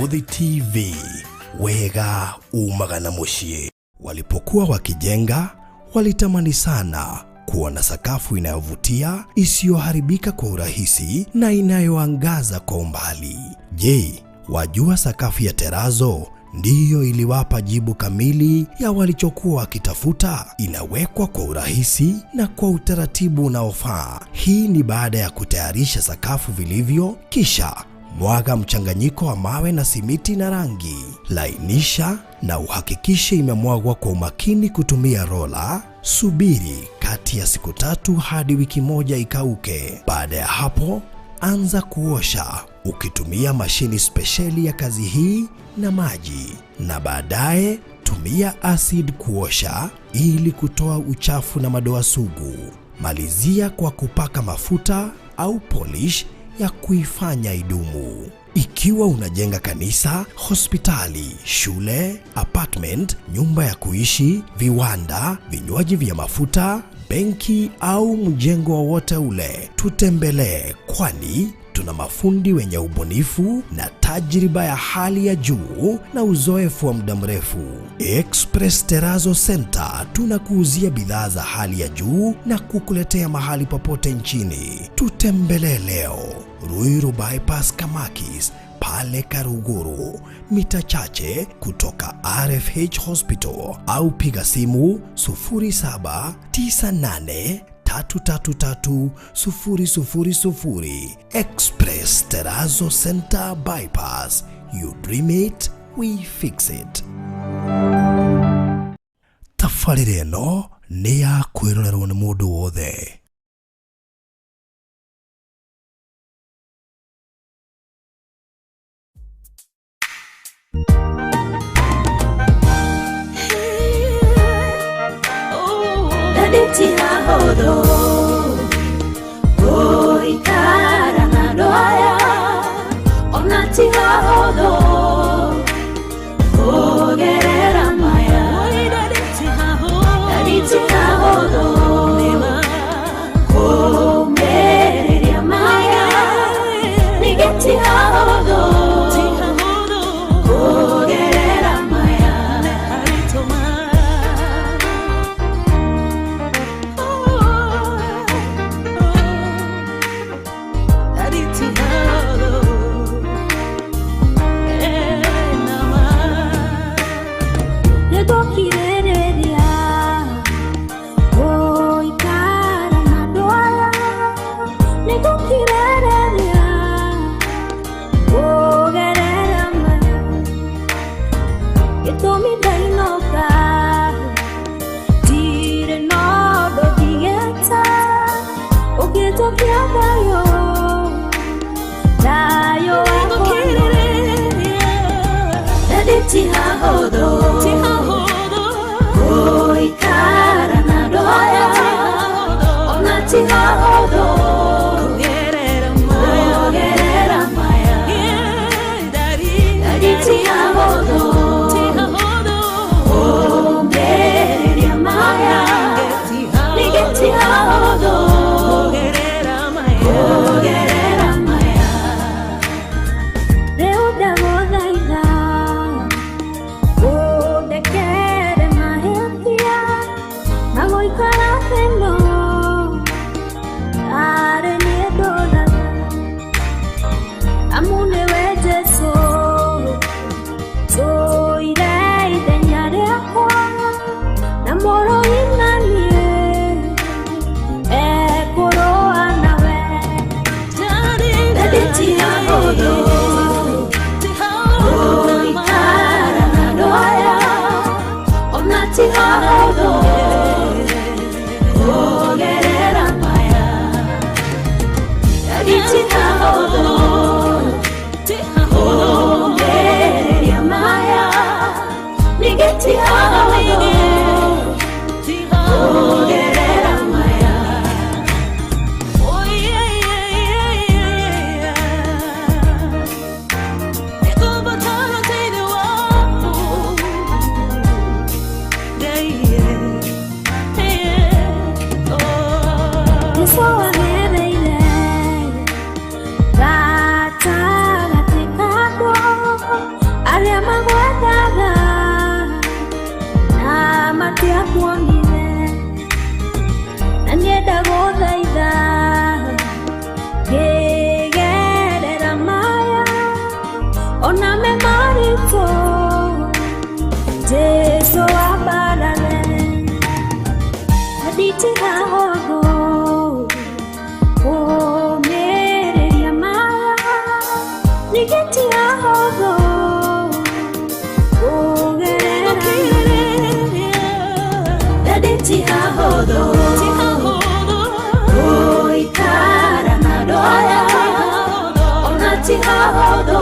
Muthi TV, wega umagana mushie. Walipokuwa wakijenga, walitamani sana kuona sakafu inayovutia, isiyoharibika kwa urahisi na inayoangaza kwa umbali. Je, wajua sakafu ya terazo ndiyo iliwapa jibu kamili ya walichokuwa wakitafuta? Inawekwa kwa urahisi na kwa utaratibu unaofaa. Hii ni baada ya kutayarisha sakafu vilivyo, kisha mwaga mchanganyiko wa mawe na simiti na rangi. Lainisha na uhakikishe imemwagwa kwa umakini kutumia rola. Subiri kati ya siku 3 hadi wiki 1 ikauke. Baada ya hapo, anza kuosha ukitumia mashini spesheli ya kazi hii na maji, na baadaye tumia acid kuosha ili kutoa uchafu na madoa sugu. Malizia kwa kupaka mafuta au polish ya kuifanya idumu. Ikiwa unajenga kanisa, hospitali, shule, apartment, nyumba ya kuishi, viwanda, vinywaji vya mafuta, benki au mjengo wowote ule, tutembelee, kwani tuna mafundi wenye ubunifu na tajriba ya hali ya juu na uzoefu wa muda mrefu. Express Terazo Center tunakuuzia bidhaa za hali ya juu na kukuletea mahali popote nchini. Tutembelee leo, Ruiru Bypass Kamakis, pale Karuguru, mita chache kutoka RFH Hospital, au piga simu 0798 333 000. Express Terazo Center Bypass. You dream it, we fix it. Tafarire no ni ya kwirorerwo ni mundu wothe. ndakuonire na nienda guthaitha ngigerera maya ona me marito Jesu wabarare nditi hahotho umereria maya nigiti hahotho ugerera nditi hahotho oikara na doya ona ti hahotho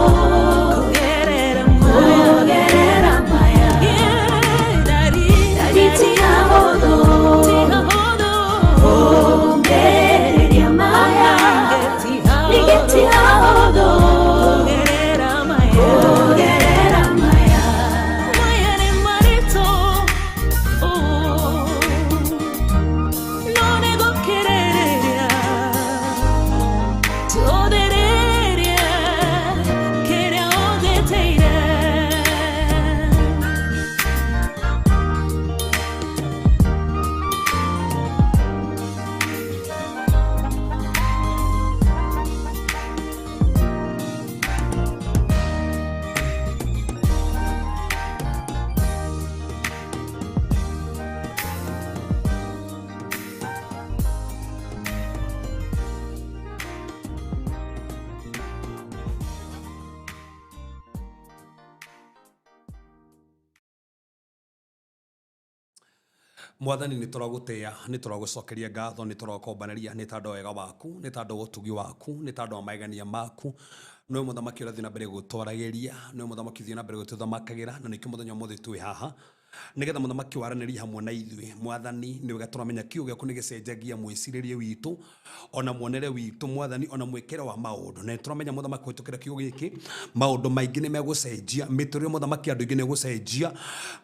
Mwathani nĩ tũragũtĩa, nĩ tũragũcokeria ngatho, nĩ tũrakombanĩria nĩ tondũ wega waku, nĩ tondũ ũtugi waku, nĩ tondũ wa magegania maku. Nĩ mũthamaki ũrathiĩ na mbere gũtwaragĩria, nĩ mũthamaki ũthiĩ na mbere gũtũthamakagĩra, na nĩkĩo mũthenya ũmũthĩ twĩ haha nigetha mũthamaki waranĩria hamwe na ithuĩ. Mwathani nĩ wega tũramenya kiugo gĩaku nĩ gĩcenjagia mwĩcirĩrie witũ ona muonere witũ Mwathani ona mwĩkĩre wa maũndũ. Na tũramenya mũthamaki kũhĩtũkĩra kiugo gĩkĩ maũndũ maingĩ nĩ megũcenjia, mĩtũrĩre mũthamaki andũ aingĩ nĩ gũcenjia,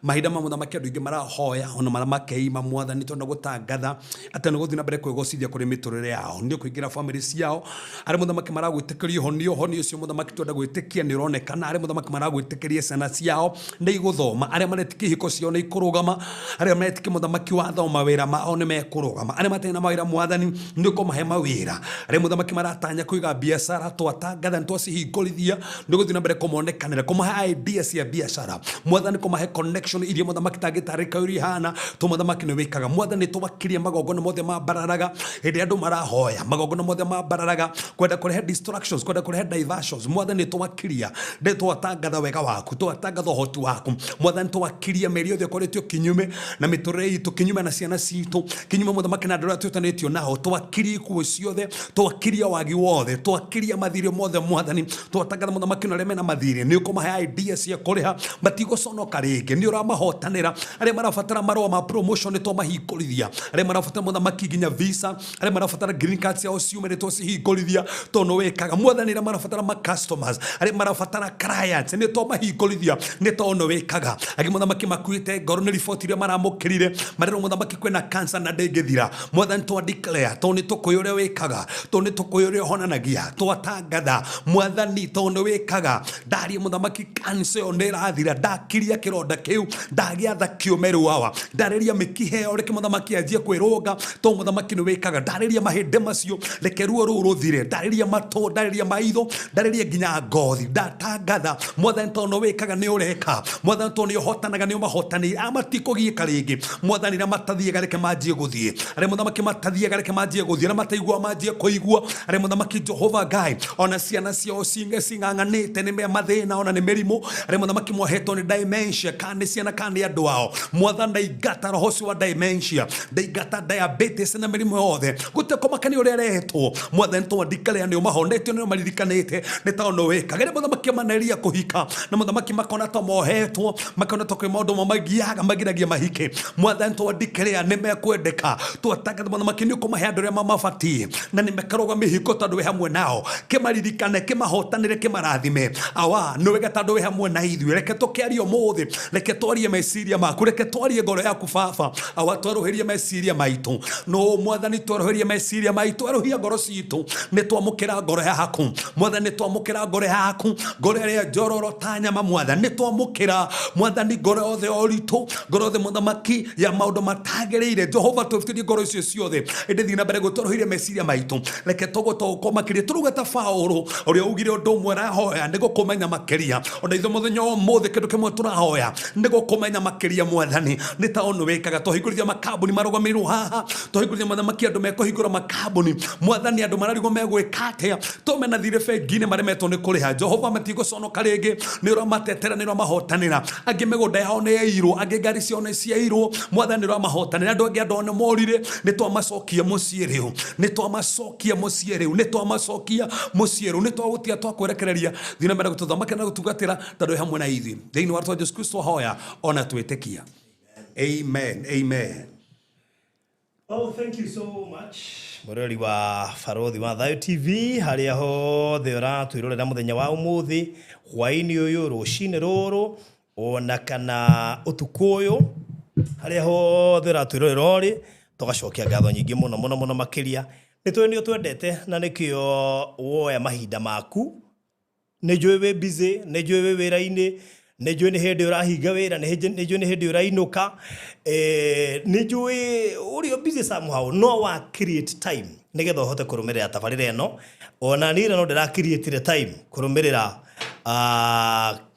mahinda ma mũthamaki andũ aingĩ marahoya ona marĩa makeima Mwathani tondũ gũtangatha atĩ nĩ gũthiĩ na mbere kwĩgocithia kũrĩ mĩtũrĩre yao, nĩ kũingĩra family ciao. Arĩ mũthamaki maragwĩtĩkĩria ũhonio ũcio mũthamaki twenda gwĩtĩkia nĩ ũronekana. Arĩ mũthamaki maragwĩtĩkĩria ciana ciao nĩ igũthoma, arĩa maretĩkia ihiko ciao nĩ ikũrũgama, arĩa maretĩkia mũthamaki watho mawĩra mao nĩ mekũrũgama, arĩa matarĩ na mawĩra Mwathani nĩ ũkũmahe mawĩra, arĩa mũthamaki maratanya kũiga biacara twatangatha nĩ twacihingũrithia nĩ gũthiĩ na mbere kũmonekanĩra, kũmahe idea cia biacara Mwathani, kũmahe connection iria mũthamaki tangĩtarĩka ũrĩa ihana to mũthamaki nĩ wĩkaga. Mwathani twakirie magongona mothe mabararaga hĩndĩ andũ marahoya, magongona mothe mabararaga kwenda kũrehe distractions, kwenda kũrehe diversions Mwathani twakiria nĩ twatangatha wega waku, twatangatha ũhoti waku Mwathani, twakiria mĩri yothe ĩkoretwo kinyume na mĩtũrĩre itũ, kinyume na ciana citũ, kinyume mũthamaki na andũ arĩa twĩtanĩtio nao, twakirie ikuũ ciothe, twakiria wagi wothe, twakiria mathirĩ mothe Mwathani, twatangatha mũthamaki na arĩa mena mathirĩ nĩ ũkũmahe idea cia kũrĩha matigũconoka rĩngĩ, nĩ ũramahotanĩra. Arĩa marabatara marũa ma promotion nĩ twamahingũrithia, arĩa marabatara mũthamaki nginya visa, arĩa marabatara green card ciao ciume nĩ twacihingũrithia tondũ nĩ wĩkaga Mwathani. Arĩa marabatara ma customers, arĩa marabatara clients nĩ twamahingũrithia nĩ tondũ nĩ wĩkaga. Angĩ mũthamaki makuĩte ngoro nĩ riboti iria maramũkĩrire marĩrwo mũthamaki kwĩna cancer na ndĩngĩthira Mwathani, twa declare tondũ nĩ tũkũĩ ũrĩa wĩkaga, tondũ nĩ tũkũĩ ũrĩa ũhonanagia, twatangatha Mwathani tondũ nĩ wĩkaga. Ndaria mũthamaki cancer ĩyo nĩ ĩrathira, ndakiria kĩronda kĩu, ndagĩatha kĩũme rũawa, ndarĩria mĩkiha ĩyo reke mũthamaki anjie kwĩrũnga tondũ mũthamaki nĩ wĩkaga. Ndarĩria mahĩndĩ macio reke ruo rũu rũthire, ndarĩria matũ, ndarĩria maitho, ndarĩria nginya ngothi, ndatangatha Mwathani tondũ nĩ wĩkaga, nĩ ũreka Mwathani, tondũ nĩ ũhotanaga, nĩ ũmahotanĩire, amatikũgiĩka rĩngĩ Mwathani, na matathiĩga reke manjie gũthiĩ, arĩa mũthamaki matathiĩga reke manjie gũthiĩ, na mataigua manjie kũigua, arĩa mũthamaki Jehova Ngai ona ciana ciao cing'ang'anĩte nĩ mathĩna ona nĩ mĩrimũ, arĩa mũthamaki mohetwo nĩ dementia, kana nĩ ciana kana nĩ andũ ao Mwathani, ndaingata roho ũcio wa dementia, ndaingata diabetes na mĩrimũ yothe, gũtekũmakania ũrĩa arehetwo Mwathani, twandikĩrĩra nĩ ũmahonetio, nĩ ũmaririkanĩte nĩ tondũ nĩ wĩkaga. Arĩa mũthamaki maneria kũhika na mũthamaki makona to mohetwo, makona to kwĩ maũndũ magiragia mahike Mwathani, twandikĩrĩra nĩ mekwendeka, twatangatha mũthamaki nĩ ũkũmahe andũ arĩa mamabatiĩ na nĩ mekaroga mĩhiko tondũ wĩ hamwe nao, kĩmaririkane, kĩmahotanĩre, kĩmarathime. Awa nĩ wega tondũ wĩ hamwe na ithuĩ, reke tũkĩarie ũmũthĩ, reke twarie meciria maku, reke twarie ngoro yaku Baba. Awa twerũhĩrie meciria maitũ no Mwathani, twerũhĩrie meciria maitũ, twerũhia ngoro citũ, nĩ twamũkĩra ngoro yaku Mwathani, nĩ twamũkĩra ngoro yaku, ngoro ĩrĩa njororo ta nyama Mwathani, nĩ twamũkĩra Mwathani, ngoro yothe moritũ ngoro thĩ mũthamaki ya maũndũ matagĩrĩire Jehova tũbutirie ngoro icio ciothe ĩndĩ thiĩ na mbere gũtũrũhĩria meciria maitũ reke tũgũtaũkwo makĩria tũruge ta Paũlũ ũrĩa ugire ũndũ ũmwe arahoya nĩ gũkũmenya makĩria ona ithuĩ mũthenya wa ũmũthĩ kĩndũ kĩmwe tũrahoya nĩ gũkũmenya makĩria Mwathani nĩ ta ũndũ wĩkaga tũhingũrithia makambuni marũgamĩrĩirwo haha tũhingũrithia mũthamaki andũ mekũhingũra makambuni Mwathani andũ mararigwo megwĩka atĩa tũmena thirĩ bengi-inĩ maremetwo nĩ kũrĩha Jehova matigũconoka rĩngĩ nĩ ũramatetera nĩ ũramahotanĩra angĩ mĩgũnda yao nĩ yairwo angĩ ngari ciao nĩ ciairwo Mwathani nĩ ũramahotanĩra andũ angĩ andũ nĩ morire nĩ twamacokia mũciĩ rĩu nĩ twamacokia mũciĩ rĩu nĩ twamacokia mũciĩ rĩu nĩ twagũtia twakwerekereria thiĩ na mbere gũtũthamaka na gũtungatĩra tondũ hamwe na ithuĩ thĩinĩ wa rĩĩtwa Jesũ Kristo hoya ona twĩtĩkia amen amen. Oh, thank you so much. Mũrori wa Barothi wa Thayo TV harĩa hothe ũratwĩrorera mũthenya wa ũmũthĩ hwaĩ-inĩ ũyũ rũcinĩ rũrũ ona kana ũtukũ ũyũ harĩa hothe ũratwĩrorera ũrĩ tũgacokia ngatho nyingĩ mũno mũno mũno makĩria nĩ nĩo twendete na nĩkĩo woya mahinda maku nĩ njũĩ wĩ busy nĩ njũĩ wĩ wĩra-inĩ nĩ njũĩ nĩ hĩndĩ ũrahinga wĩra nĩ njũĩ nĩ hĩndĩ ũrainũka nĩ njũĩ ũrĩ busy somehow no wa create time nĩgetha ũhote kũrũmĩrĩra tabarĩra ĩno ona niĩ no ndĩra create time kũrũmĩrĩra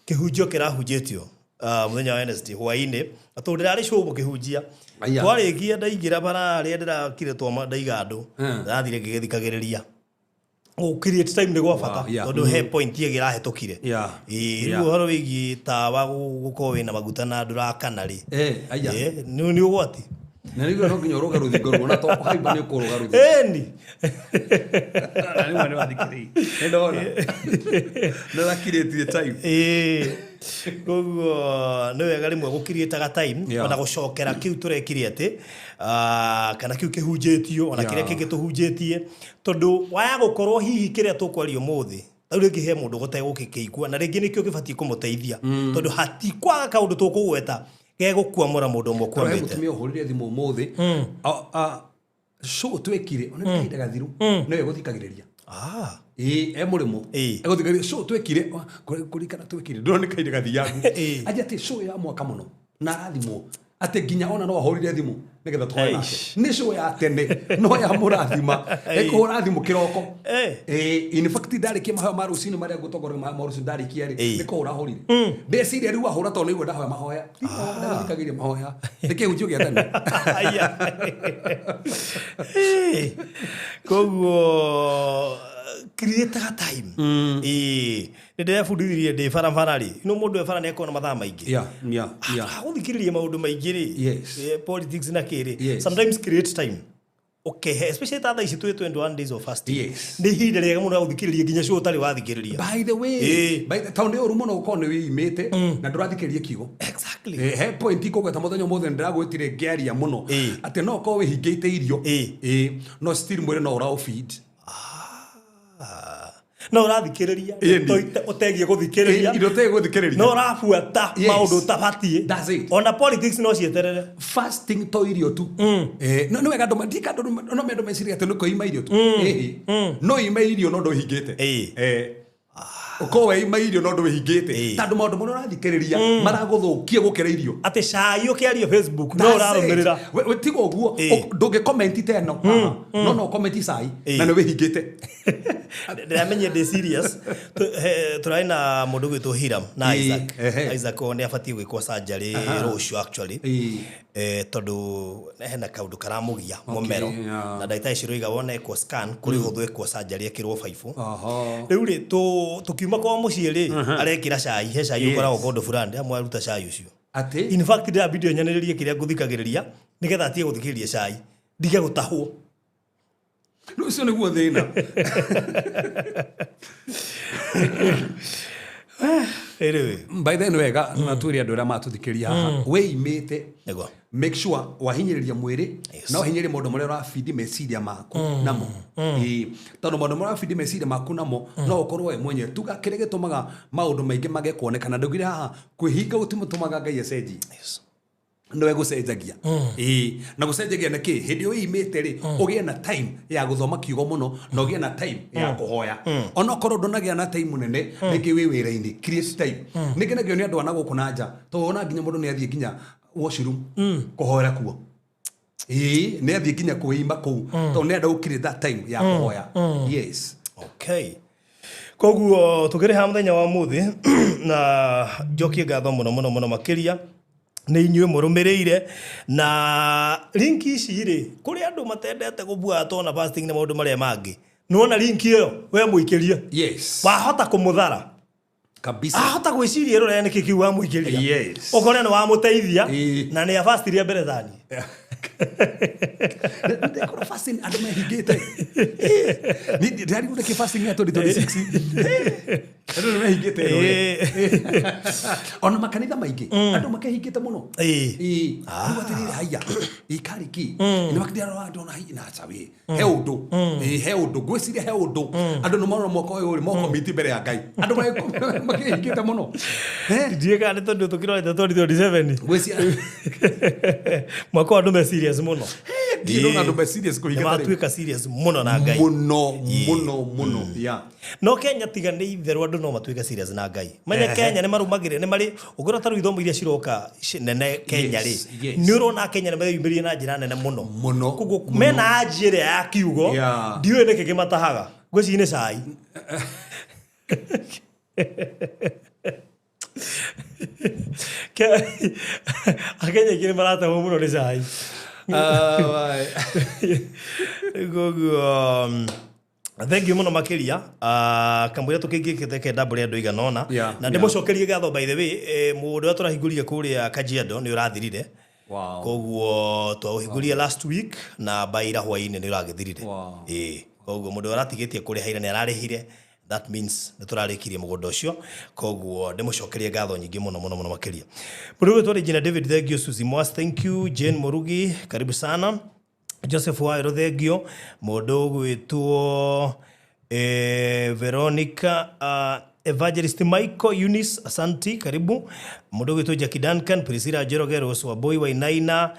kĩhunjio kĩrahunjĩtio mũthenya wa Wednesday hwaĩ-inĩ atũ ndĩrarĩ show kĩhunjia twarĩkia ndaingĩra bara rĩa ndĩrakire twama ndaiga andũ ndathire ngĩgĩthikagĩrĩria create time nĩ gwa bata tondũ he point yegera hetũkire rĩu ũhoro wĩgiĩ tawa gũkorwo wĩna maguta na ndũrakana rĩ nĩ ũgwati na nĩguo no nginya ũrũga rũthingo rũna to haimba nĩ ũkũrũga rũthingo ni nĩ wathikĩrĩi ndona nĩ create time koguo nĩ wega rĩmwe gũkiriĩtaga time ona gũcokera kĩu tũrekire atĩ kana kĩu kĩhunjĩtio ona kĩrĩa kĩngĩ tũhunjĩtie tondũ waya gũkorwo hihi kĩrĩa tũkwaria ũmũthĩ tau rĩngĩ he mũndũ gũtegũkĩigua na rĩngĩ nĩkĩo gĩbatiĩ kũmũteithia tondũ hatikwaga kaũndũ tũkũgweta gegũkwamũra mũndũ ũmwe kwamĩte mũtumia ũhũrire thimũ ũmũthĩ show twekire ona kahinda gathiru no egũthikagĩrĩria mũrĩmo egũthikagĩrĩria show twekire kũrikana twekire ndona nĩ kahinda gathiagu aje atĩ show ya mwaka mũno na arathimwo atĩ nginya ona no ahũrire thimũ nĩgetha tũkorane nake nĩ show ya tene no ya mũrathima ekũhũra thimũ kĩroko in fact ndarĩkia mahoya ma rũcinĩ marĩa ngũtongoria ma rũcinĩ ndarĩkia rĩ nĩ kũhũra ahũrire ndeciria rĩu ahũra tondũ nĩguo ndahoya mahoya ndathikagĩria mahoya nĩ kĩhunjio gĩa tene koguo create time nĩ ndĩrebundithirie ndĩ barabara rĩ no mũndũ ebara nĩ ekona mathaa maingĩ gũthikĩrĩria maũndũ maingĩ rĩ politics na kĩrĩ sometimes create time okay especially tha ici twĩ 21 days of fasting nĩ ihinda rĩega mũno gũthikĩrĩria nginya show ũtarĩ wathikĩrĩria by the way tondũ nĩ ũru mũno gũkorwo nĩ wĩimĩte na ndũrathikĩrĩria kiugo exactly he point ikũgweta mũthenya ũmũthĩ ndĩragwĩtire ngĩaria mũno atĩ no ũkorwo wĩhingĩte irio no still mwĩrĩ no ũraũfeed no ũrathikĩrĩria ũtegie gũthikĩrĩria no ũrabuata maũndũ ũtabatiĩ ona politics no cieterere fasting to irio tu no wega no mendo meciria atĩ nĩ kũima irio tu no ime irio no ndũhingĩte uko we ima irio no ndũhingĩte tondũ maũndũ mũno ũrathikĩrĩria maragũthũkia gũkĩra irio atĩ cai ũkĩario Facebook no ũrarũmĩrĩra tiga ũguo ndũngĩkomenti teno no komenti cai na nĩ wĩhingĩte ndĩramenya ndĩ serious tũrarĩ na mũndũ gwĩtwo Hiram na Isaac nĩ abatiĩ gwĩkwo surgery rũciũ actually tondũ hena kaũndũ karamũgia mũmero na ndagĩtarĩ ciroiga wona ekwo scan kũrĩ hũthũ ekwo surgery ekĩrwo baibũ rĩu rĩ tukiuma kwa mũciĩ rĩ arekĩra cai he cai ũkoragwo kũndũ fulani amwe aruta cai ũcio in fact ndĩra video nyanĩrĩrie kĩrĩa ngũthikagĩrĩria nĩgetha atige gũthikĩrĩria cai ndige gũtahwo ũcio nĩguo thĩna by then wega na twĩre andũ arĩa matũthikĩria haha wĩimĩte make sure wahinyĩrĩria mwĩrĩ na wahinyĩrĩria maũndũ marĩa ũrafeed meciria maku namo tondũ maũndũ marĩa ũrafeed meciria maku namo no ũkorwo we mwenyewe tuga kĩrĩa gĩtũmaga maũndũ maingĩ mage kuonekana ndũgire haha kwĩhinga gũtũmaga Ngai ecenji no egucenjagia na gucenjagia na ki hindi oi imete ri ugie na time ya guthoma kiugo muno na ugie na time ya kuhoya ona korwo ndonagia na time munene ningi wi wira-ini create time ningi nagio ni andu ana guku na nja to ona nginya mundu ni athie nginya washroom kuhoera kuo ni athie nginya kuimba ku to ni andu create that time ya kuhoya yes okay koguo tukiri ha muthenya wa muthi na njokie ngatho muno makiria ni inyue murumirire na link ici ri kuri andu matendete gubuata ona fasting na maundu maria mangi nuona link iyo we muikiria yes wahota kumuthara kabisa ahota gwiciria rore ni kiki wa muikiria yes okore ni wa muteithia na ni afastiria mbere thani ndekora fasting andu mehingite ni ndari gude ki fasting ya 2026 andu mehingite ona makanitha maingi andu makehingite muno atirire haya ikariki ni makithira andu ona hi na chawi he undu gwiciria he undu andu no moro moko uyu moko miti mbere ya Ngai andu makehingite muno ndiega ni tondu tukirorete 2027 gwiciria mwako andu me serious muno ndino andu me serious kuhingata matuika serious muno na Ngai muno ya no Kenya tiga ni itheru andu no matuika serious na Ngai manya Kenya ni marumagire ni mari ugura taru ithomo iria ciroka nene Kenya ri ni urona Kenya ni mayumirie na njira nene muno kugo mena ajire ya kiugo ndiwe niki kimatahaga gweci ni cai Akenya kile marata muno ni cai thank you muno makiria kambuya tukingikite ke double andu iganona na ndimucokerie gatho by the way mundu aturahinguriye kuria Kajiado ni urathirire koguo twahinguriye last week na baira hwaine ni uragithirire koguo mundu aratigitie kuria haira ni ararihire that means niturarikirie mugondo ucio koguo ndimucokerie gatho nyingi muno makiria mundu twari jina David thank you Suzy Moas thank you Jane Murugi karibu sana Joseph Wairo thank you mundu gwitwo Veronica Evangelist Michael Eunice asanti karibu mundu gwitwo Jackie Duncan Priscilla Jerogero wa boy wa Inaina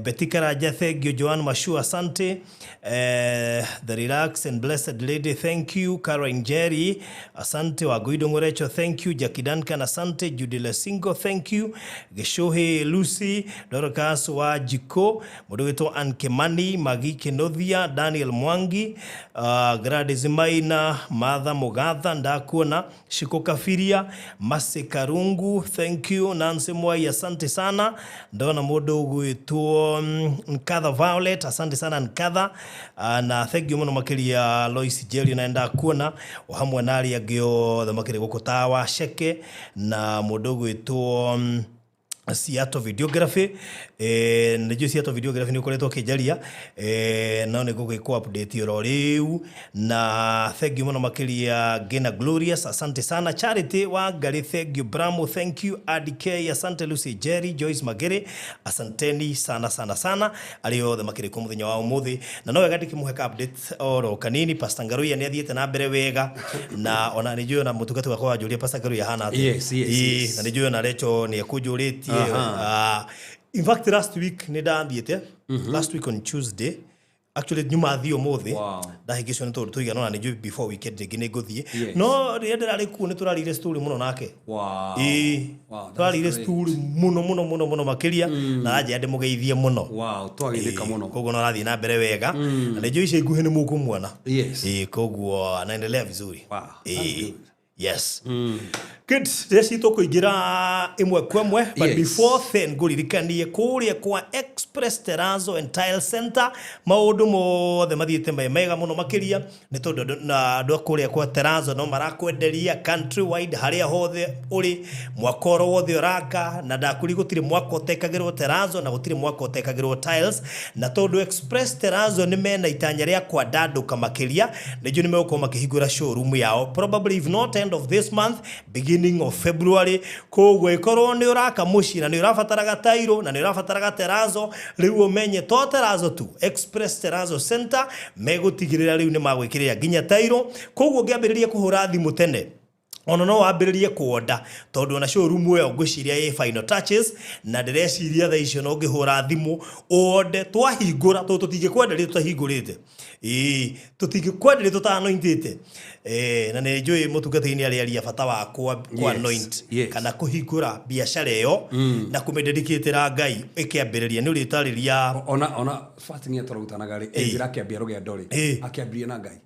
Betty Karanja thank you Joan Mashu asante the relax and blessed lady thank you Caroline Jerry asante wa Guido Ngorecho thank you Jackie Duncan asante Judy Lesingo thank you Geshohe Lucy Dorcas wa Jiko mundu gwitwo Ankemani Magi Kenothia Daniel Mwangi Gladys Maina Martha Mugatha ndakuona Shiko Kafiria Mase Karungu thank you Nancy Mwai asante sana ndona mundu gwitwo Nkatha Violet asante sana Nkatha na thank you muno makiria Lois Jerry naenda kuona hamwe na ari agio thamakire gukutawa sheke na mundu gwitwo Seattle videography najua Seattle videography ni ukoretwo kijaria no ni gugikwa update yo riu na thank you muno makiria Gena Glorious asante sana Charity wa Gari thank you Bramo thank you ADK asante Lucy Jerry Joyce Magere asanteni sana alio the makire ku muthenya wa umuthi na no wega ndikimuheka update oro kanini Pastor Ngaruya ni athiete na mbere wega na ona ni juu na mutugatu wakwa julia Pastor Ngaruya hana yes na ni juu na Recho ni akujuritie in fact last week ni ndaambiete last week on Tuesday actually nyuma thio muthi ndahingicio ni tondu tuiga no ni juu before weekend ngine nguthie no rienda rari ku ni turarire story muno nake turarire story muno makiria na aje ande mugeithie muno twagithika muno koguo no rathi na mbere wega na ni juu ice nguhe ni mukumwona koguo anaendelea vizuri yes good this ito kuigira imwe kwemwe but before then guririkanie kuria kwa Express Terrazzo and Tile Center maundu mothe mathiete mega muno makiria ni tondu na ndo kuria kwa Terrazzo no marakwenderia countrywide haria hothe uri mwakoro wothe uraka na ndakuri gutire mwako utekagirwo Terrazzo na gutire mwako utekagirwo tiles na tondu Express Terrazzo ni mena itanya ria kwa danduka makiria nijo ni meko makihingura showroom yao probably if not end of this month beginning of February koguo ikorwo ni uraka muci na ni urafataraga tairo na ni urafataraga Terrazzo riu umenye to Terrazzo tu Express Terrazzo Center megutigirira riu ni magwikirira ginya tairo koguo ngiambiriria kuhura thimu tene ono no wambiririe kuonda tondu ona showroom yo ngwiciria ye final touches na ndireciria tha icio no ngihura thimu onde twahingura to tutingikwenderia tutahingurite tutingikwenderia tutanointite na nä njå ä må tungatä-inä arä aria bata wa kwa anoint kana kå hingå biacara ä yo na kå mä ndedikä ra Ngai ä kä ambä rä ria nä å rä tarä ria ona fasting tå rutanaga rä njä ra akä ambia rå gendo rä akä ambirie na Ngai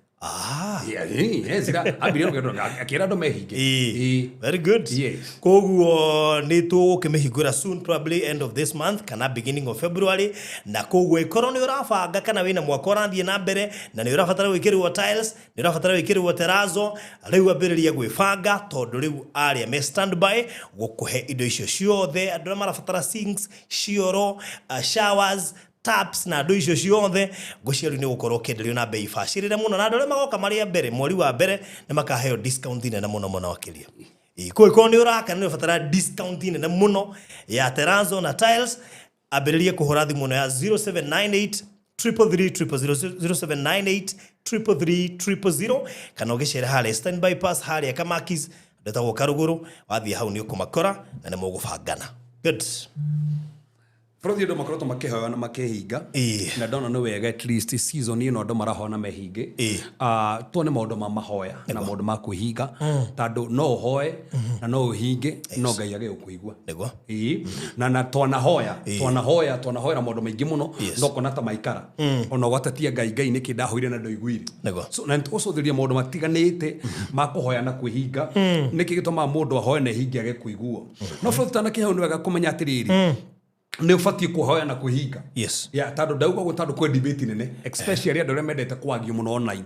very good. Koguo ni tu kimihingura soon, probably end of this month kana beginning of February, na koguo ikoro ni urabanga kana wina mwaka urathie na mbere na ni urabatara gwikirwo tiles, ni urabatara gwikirwo terrazzo, riu ambiriria gwibanga tondu riu aria me standby gukuhe indo icio ciothe. Andu marabatara sinks, cioro, showers, taps na ndo icio ciothe ngociari ni gukorwo kenderio na bei bacirire muno na ndore magoka mari mbere mweri wa mbere ni makaheo discount ine na muno muno wakiria ko ni uraka ni ubatara discount ine na muno ya terrazzo na tiles abiririe kuhura thimu no ya 0798 333 0798 kana ugicera hale standby pass hale kamakis ndetagwo karuguru wathie hau ni ukumakora na ni mugubangana good. Prothi ndo makoretwo makihoya na makihinga na ndona no wega at least season ino ndo marahoya mehinge tuone maundu ma mahoya na maundu ma kuhinga tondu no hoe na no uhinge no Ngai age ukuigua nego na twanahoya na maundu maingi muno ndo kona ta maikara ona gwatatia Ngai niki ndahoire na ndoiguire so na ntosothiria maundu matiganite ma kuhoya na kuhinga niki gituma mundu ahoe na hinge age kuiguo no Prothi tana kihau ni wega kumenya atiriri ne ufati kuhoya na kuhinga tando ndauga go tando kwa debate nene especially andå arĩa mendete kwagio muno online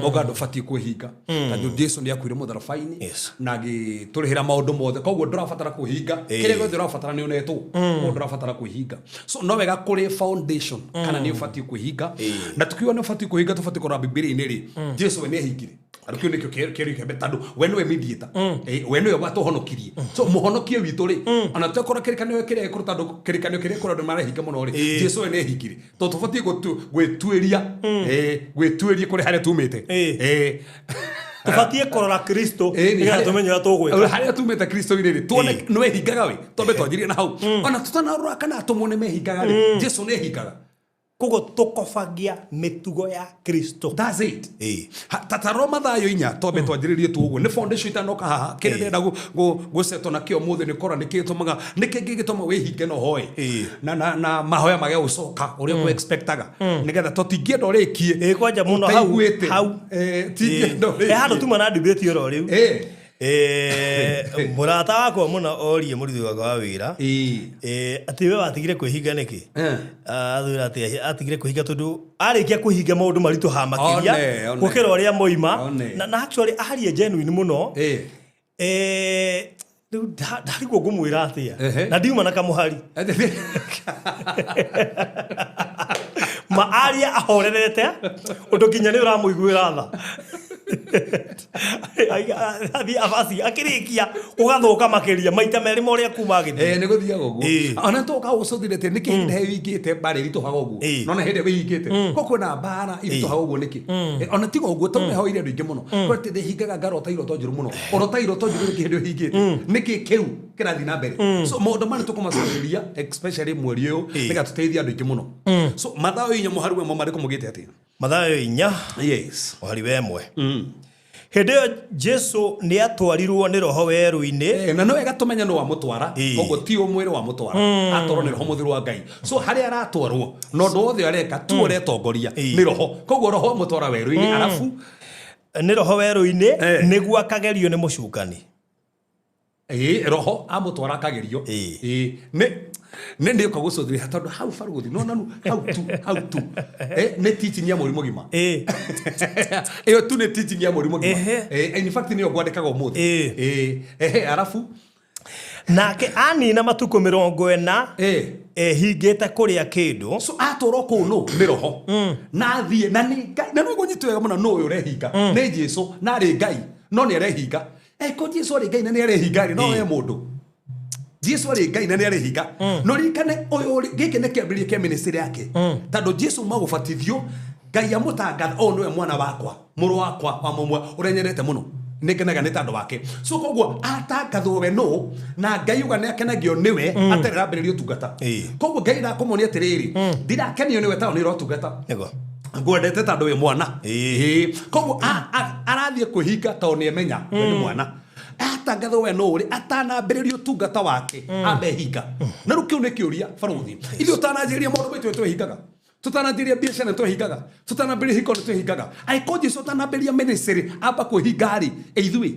moga andå fati kuhinga tando Jesu ni akwire mutharabaini na giturihira maundu mothe koguo ndurabatara kuhinga kire gothe ndurabatara ni unetwo ndurabatara kuhinga so no wega kuri foundation kana ni ufati kuhinga na tukiwa ni ufati kuhinga tufati kora Biblia-inĩ ri Jesu we ni ahingire arukio nikio keri kebe tando we no mediator we no watohonokirie so muhonokie witu ri ana tukora kirikanio kire kuru tando kirikanio kire kuru marahinga muno ri Jesu we ni ahingire to tufati gwitueria gwitueria kuri hare tumite tufatie korora Kristo niga tumenye tugwika haria tumete Kristo ri tuone no ehingaga we tombe twanjirie na hau ona tutanarura kana tumone mehingaga ri Jesu ni ehingaga kogo tukofagia mitugo ya Kristo. That's it. Tataroma thayo inya tombe twanjiririe tu uguo ni foundation itanoka haha kire ndenda go seto na kio muthe ni kora nikitumaga nikigituma wihinge no hoe na mahoya mage ucoka uri ku expectaga nigetha tutingienda urikie kwanja muno hau tingienda urikie hado tuma na debate ro riu murata wako muno orie murithu wa wira ati we watigire kwihinga niki athura ati atigire kwihinga tondu arikia kwihinga maundu maritu ha makiria gukira uria moima na actually aharie genuine muno ndarigwo ngumwira atia na ndiuma na kamuhari ma aria ahorerete undu kinya ni uramuiguira tha athi afasi akirikia ugathoka makiria maita meri moria kuma githii ni guthia gogo ona toka ucothirete niki he wingite bare ritu hagogo nona hede wingite koko na bara iritu hagogo niki ona tigo uguo to meho ire andu ingi muno kwete de higaga garota iroto njiru muno orota iroto njiru niki hede hingite niki kiu kirathi na mbere so maundu mane tukumacokeria especially mweri uyu niga tuteithia andu ingi muno so mathayo inya muharu we mari kumugite atia mathayo inya muhari wemwe hede Jesu ni atwarirwo ni roho weru-ini na no wega tumenya no wa mutwara koguo ti umwire wa mutwara atoro ni roho muthiru wa Ngai so hari aratwarwo no ndo othe areka tu uretongoria ni roho koguo roho mutwara weru-ini arafu ni roho weru-ini niguo akagerio ni mucukani roho amutwara akagerio ne ndio kagucothiria tondu hau faruguthi no nanu hau tu ne teaching ya murimu gima eyo tu ne teaching ya murimu gima in fact ni ogwandikaga umuthi arafu nake ani na matuko 40 hingite kuria kindu so atoro ku no ni roho na thie na ni Ngai na no gonyitwega muno no uyu rehinga ni Jesu na ri Ngai no ni rehinga ko Jesu ri Ngai na ni rehinga no we mundu Jesu ari Ngai na ni arihinga no rikane uyu gike ne kiambirie kia ministry yake tando Jesu magubatithio Ngai amutangatha o no we mwana wakwa muru wakwa wa mumwe urenyerete muno nikenaga nĩ tandũ wake so koguo atangathwo we no na Ngai uga nĩ akenagio nĩwe atarambĩrĩrio tungata koguo Ngai ndakomonia atĩrĩrĩ ndirakenio nĩwe taũ nĩ rotungata nego ngwendete tandũ we mwana koguo arathiĩ kwĩhinga tondũ nĩ emenya we nĩ mwana atangathwo we no ũrĩ atanambĩrĩrio tungata wake abehinga na rĩu kĩu nĩ kĩũria barothi ithuĩ ũtananjĩrĩria maũndũ maitũ twĩhingaga tutananjĩrĩria biacara twĩhingaga tutanambĩrĩria hiko twĩhingaga angĩkorwo Jesũ atanambĩrĩria ministry amba kwĩhinga rĩ ithuĩ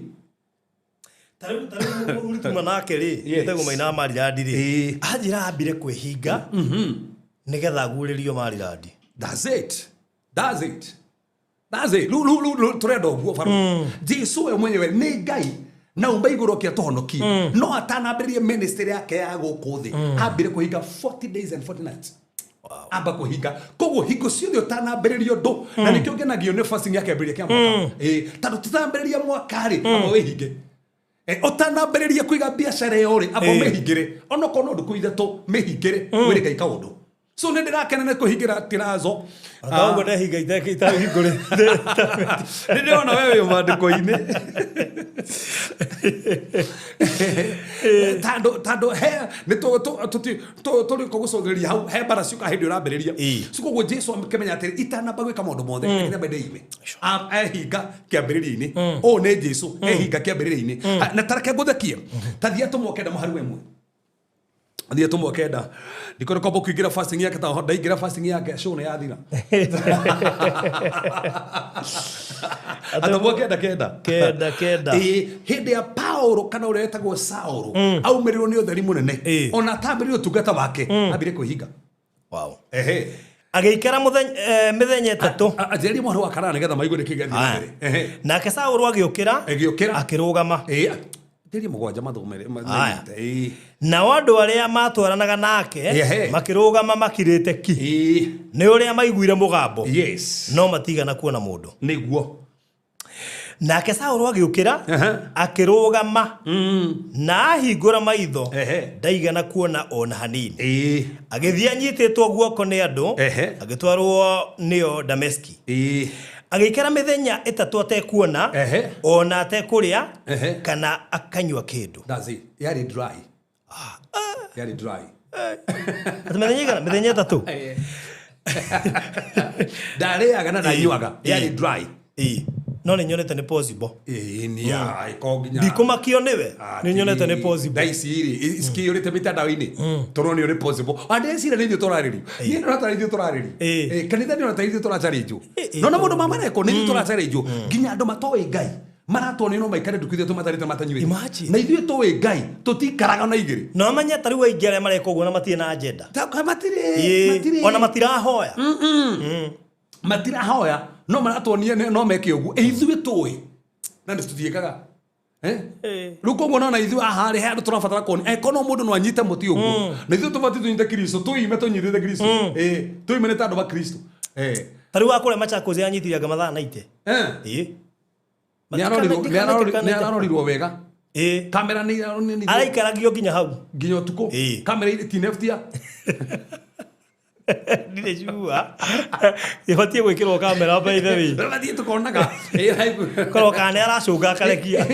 tarĩu mũrituma nake rĩ ndego maina Mariladi rĩ anjĩra ambire kwĩhinga nĩgetha agurĩrio Mariladi. That's it lu turenda ũguo baro Jesũ we mwenyewe nĩ Ngai na umba igũrũ kia tũhonokie no atanambĩrĩria ministry yake ya gũkũ thĩ ambire kwĩhinga 40 days and 40 nights amba kuhinga koguo hingo ciothe utanambĩrĩrio ndũ na nĩkĩo ngenagio nĩ fasting yake ambĩrĩria kia mwaka tondũ tutambĩrĩria mwaka rĩ amba wĩhinge utanambĩrĩria kũiga biacara ĩyo rĩ amba mĩhingĩre onokorwo no ndũkũ ithatũ mĩhingĩre wĩrĩ Ngai kaũndũ so nĩ ndĩrakena nĩ kũhingĩra tirazo akaũguo ndehinga itahingũrĩ nĩ ndĩrona wewe mandĩko-inĩ tandũ he nĩ tũrĩ kũgũcogereria hau he mbara ciũka hĩndĩ ũrambĩrĩria so koguo Jesũ akĩmenya atĩrĩ itanamba gwĩka maũndũ mothe nĩgetha ime ehinga kĩambĩrĩria-inĩ ũũ nĩ Jesũ ehinga kĩambĩrĩria-inĩ na tareke ngũthekie ta thiĩ atũmwo kenda mũhari we mwe thiĩ atũmwo kenda ndikore kwamba kũingĩra fasting yake ta ndaingĩra fasting yake show nĩ yathira atũmwo kenda hĩndĩ ya Paulo kana ũrĩa etagwo Saulo aumĩrĩrwo nĩ ũtheri mũnene ona atambĩrĩrio tungata wake ambire kwĩhinga agĩikara mĩthenya ĩtatũ anjĩrĩria mwana wa karana nĩgetha maigũre kĩgethi nake Saulo agĩũkĩra akĩrũgama ndĩrĩ mũgwanja mathomere nao andũ arĩa matwaranaga nake makĩrũgama makirĩte ki nĩ ũrĩa maiguire mũgambo no matigana kuona mũndũ nĩguo nake Saulo agĩũkĩra akĩrũgama na ahingũra maitho ndaigana kuona ona hanini agĩthiĩ anyitĩtwo guoko nĩ andũ agĩtwarwo nĩo Dameski agĩikara mĩthenya ĩtatũ atekuona ona atekũrĩa kana akanyua kĩndũ yarĩ dry mĩthenya ĩtatũ ndarĩaga na ndanyuaga yarĩ dry no nĩ nyonete nĩ possible ndikũmakio nĩwe nĩ nyonete nĩ possible ndaicirĩ cikĩũrĩte mĩtandao-inĩ tũronio nĩ possible andĩcira nĩ ithuĩ tũrarĩrio niĩ nĩratara ithuĩ tũrarĩrio kanitha nĩ onata ithuĩ tũracarĩnjwo no na mũndũ mamareko nĩ ithuĩ tũracarĩnjwo nginya andũ matoĩ Ngai maratũonio no maikare ndukithio tũmatarĩte matanyuĩte na ithuĩ tũĩ Ngai tũtikaraga na igĩrĩ no amenya ta rĩu aingĩ arĩa mareka ũguo na matirĩ na agenda matirĩ ona matirahoya matirahoya no maratuonia no meke ũguo ithuĩ tũĩ na nĩ tũtiĩkaga rĩu koguo nona ithuĩ aha rĩ he andũ tũrabatara kuonia eko no mũndũ no anyite mũtĩ ũguo na ithuĩ tũbatiĩ tũnyite Kristo tũime tũnyitĩte Kristo tũime nĩ tandũ wa Kristo ta rĩu wakũrĩa Machakos yanyitire anga mathaa 90 nĩ arorirwo wega kamera nĩ araikaragio nginya hau nginya ũtukũ kamera tineftia ndire jua ibatie gwĩkĩrwo kamera by the way bathiĩ tũkonaga korwo kana aracũnga akarekia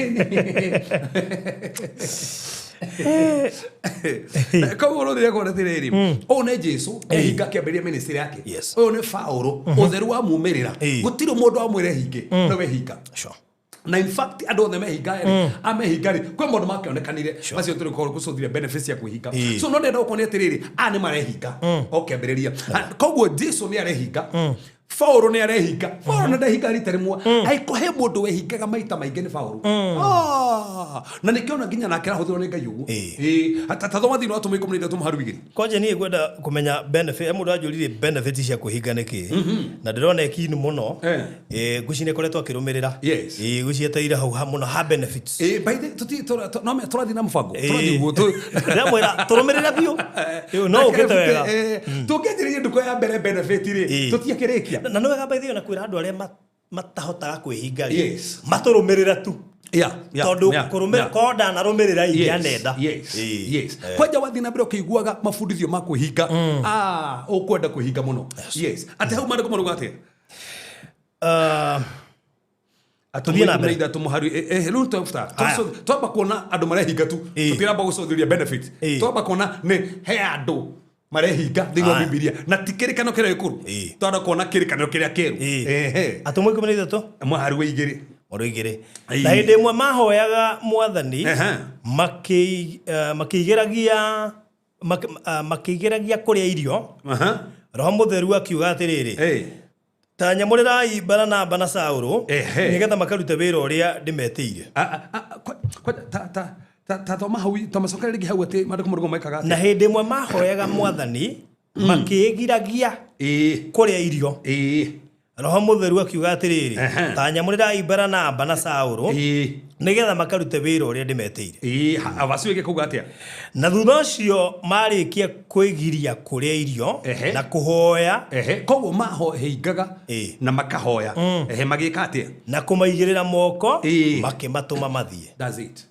koguo rũrĩa kwona atĩrĩrĩ ũũ nĩ Jesũ ehinga kĩambĩrĩria ministry yake ũyũ nĩ Paulo ũtheru wa mumĩrĩra gũtirĩ mũndũ amwĩre hinge no wehinga na in fact andũ othe mehinga amehinga rĩ kwĩ maũndũ makĩonekanire macio tũrĩ gũcũthire benefits ya kwĩhinga so no ndenda gũkuonia atĩrĩrĩ nĩ marehinga kĩambĩrĩria koguo Jesũ nĩ arehinga Paulo nĩ arehinga Paulo nĩ ndahinga rita rĩmwe aikũhe mũndũ wehingaga maita maingĩ nĩ Paulo na nĩkĩona nginya nake arahũthĩrwo nĩ Ngai ũguo tathoma thĩinĩ wa tũmũ 13 mũhari igĩrĩ kwanja niĩ ngwenda kũmenya benefit mũndũ anjũrire benefit cia kwĩhinga nĩkĩ na ndĩrona ekini mũno ngũci nĩ koretwo akĩrũmĩrĩra gũcieteire hau mũno ha benefits by the no tũrathiĩ na mũbango tũrathiĩ guo ndĩramwĩra tũrũmĩrĩre biũ no ũkĩte wega tũngĩanjĩrĩria nduko ya mbere benefit rĩ tũtiakĩrĩkia na nĩ wega by the way na kwĩra andũ arĩa matahotaga kwĩhinga matũrũmĩrĩra tu tondũ kũrũmĩrĩra ko ndanarũmĩrĩra ingĩanenda kwanja wathiĩ na mbere ũkĩiguaga mabundithio ma kwĩhinga ũkwenda kwĩhinga mũno atĩ hau maandĩko marauga atĩa Tuthie na mbere. Atumwe tumuharu riu twamba kuona andu marehinga tu tutiramba gucothiria benefit twamba kuona ni he andu marehinga thiini wa Bibilia na tikirikano kiria gikuru twamba kuona kirikano kiria kiru Atumwe 13 muharu igiri na hindi imwe mahoyaga Mwathani makigeragia kuria irio Roho Mutheru akiuga atiriri ta nyamurirai Baranaba na Saulu nigetha makarute wira uria ndimetire thoma hau tamacoka ringi hau ati maandiko marugo maikaga na hindi imwe mahoyaga Mwathani makigiragia kuria irio Roho Mutheru akiuga atiriri ta nyamurirai Baranaba na Saulu nigetha makarute wira uria ndimetire abacu ige kuga atia na thutha ucio marikia kuigiria kuria irio na kuhoya koguo mahohingaga na makahoya magika atia na kumaigirira moko makimatuma mathie. That's it.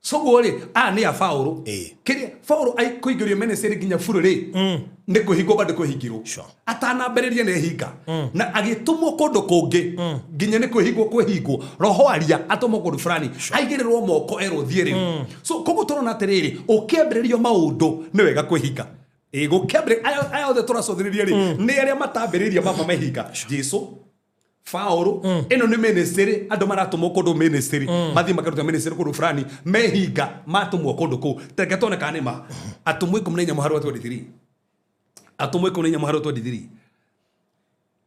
So gori ni a Paulo kiria Paulo ai kuigirio ministry ginya bururi ni kuhingo bado kuhingirwo atanamberirie ne hinga na agitumwo kundu kungi ginya ni kuhingwo kwihingwo roho aria atumwo kundu fulani aigirirwo moko ero thieri so koguo turona atiriri ukiambiririo maundu ni wega kuhinga gukambire ayo the turacothiria ri ni aria matambiriria mama mahinga Jesu Paulo eno ni ministry andu maratumwo kundu ministry mathi makaruta ministry kundu fulani mehinga matumwo kundu ku teketone kanima atumwe 14 muharu 23 atumwe 14 muharu 23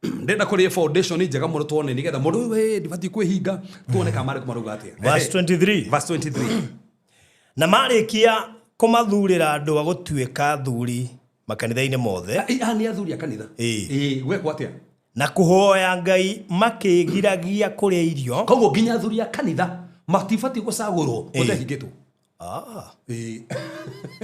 ndenda kuri foundation njega muno tuone nigetha mundu we ndibati kwihinga tuone ka mari kumaruga atia verse 23 na marikia kumathurira andu agutuika thuri makanitha-ini mothe ni athuri akanitha we kwatia na kuhoya Ngai makigiragia kuria irio koguo ginya athuri akanitha matifati gucagurwo uthehingitwo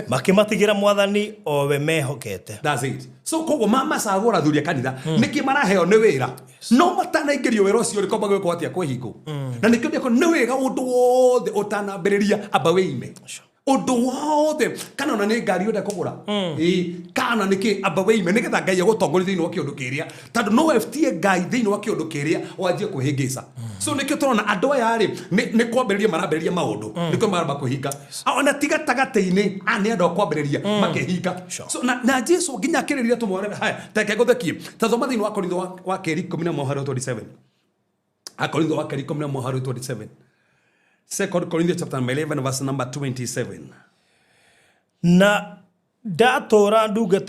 makimatigira Mwathani owe mehokete. That's it. So koguo macagura athuri akanitha niki maraheo ni wira no matanaingirio wira ucio riko magwiko atia kwihingo na nikio ndiko ni wega undu wothe utanambiriria abaweime undu wothe kana ona ni ngari unda kugura kana niki abaweime nigetha Ngai agutongori thiini wa kiundu kiria tondu no FTA Ngai thiini wa kiundu kiria wanjie kuhingisa so nikio turona andu aya ri ni kwambiriria marambiriria maundu niko maramba kuhinga ona tiga tagateini ani andu kwambiriria makihinga so na Jesu ginya kiriria tumwone haya teke guthekie tathoma thiini wa Korintho wa keri 10:27 Korintho wa keri 10:27 2 Corinthians chapter 11 verse number 27 na datora nduga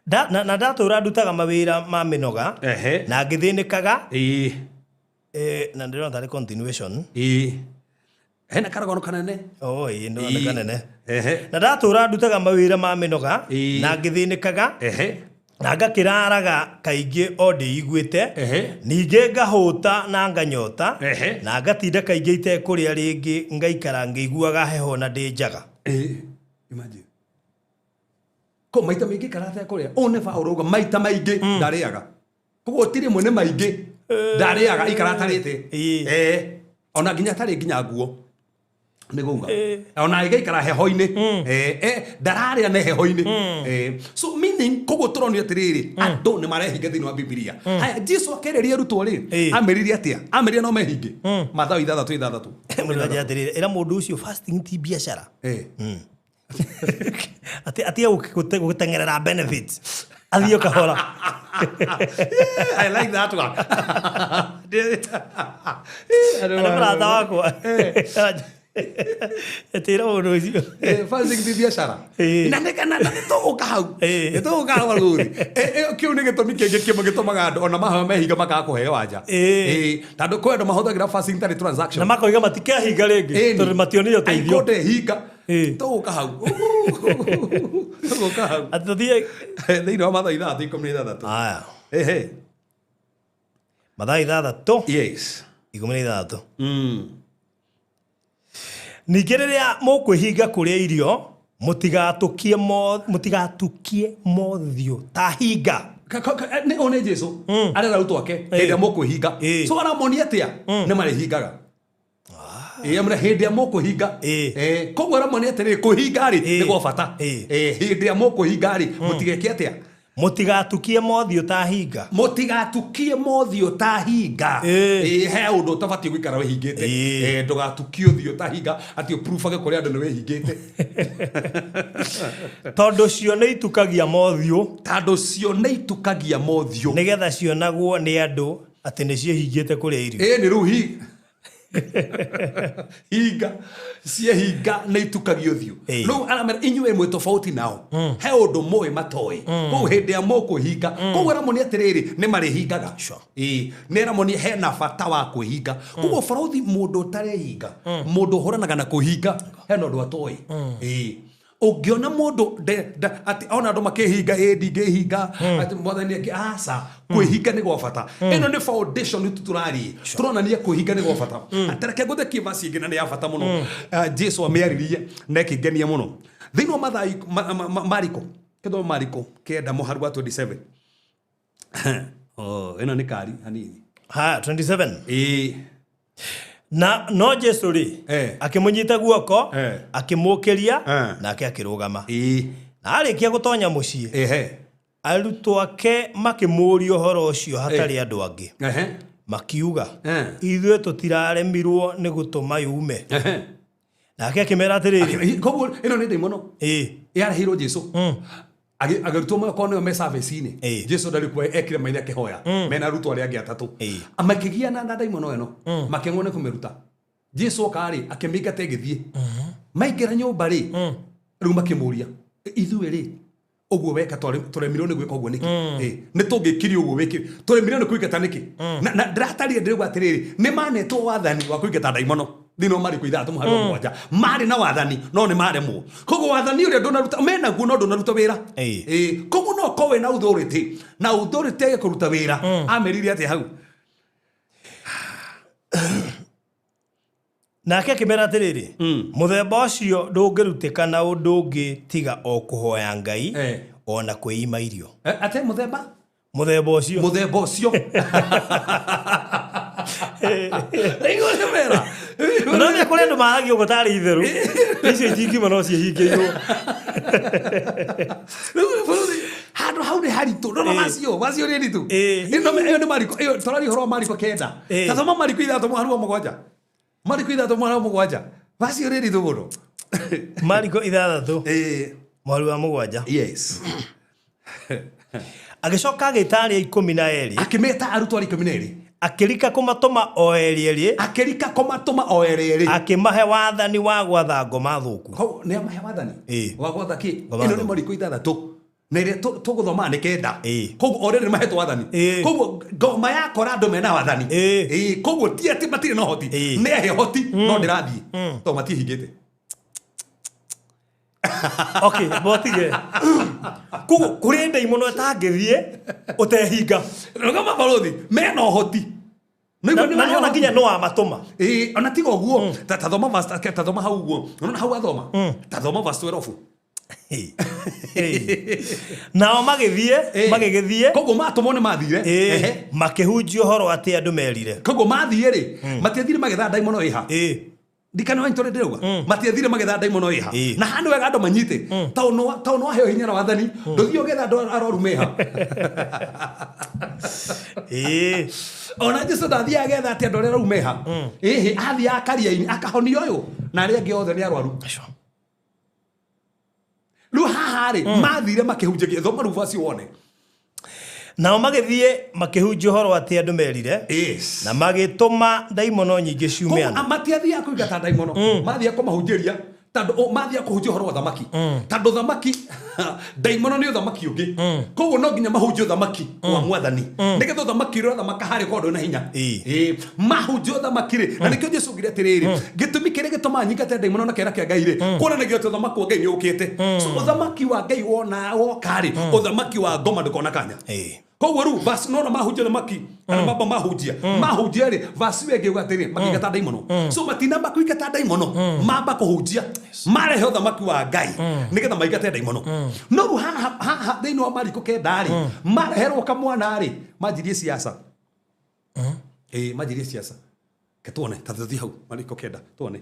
na datora ndutaga mawira ma minoga na ngithinikaga na ndiro ndari continuation hena karagono kanene ndo kanene na datora ndutaga mawira ma minoga na ngithinikaga na ngakiraraga kaingi o ndiiguite ninge ngahuta na nganyota na ngatinda kaingi itekuria ringi ngaikara ngiguaga heho na ndi njaga imagine ko maita maingi karate kuria one Paulo uga maita maingi ndariaga koguo tiri mwene maingi ndariaga ikaratarite ona ginya tari ginya nguo niguga ona igaikara heho-ini ndararia ne heho-ini so meaning koguo turoni atiriri andu ni marehinga thiini wa Bibilia haya Jesu akeriria rutwo ri ameriria atia ameriria no mehinge Mathayo 6:6 muriga atiriri era mundu ucio fasting ti biashara ati gutengerera benefits athio kahora I like that one ana brada wako etira mundu ucio fasting ti biashara na nekana nituguka hau alguri kiu ni gitumi kingi kimwe gitumaga andu ona mahawa mehinga makakuheo anja tondu kwi andu mahuthagira fasting tari transaction na makoiga matikehinga ringi tondu mationire uteithio aikote hinga tuguka hau atuthie thiini wa Mathayo 6:16 aya Mathayo 6 yes 16 ningĩ rĩrĩa mũkwĩhinga kũrĩa irio mũtigatukie mothiũ ta hinga nĩ one Jesu arera rutwo ake hĩndĩ mũkwĩhinga so aramonia atia nĩ marĩhingaga amre hĩndĩ mũkwĩhinga koguo aramonia atĩrĩ kwĩhinga rĩ nĩ gwa bata hĩndĩ mũkwĩhinga rĩ mũtigeke atia Mutigatukie mothio ta hinga. Mutigatukie mothio ta hinga. He undu tabati gwikara wihingite. Ndugatukie uthio ta hinga ati proof age kuri andu ni wihingite. Tondu cio ni itukagia mothio. Tondu cio ni itukagia mothio. Nigetha cionagwo ni andu ati ni ciehingite kuria irio. Ni riu hinga cia hinga na itukagio thio no aramera inyue mwe tofauti nao he undu moe matoi ko hende amoko hinga ko aramoni atiriri ni mari hingaga ni aramoni he na bata wa kuhinga ko borothi mundu tare hinga mundu horanaga na kuhinga he no ndu atoi Ugiona mundu ati ona andu makihinga ndingihinga ati mwathani ake aca kwihinga ni gwa bata ino ni foundation tuturari turonania kwihinga ni gwa bata atareke guthe kivasi ngina ni ya bata muno Jesu amiaririe na kingenia muno thino mathai Mariko kedo Mariko kenda muharu wa 27 ino ni kari hanini 27 Na no Jesu ri akimunyita guoko akimukiria nake akirugama na arikia gutonya mucii arutwo ake makimuria horo ucio hatari andu angi makiuga ithuĩ tutiraremirwo ni gutuma yume nake akimera atiriri koguo ino ni ndaimono yarahirwo Jesu agarutwo makone me service ine Jesu ndalikuwa ekire maithe akihoya mena rutwo ari angi atatu amakigia na ndaimono eno makengone kumeruta Jesu okari akimiga tegithie maikira nyumba ri riu makimuria ithuĩ ri oguo weka turemirwo ni gwika oguo niki ni tungikiri oguo wiki turemirwo ni kuigata niki na ndratari ndirigwa atiriri ni manetwo wathani wa kuigata ndaimono thino Mariko 3:7 mari na wathani no ni maremwo koguo wathani uria ndonaruta mena guo no ndonaruta wira koguo no kowe na authority age kuruta wira amerire ati hau nake kimera atiriri muthemba ucio ndungiruteka na undu ungi tiga o kuhoya Ngai ona kwiima irio ate muthemba ucio Igore mera. None kule ndo maagi ugotari itheru. Icio jingi mano ciehingirwo. Handu hau ni haritu. No macio ni ritu. Ino ni Mariko. Iyo torari horo Mariko kenda. Tathoma Mariko 3:7. Mariko 3:7. Macio ni ritu muno. Mariko 3:7. Yes. Agicoka agitaria 12 akimeta arutwo ari 12 akirika kumatuma o eri akimahe wathani wa gwatha ngoma thuku ko ne mahe wathani wa gwatha ki ino ni Mariko 3 na ire tuguthoma ni kenda koguo already mahetwo wathani koguo ngoma yakora andu mena wathani koguo ti ati matire no hoti ne he hoti no ndirathie to matihingite Okay, botige. Kuri ndaimono atangithie utehinga. Rogama balothi, me no hoti. Na ona kinya no amatuma. Ona tigo guo, tathoma vasta, tathoma hau guo. Ona hau athoma. Tathoma vasta 12. Nao magithie. Koguo matumone mathire. Makihunjio horo ati andu merire. Koguo mathie ri, matiathire magetha ndaimono iha. Ndikana wani tore ndeuga matiathire magetha ndaimono iha na handu wega andu manyite tauno aheo hinya na wathani nduthio getha andu arorumeha ona Jesu ndathia agetha ati andu arorumeha athia akaria-ini akahonio uyu na aria angi othe ni arwaru lu hahari mathire makihunjagia thoma ruvasi wone nao magithie makihunjio horo ati andu merire na magituma ndaimono nyingi ciume andu matiathia kuigata ndaimono mathia kumahunjiria tando mathia kuhunjio horo wa thamaki tando thamaki ndaimono ni thamaki ungi koguo no nginya mahunjio thamaki wa mwathani nigetha thamaki ro thamaka hari kondo na hinya mahunjio thamaki ri na nikio Jesu ngire atiriri gitumi kire gituma nyingate ndaimono na kera kia Ngai ri kuona nigio thamaki wa Ngai ni ukite so thamaki wa Ngai wona wokari thamaki wa ngoma ndukona kanya koguo ru vas no na mahunjia thamaki ana baba mahunjia ri vas wege gatiri makigata ndaimono so matina makuigata ndaimono mamba kuhunjia marehe thamaki wa Ngai nigetha maigate ndaimono no ru ha thĩinĩ wa Mariko kenda rĩ mareherwo kamwana rĩ manjirie siasa manjirie siasa ketuone tathiĩ hau Mariko kenda tuone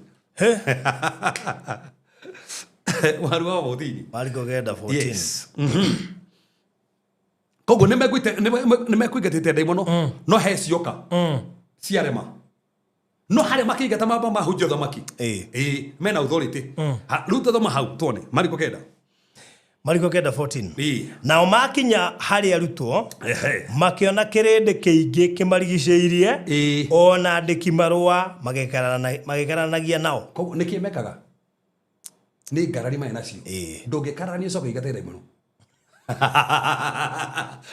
waru wa 14 Mariko kenda 14 yes koguo nimekuingatite ndai muno no he cioka ciarema no harĩa makĩingata mamba mahunjia thamaki mena authority rĩu tũthoma hau tuone Mariko 14 nao makinya harĩ arutwo makĩona kĩrĩndĩ kĩingĩ kĩmarigicĩirie ona andĩki marũa magĩkaranagia nao koguo nĩkĩ mekaga nĩ ngarari maĩ nacio ndũngĩkararania ũcoke ũingate ndai mũno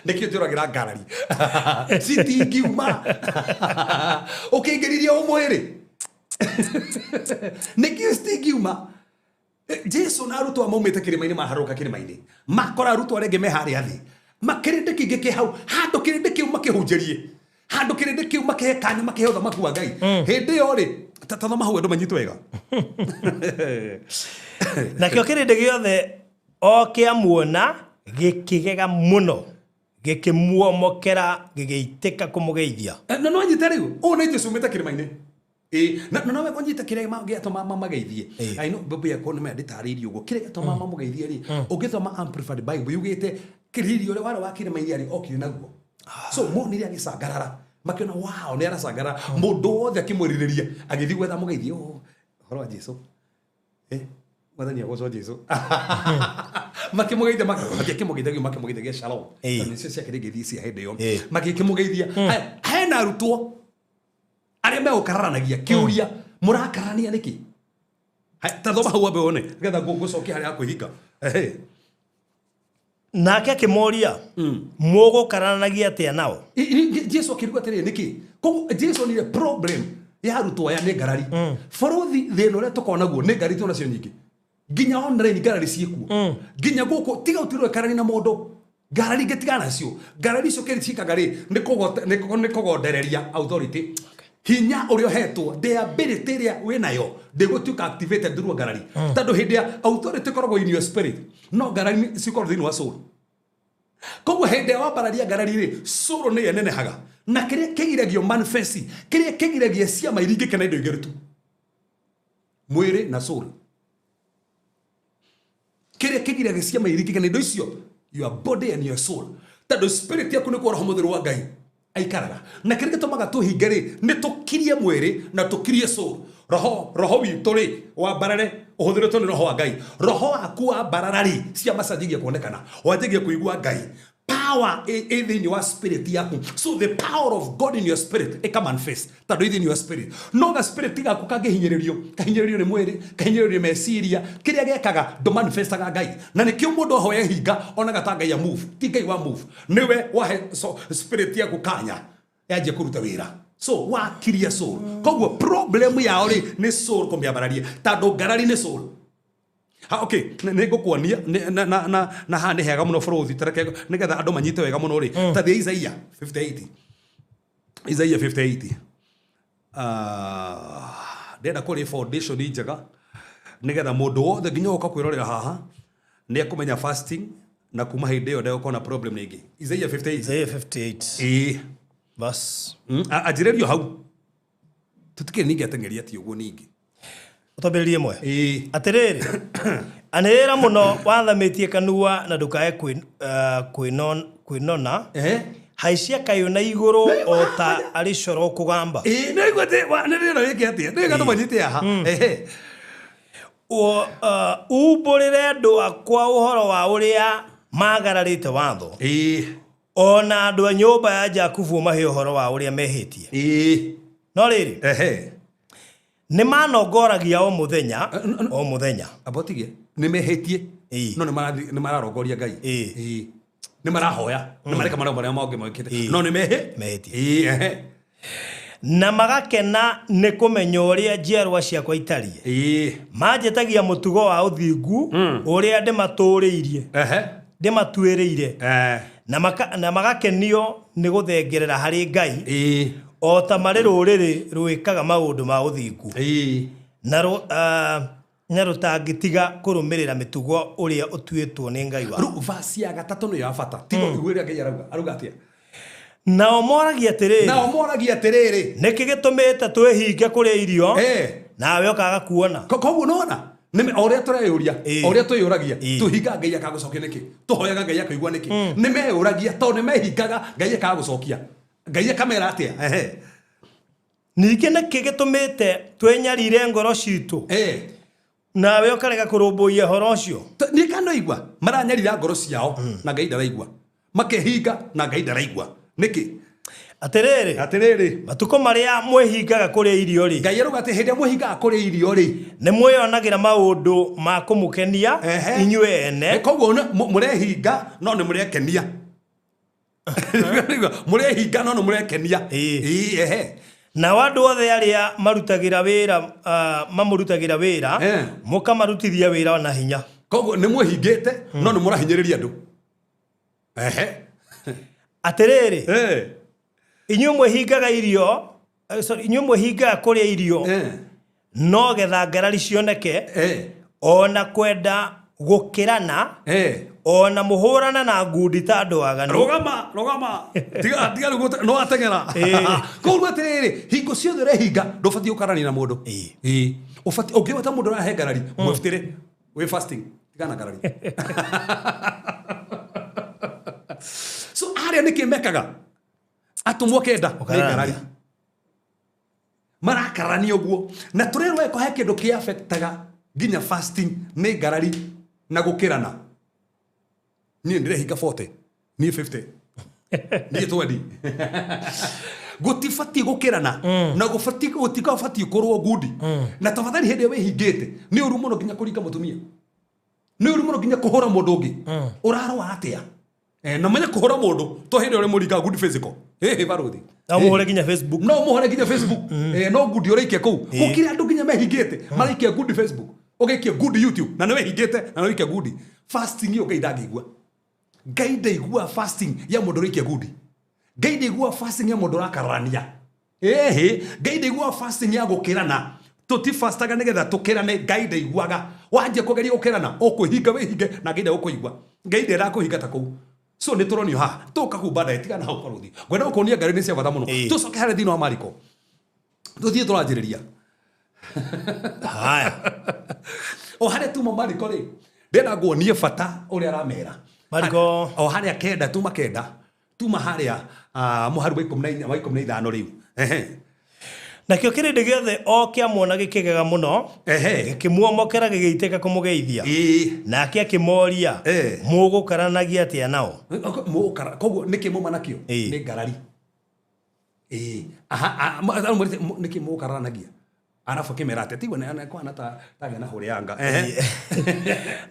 nĩkĩo tũragĩra ngarari citingiuma ũkĩingĩririe ũmwe-rĩ nĩkĩo citingiuma Jesu na arutwo amaumĩte kĩrĩma-inĩ maharũka kĩrĩma-inĩ makora arutwo arĩa angĩ me harĩa thĩ makĩrĩndĩ kĩingĩ kĩ hau handũ kĩrĩndĩ kĩu makĩhunjĩrie handũ kĩrĩndĩ kĩu makĩhe kanya makĩhe ũthamaki wa Ngai hĩndĩ ĩyo-rĩ tathoma hau andũ manyitwo wega nakĩo kĩrĩndĩ gĩothe o kĩamuona gĩkĩgega mũno gĩkĩmuomokera gĩgĩitĩka kũmũgeithia na no anyite rĩu ũũ nĩ Jesu umĩte kĩrĩma-inĩ na nawe kũnyita kĩrĩa gĩatũma mamageithie I know Bible yakwa nĩ ndĩtarĩirie ũguo kĩrĩa gĩatũma mamageithie-rĩ ũngĩthoma Amplified Bible yugĩte kĩrĩrio ũrĩa warĩ wa kĩrĩma-inĩ okire naguo so monire agĩcangarara makĩona wow nĩ aracangarara mũndũ wothe akĩmwĩrirĩria agĩthiĩ gwetha mũgeithie ũhoro wa Jesu mwathani agocwo Jesu makĩmũgeithia makĩmũgeithagia shalom nĩcio ciake rĩngĩ cia hĩndĩ ĩyo makĩmũgeithia hena arutwo arĩa megũkararanagia kĩũria mũrakararania nĩkĩ ta thoma hau ambe wone nĩgetha ngũcokia harĩa akwĩhinga nake akĩmoria mũgũkararanagia atĩa nao Jesu akĩruga atĩrĩrĩ nĩkĩ koguo Jesu nire problem ya arutwo aya nĩ ngarari bũrũthi thĩna ũrĩa tũkoragwo naguo nĩ ngarari tuonacio nyingĩ nginya online ngarari ciĩkuo nginya gũkũ tiga ũtirwo karani na mũndũ ngarari ngĩtigana nacio ngarari icio kĩrĩ ciĩkaga-rĩ nĩ kũgondereria authority hinya ũrĩa ũhetwo the ability ĩrĩa wĩnayo ndĩgũtuĩka activated through ngarari tondũ hĩndĩ ya authority ĩkoragwo in your spirit no ngarari cikoragwo thĩinĩ wa soul koguo hĩndĩ ya wambararia ngarari-rĩ soul nĩ yenenehaga na kĩrĩa kĩgiragio manifest kĩrĩa kĩgiragia ciama iringĩke na indo igĩrĩ tu mwĩrĩ na soul kĩrĩa kĩgiragia ciama iringĩke na indo icio your body and your soul tondũ spirit yaku nĩ kuoraho mũthĩrũ wa Ngai aikaraga na kĩrĩa gĩtũmaga tũhinge-rĩ nĩ tũkirie mwĩrĩ na tũkirie soul roho witũ-rĩ wambarare ũhũthĩrĩtwo nĩ roho wa Ngai roho waku wambarara-rĩ ciama cianjagia kuonekana wanjagia kũigua Ngai power thĩinĩ wa spirit yaku so the power of God in your spirit ĩkamanifest tondũ thĩinĩ your spirit no ga spirit gaku kahinyĩrĩrio nĩ mwĩrĩ kahinyĩrĩrio nĩ meciria kĩrĩa gekaga ndũmanifestaga Ngai na nĩkĩo mũndũ ahoya hinga onaga ta Ngai move ti Ngai wa move nĩwe wahe spirit yaku kanya yanjie kũruta wĩra so wakiria soul koguo problem yao-rĩ nĩ soul kũmĩambararia tondũ ngarari nĩ soul okay nĩ ngũkuonia na haha nĩ hega mũno bũrũthi nĩgetha andũ manyite wega mũno-rĩ ta thĩ Isaia 58 ndĩrenda kũrĩ foundation njega nĩgetha mũndũ wothe nginya ũka kwĩrorera haha nĩ ekũmenya fasting na kuma hĩndĩ ĩyo ndegũkorwo na problem rĩngĩ Isaia 58 bas anjĩrĩrio hau tũtikĩrĩ ningĩ ateng'eria ti ũguo ningĩ ũtambĩrĩrie ĩmwe atĩrĩrĩ anĩrĩra mũno wathamĩtie kanua na ndũkae kwĩnona haicia kayũ igũrũ o ta arĩ coro kũgamba umbũrĩre andũ akwa ũhoro wa ũrĩa magararĩte watho ona andũ a nyũmba ya Jakubu mahe ũhoro wa ũrĩa mehĩtie no rĩrĩ nĩ manongoragia o mũthenya abotigie nĩ mehĩtie no nĩ mararongoria Ngai nĩ marahoya nĩ mareka marĩa mangĩ mekĩte no nĩ mehĩtie na magakena nĩ kũmenya ũrĩa njiarwa ciakwa itariĩ manjĩtagia mũtugo wa ũthingu ũrĩa ndĩmatuĩrĩire na magakenio nĩ gũthengerera harĩ Ngai o ta marĩ rũrĩrĩ rwĩkaga maũndũ ma ũthingu na rũtangĩtiga kũrũmĩrĩra mĩtugo ũrĩa ũtuĩtwo nĩ Ngai wao. Rĩu vasi ya gatatũ nĩ ya bata tigo igwĩra Ngai arauga atĩa nao moragia atĩrĩrĩ nĩkĩ gĩtũmĩte twĩhinge kũrĩa irio nawe ũkaga kuona koguo nona nime oria tureyuria oria tuyuragia tuhinga Ngai akagucokia niki tuhoyaga Ngai akaigua niki nimeyuragia to nimehingaga Ngai akagucokia Ngai akamera atia ningĩ nĩkĩ gĩtũmĩte twenyarire ngoro citũ nawe ũkarega kũrũmbũiya ũhoro ũcio nĩ kanoigua maranyarira ngoro ciao na Ngai ndaraigua makehinga na Ngai ndaraigua niki atĩrĩrĩ matukũ marĩa mwĩhingaga kũrĩa irio rĩ Ngai aruga atĩ hĩndĩ mwĩhingaga kũrĩa irio rĩ nĩ mwĩonagĩra maũndũ ma kũmũkenia inyuĩ ene koguo mũrehinga no nĩ mũrekenia mũrehinga no nĩ mũrekenia nao andũ othe arĩa marutagĩra wĩra mamũrutagĩra wĩra mũkamarutithia wĩra na hinya koguo nĩ mwĩhingĩte no nĩ mũrahinyĩrĩria andũ atĩrĩrĩ inyuĩ mwĩhingaga irio inyuĩ mwĩhingaga kũrĩa irio no getha ngarari cioneke ona kwenda gũkĩrana ona mũhũrana na ngundi ta andũ aganu rogama tiga no atengera koguo atĩrĩrĩ hingo ciothe ũrehinga ndũbatiĩ ũkarania na mũndũ ũbatiĩ ũngĩhota mũndũ ũrahe ngarari mwĩbutĩre wĩ fasting tigana ngarari so arĩa nĩkĩ mekaga atumwo kenda nĩ ngarari marakarania ũguo na tũrerwo eko he kĩndũ kĩ affectaga nginya fasting nĩ ngarari na gũkĩrana niĩ ndĩrehinga 40 niĩ 50 niĩ 20 gũtibatiĩ gũkĩrana na gũtikabatiĩ kũrwo ngundi na tafadhali hĩndĩ wĩhingĩte nĩ ũru mũno nginya kũringa mũtumia nĩ ũru mũno nginya kũhũra mũndũ ũngĩ ũrarũa atĩa na menya kũhũra mũndũ to hĩndĩ ũrĩa mũringa ngundi physical baruthi no mũhũre nginya Facebook no mũhũre nginya Facebook no ngundi ũraikia kũu gũkĩrĩ andũ nginya mehingĩte maraikia ngundi Facebook ũgaikia ngundi YouTube na nĩ wehingĩte na nĩ waikia ngundi fasting iyo Ngai ndangĩigua Ngai ndaigua fasting ya mũndũ ũraikia ngundi Ngai ndaigua fasting ya mũndũ ũrakarania Ngai ndaigua fasting ya gũkĩrana tũtifastaga nĩgetha tũkĩrane Ngai ndaiguaga wanjia kũgeria gũkĩrana ũkũhinga wĩhinge na Ngai ndagũkũigua Ngai ndarakũhinga ta kũu so nĩ tũronio haha tũkahumba ndaĩ tigana hau baruthi ngwenda gũkũnia ngarĩ nĩ cia bata mũno tũcoke harĩ thĩinĩ wa Mariko tũthiĩ tũranjĩrĩria haya o harĩa tuma Mariko rĩ ndĩrenda nguonie bata ũrĩa aramera Mariko o harĩa kenda tuma harĩa mũharu wa 15 rĩu nakĩo kĩrĩndĩ gĩothe o kĩamwona gĩkĩgega mũno gĩkĩmuomokera gĩgĩitĩka kũmũgeithia nake akĩmoria mũgũkaranagia atĩa nao koguo nĩkĩ mũma nakĩo nĩ ngarari nĩkĩ mũgũkaranagia arafu akĩmera atĩa tigwo kwana tagĩa na hũrĩanga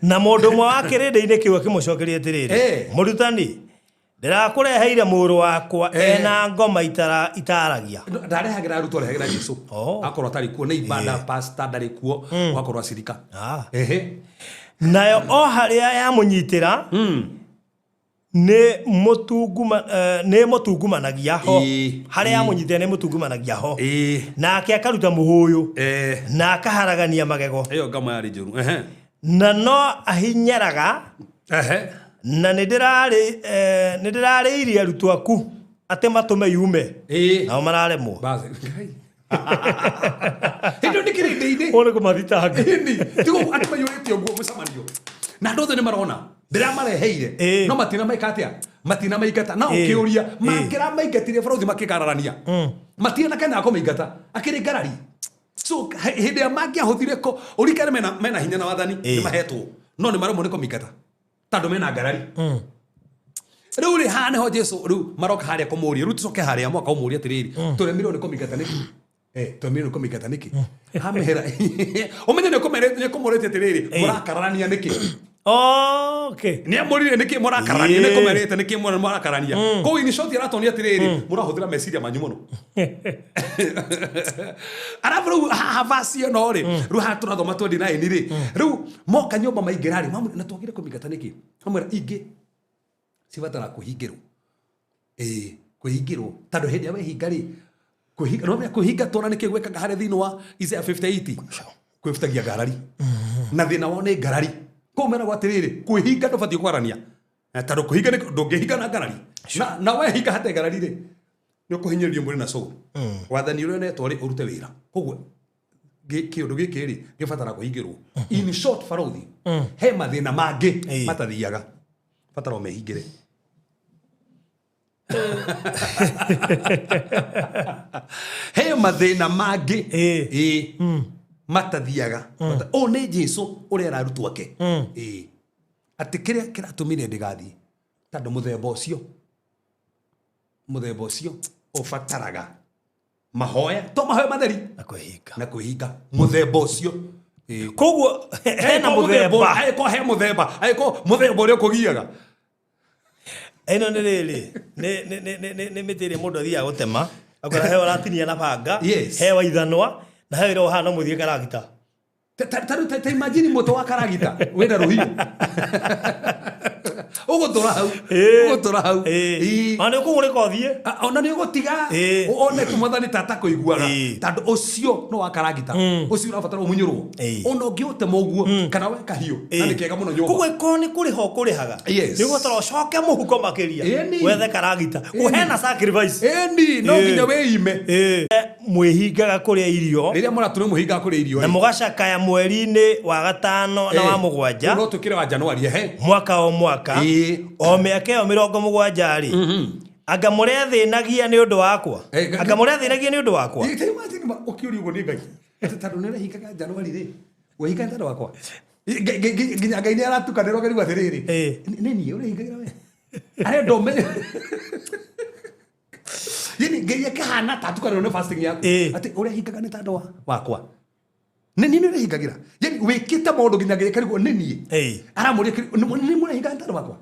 na mũndũ ũmwe wa kĩrĩndĩ-inĩ kĩu akĩmũcokeria atĩrĩrĩ mũrutani ndĩrakũreheire mũrũ wakwa ena ngoma itaragia ndarehagĩra arutwo arehagĩra Jesũ akorwo atarĩ kuo nĩ ibada pastor ndarĩ kuo wakorwo acirika nayo o harĩa yamũnyitĩra nĩ mũtungumanagia ho harĩa yamũnyitĩra nĩ mũtungumanagia ho nake akaruta mũhũyũ na akaharagania magego ĩyo ngoma yarĩ njũru na no ahinyaraga na nĩndĩrarĩirie arutwo aku atĩ matũme yume nao mararemwo hĩndĩ nĩ kĩrĩndĩ-inĩ ũrĩ kũmathitanga tigo andũ maiyũrĩte ũguo mũcemanio na andũ othe nĩ marona ndĩramareheire no matina maika atĩa matina maingata na ũkĩũria makĩra maingatire barothi makĩgararania matina kana akũmaingata akĩrĩ ngarari so hĩndĩ ya mangĩahũthire ko ũrikane mena hinya na wathani nĩ mahetwo no nĩ maremwo nĩ kũmaingata tandũ mena ngarari rĩu rĩ haha nĩho Jesũ rĩu maroka harĩa kũmũria rĩu tũcoke harĩa mwaka ũmũria atĩrĩrĩ tũremirwo nĩ kũmaingata nĩkĩ tũremirwo nĩ kũmaingata nĩkĩ hamehera ũmenye nĩ kũmũrĩte atĩrĩrĩ mũrakararania nĩkĩ nĩ amũrire nĩkĩ mũrakararania nĩ kũmerĩte nĩkĩ mũrakararania kũu in short aratonia atĩrĩrĩ mũrahũthĩra meciria manyu mũno arabu rĩu haha vasi ĩno rĩ rĩu haha tũrathoma 29 rĩ rĩu moka nyũmba maingĩra rĩ na twagire kũmaingata nĩkĩ amwĩra ingĩ cibatara kũhingĩrwo kũhingĩrwo tondũ hĩndĩ ya wehinga rĩ kũhinga twana nĩkĩ gwĩkaga harĩa thĩinĩ wa Isaiah 58 kwĩbutagia ngarari na thĩna wao nĩ ngarari kũu meragwo atĩrĩrĩ kwĩhinga ndũbatiĩ kwarania tondũ kũhinga ndũngĩhinga na ngarari na wehinga hatarĩ ngarari rĩ nĩ ũkũhinyĩrĩrio mwĩrĩ na cũgũ wathani ũrĩa ũnetwo rĩ ũrute wĩra koguo kiundu giki ri gibatara kuhingirwo in short barothi he mathina mangi matathiaga batara mehingire he mathina mangi matathiaga o ne Jesu uria ararutwo ake ati kiria kiratumire ndigathie tondu muthemba ucio ubataraga mahoya matheri na kuhinga muthemba ucio koguo hena muthemba he muthemba uria kugiaga eno nä rä rä nä mä tä ä rä må ndå athiaga gå tema akora he oratinia na banga he waithanwa na he wä ra å hana må thiä karagita ta imagine moto wa karagita wenda ruhiu ugutura hau ana ku uri kothie ona ni ugutiga one kumathani tata kuiguaga tandu ucio no wa karagita ucio urabatara umunyurwo ona ungiute moguo kana we kahiu na ni kega muno nyumba kuwe ko ni kuri ho kurihaga ni gutara ucoke muhuko makiria wethe karagita kuhena sacrifice no nginya weime mwihingaga kuria irio riria muratune muhingaga kuria irio na mugacakaya mweri-ini wa gatano na wa mugwanja no tukire wa Januari mwaka o mwaka o miaka yo 70 ri anga muria thinagia ni undu wakwa anga muria thinagia ni undu wakwa ukiuri ugo ni Ngai tondu ni rehingaga Januari ri wehinga ndu wakwa nginya Ngai ni aratukanirwo ngari wathiriri ni ni urehingagira we are ndome yini Ngai akahana tatukanirwo ni fasting yaku ati urehingaga ni tondu wakwa ni urehingagira yani wikite maundu nginya Ngai akarigwo ni ni aramuria ni murehinga ndu wakwa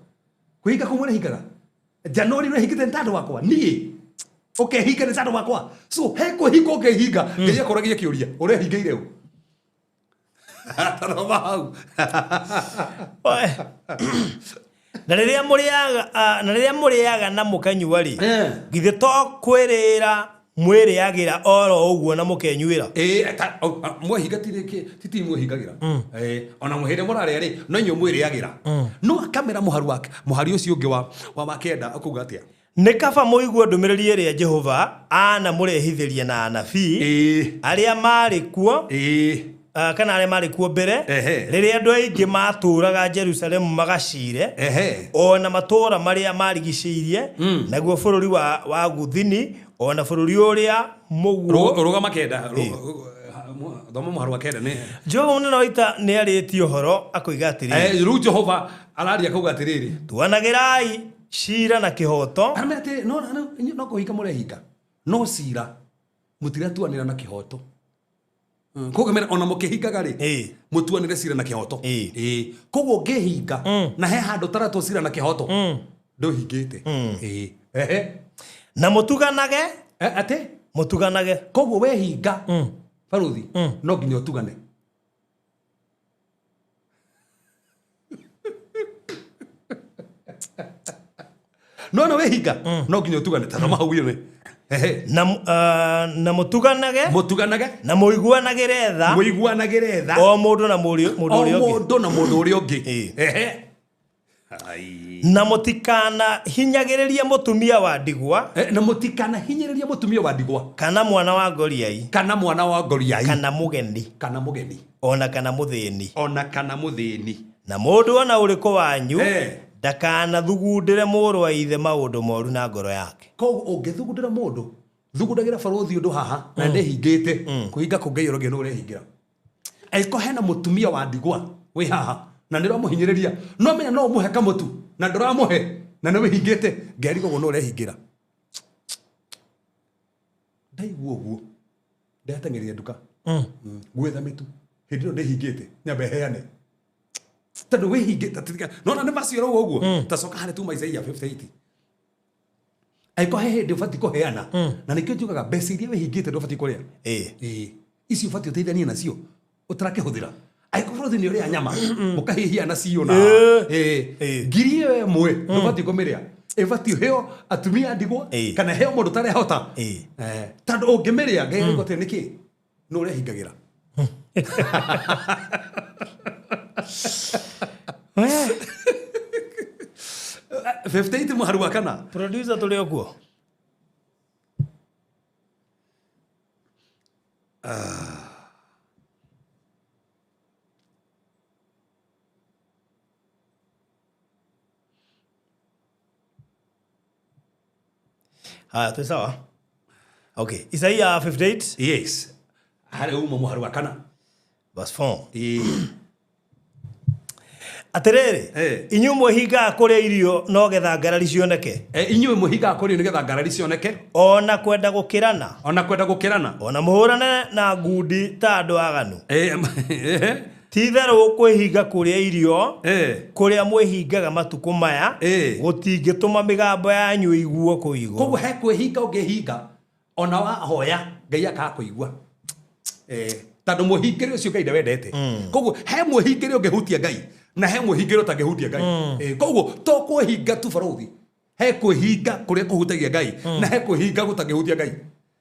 kuhinga kumwe hingaga Januari urehingite ntando wakwa nie ukehinga ntando wakwa so he kuhinga ukehinga Ngai akoragia kiuria urehingeire u taroma hau na riria muriaga na mukanyua ri githe to kwirira mwiriagira oro uguo na mukenyuira mwehinga titi mwehingagira ona muhire murare ri no nyu mwiriagira no akamera muhari ucio ungi wa makenda akuga atia ni kaba muigua ndumiriri iria Jehova ana murehithirie na anabii aria mari kuo kana aria mari kuo mbere riria andu aingi maturaga Jerusalemu magacire ona matura maria marigiciirie naguo bururi wa guthini ona bururi uria muguo ruga makenda thoma muharu wa kenda ni Jehova munene waita ni ariti uhoro akoiga atiri ru Jehova araria kuga atiriri tuanagirai cira na kihoto amete no kuhinga murehinga no cira mutira tuanira na kihoto koguo mera ona mukihingaga ri mutuanire cira na kihoto koguo ngihinga na he handu taratu cira na kihoto nduhingite na mutuganage ate mutuganage koguo wehinga baruthi no nginya utugane no wehinga no nginya utugane taroma hau yone na mutuganage na muiguanagire tha o mundu na mundu uria ungi na mutikana hinyagiririe mutumia wa ndigwa kana mwana wa ngoriai kana mugeni ona kana muthini na mundu ona uriku wanyu ndakana thugundire muru wa ithe maundu moru na ngoro yake koguo ungithugundira mundu thugundagira barothi undu haha na ndehingite kuhinga kungai uroge no urehingira aiko hena mutumia wa ndigwa wi haha na ndiro muhinyiriria no menya no muhe kamutu na ndora muhe na no wihingite ngeri gogo no urehingira ndaigua uguo ndetangeria nduka gwetha mitu hindi no ndehingite nyambe heane tondu wihingite no na ne macioro uguo tacoka hane tu Isaiah 58 aiko he hindi ubati kuheana na nikio njugaga mbeca iria wihingite ndubati kuria icio ubati uteithanie nacio utarakihuthira aiko borothi ni uria nyama mukahihia na cio na ngiri we mwe ndubati kumiria ibati heo atumia ndigwa kana heo mundu tarehota tondu ungimiria ngai gote niki no urehingagira 58 muharu wa kana producer tuli okuo Tu sawa. Okay. Isaia 58. Yes. Hare uma muharu wa kana. Verse 4. Eh. Atiriri, inyu muhinga kuria irio no getha ngarari cioneke. Inyu muhinga kuria ni getha ngarari cioneke. Ona kwenda gukirana. Ona kwenda gukirana. Ona muhurane na ngundi ta andu aganu. Titharu kwihinga kuria irio kuria mwihingaga matuku maya gutingituma migambo yanyu iguo kuigwo. Koguo he kwihinga ungihinga ona wa hoya Ngai akakuigua. Tando muhingire ucio Ngai ndawendete. Koguo he muhingire ungihutia Ngai na he muhingire utangihutia Ngai. Koguo to kwihinga tu barothi. He kwihinga kuria kuhutagia Ngai na he kwihinga gutangihutia Ngai.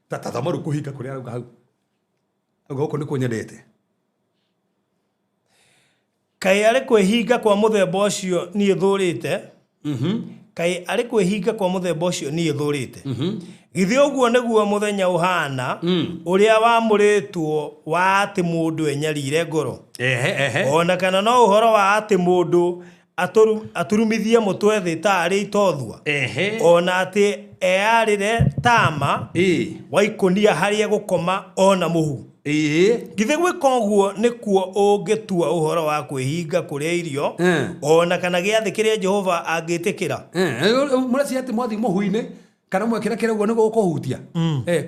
Tatamaru kuhinga kuria arauga hau. Goko ni kunyendete. Kai ari kwihinga kwa muthemba ucio ni thurite. Kai ari kwihinga kwa muthemba ucio ni thurite. Githi uguo niguo muthenya uhana uria wamuritwo wa ati mundu enyarire ngoro. Ona kana no uhoro wa ati mundu aturumithie mutwe thi ta ari itothua. Ona ati earire tama waikonia haria gukoma ona muhu. Githe gwika uguo nikuo ungitua uhoro wa kwihinga kuria irio ona kana giathi kiria Jehova angitikira. Muraci ati mwathi muhu-ini kana mwekira kira uguo niguo kuhutia.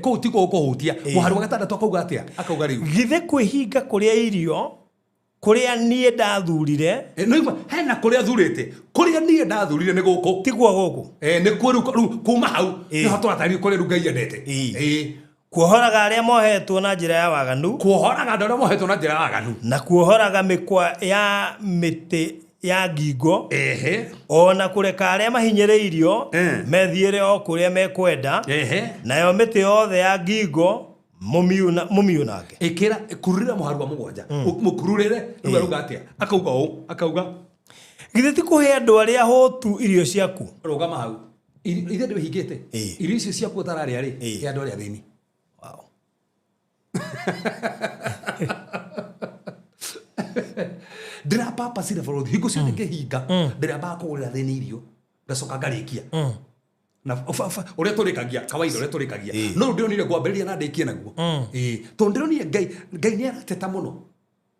Kuu ti kuhutia. Muharu wa gatandatu akauga atia? Akauga riu githe kwihinga kuria irio kuria nie ndathurire. No iva hena kuria thurite. Kuria nie ndathurire ni guku. Tigwa guku. Ni kuo kuma hau. Ni hatwatari kuria Ngai endete. Kuohoraga aria mohetwo na njira ya waganu. Kuohoraga andu aria mohetwo na njira ya waganu. Na kuohoraga mikwa ya miti ya ngingo. Ona kureka aria mahinyiriirio methiire o kuria mekwenda. Nayo miti yothe ya ngingo mumiunange. Ikira kururira muharu wa mugwanja. Mukururire riu aruga atia? Akauga o akauga githe ti kuhe andu aria hotu irio ciaku. Rugama hau. Ithe ndi hingite. Irio icio ciaku tarari ari ya andu aria thini. Wow. Ndira papa sira borothi hingo cio ngihinga ndira ba kugurira thini irio ngacoka ngarikia na uria turikagia kawaida uria turikagia no ndionire kwambiriria na ndikie naguo to ndionire Ngai ni arateta muno